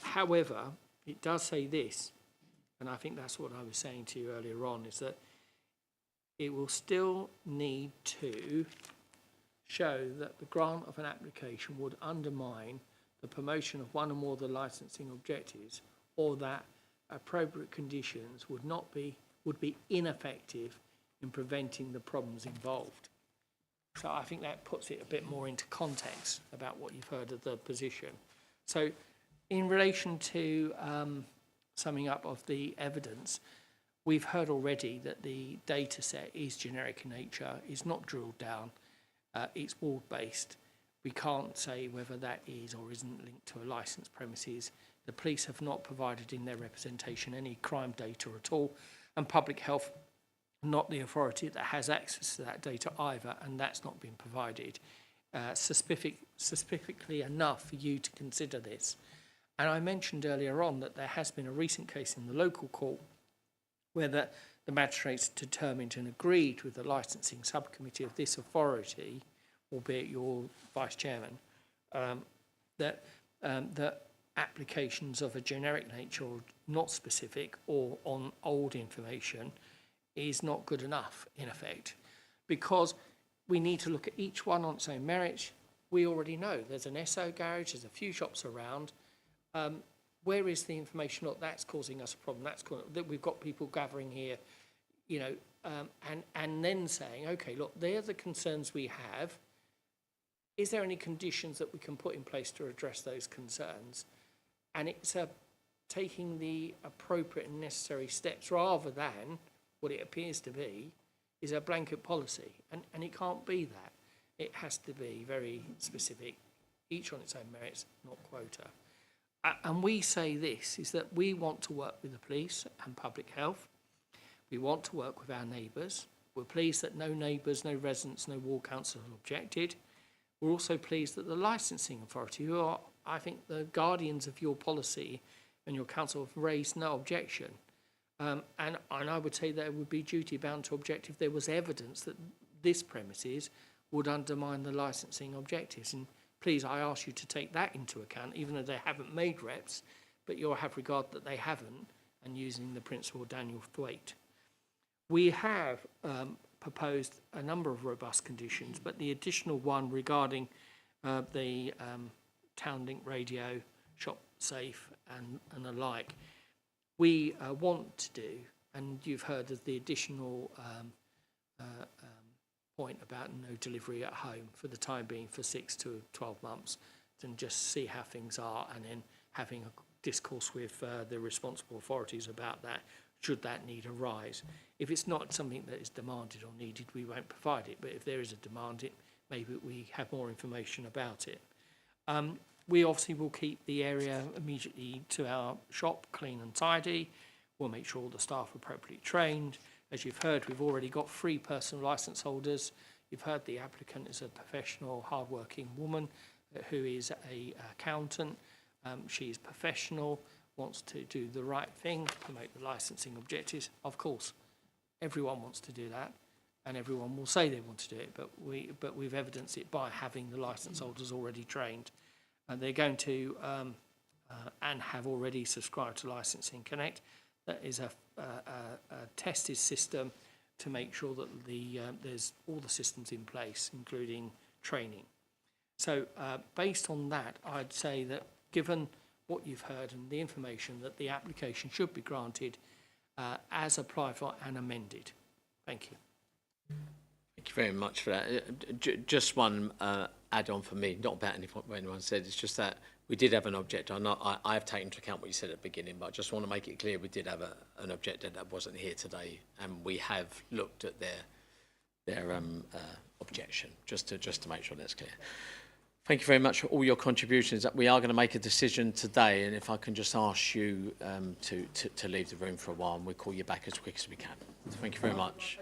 However, it does say this, and I think that's what I was saying to you earlier on, is that it will still need to show that the grant of an application would undermine the promotion of one or more of the licensing objectives, or that appropriate conditions would be ineffective in preventing the problems involved. So I think that puts it a bit more into context about what you've heard of the position. So in relation to summing up of the evidence, we've heard already that the data set is generic in nature, is not drilled down, it's ward-based. We can't say whether that is or isn't linked to a licensed premises. The police have not provided in their representation any crime data at all, and public health, not the authority that has access to that data either, and that's not been provided specifically enough for you to consider this. And I mentioned earlier on that there has been a recent case in the local court where the magistrates determined and agreed with the licensing subcommittee of this authority, albeit your vice chairman, that applications of a generic nature or not specific or on old information is not good enough, in effect, because we need to look at each one on its own merits. We already know there's an SO garage, there's a few shops around. Where is the information? Look, that's causing us a problem. That we've got people gathering here, you know, and then saying, okay, look, they're the concerns we have. Is there any conditions that we can put in place to address those concerns? And it's taking the appropriate and necessary steps rather than what it appears to be is a blanket policy. And it can't be that. It has to be very specific, each on its own merits, not quota. And we say this, is that we want to work with the police and public health. We want to work with our neighbours. We're pleased that no neighbours, no residents, no ward councillors have objected. We're also pleased that the licensing authority, who are, I think, the guardians of your policy and your council, have raised no objection. And I would say that it would be duty bound to object if there was evidence that this premises would undermine the licensing objectives. And please, I ask you to take that into account, even though they haven't made reps, but you'll have regard that they haven't, and using the principle Daniel Thwaite. We have proposed a number of robust conditions, but the additional one regarding the town link radio, shop safe and the like, we want to do, and you've heard of the additional point about no delivery at home for the time being for 6 to 12 months, and just see how things are, and then having a discourse with the responsible authorities about that, should that need arise. If it's not something that is demanded or needed, we won't provide it, but if there is a demand, maybe we have more information about it. We obviously will keep the area immediately to our shop clean and tidy. We'll make sure all the staff are appropriately trained. As you've heard, we've already got 3 personal licence holders. You've heard the applicant is a professional, hard-working woman who is an accountant. She is professional, wants to do the right thing, promote the licensing objectives. Of course, everyone wants to do that, and everyone will say they want to do it, but we've evidenced it by having the licence holders already trained. And they're going to, and have already subscribed to Licensing Connect. That is a tested system to make sure that there's all the systems in place, including training. So based on that, I'd say that given what you've heard and the information, that the application should be granted as applied for and amended. Thank you.
Thank you very much for that. Just one add-on for me, not about what anyone said, it's just that we did have an objector. I have taken into account what you said at the beginning, but I just want to make it clear we did have an objector that wasn't here today, and we have looked at their objection, just to make sure that's clear. Thank you very much for all your contributions. We are going to make a decision today, and if I can just ask you to leave the room for a while, and we'll call you back as quick as we can. Thank you very much.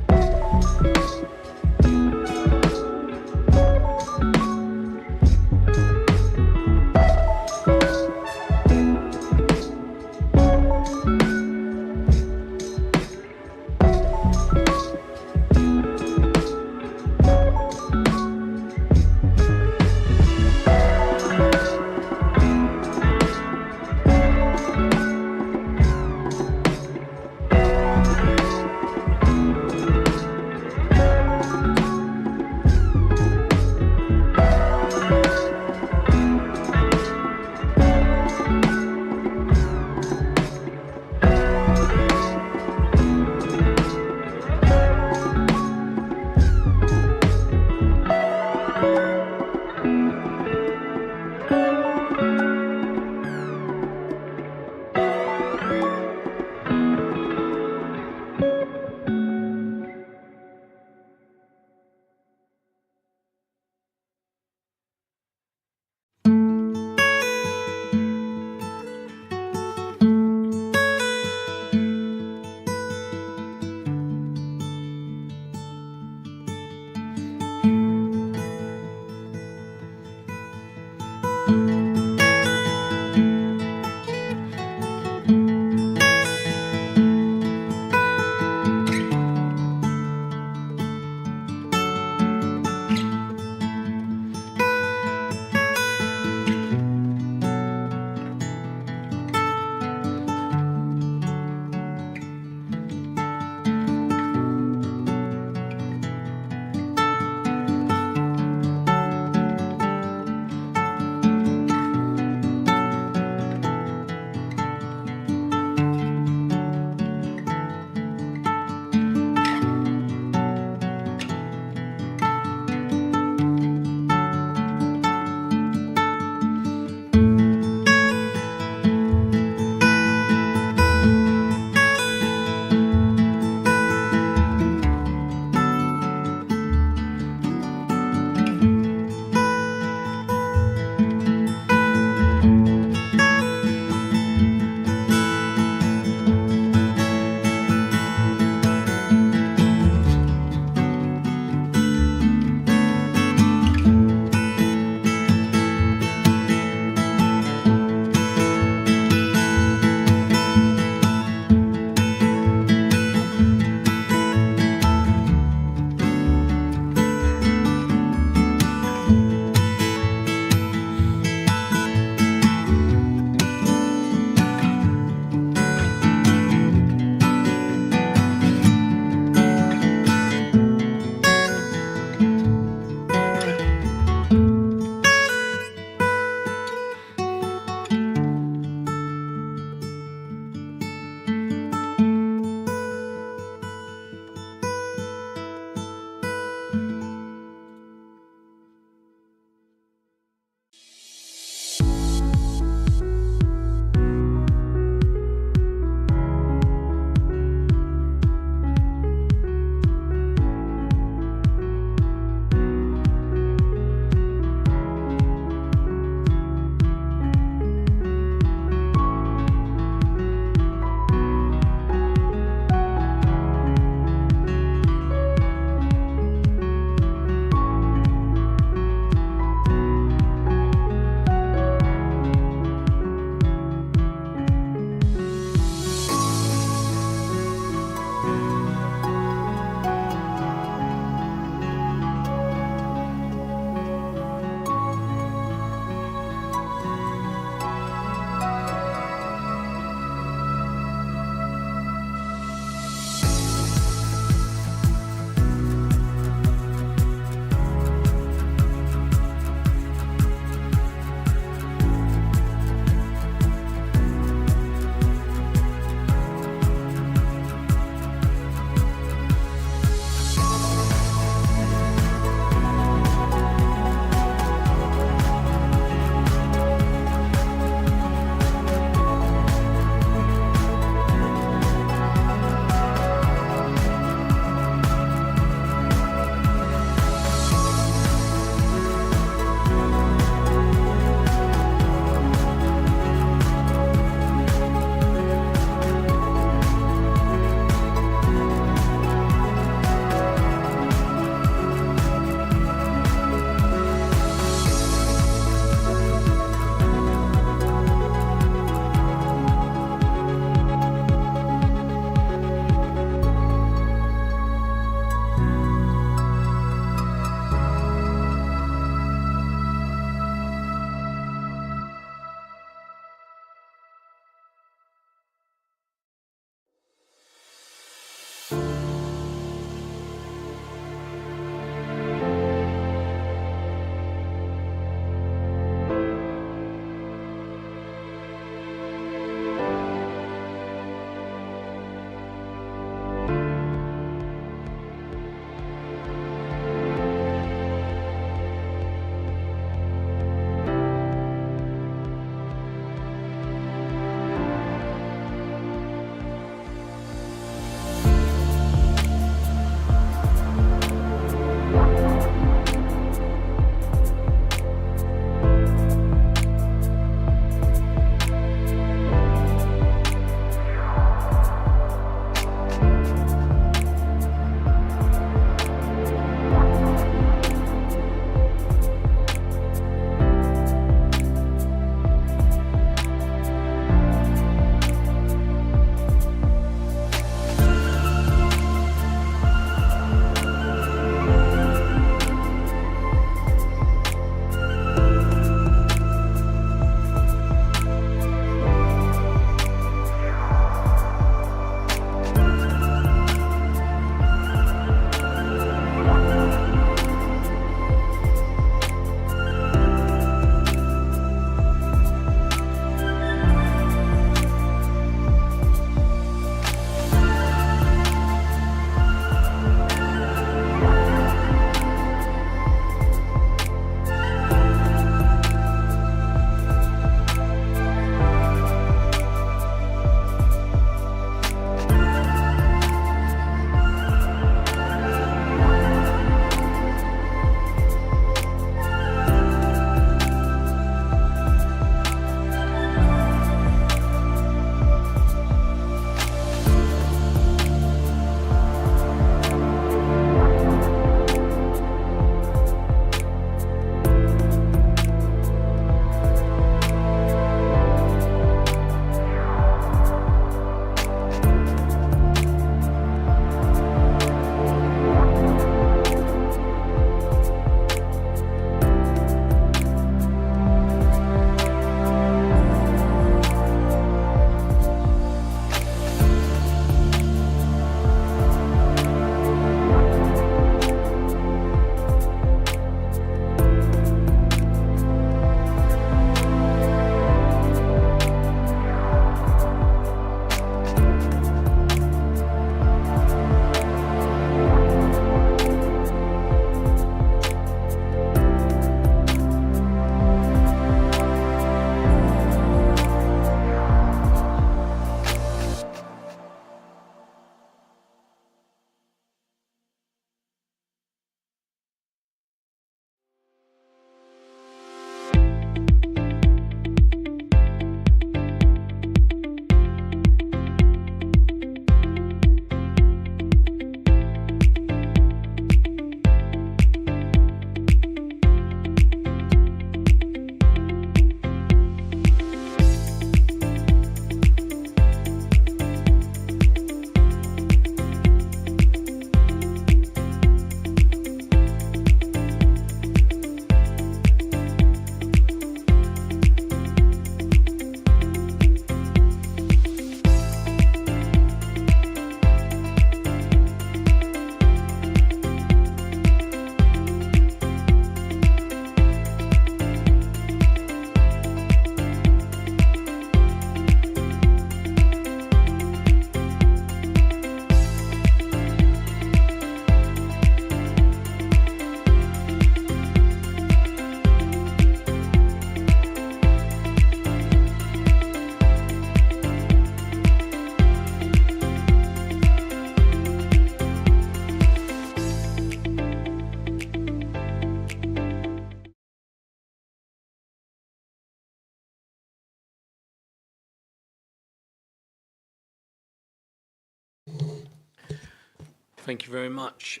Thank you very much,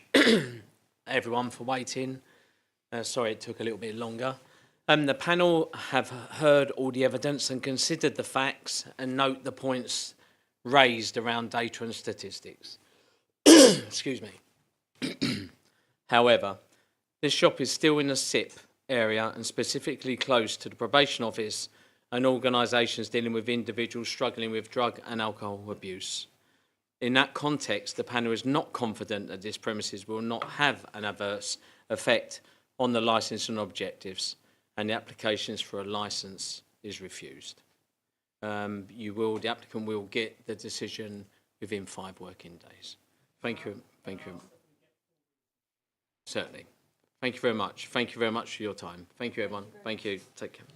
everyone, for waiting. Sorry it took a little bit longer. The panel have heard all the evidence and considered the facts and note the points raised around data and statistics. Excuse me. However, this shop is still in the SIP area and specifically close to the probation office and organisations dealing with individuals struggling with drug and alcohol abuse. In that context, the panel is not confident that this premises will not have an adverse effect on the licensing objectives, and the applications for a licence is refused. The applicant will get the decision within 5 working days. Thank you. Thank you. Certainly. Thank you very much. Thank you very much for your time. Thank you, everyone. Thank you. Take care.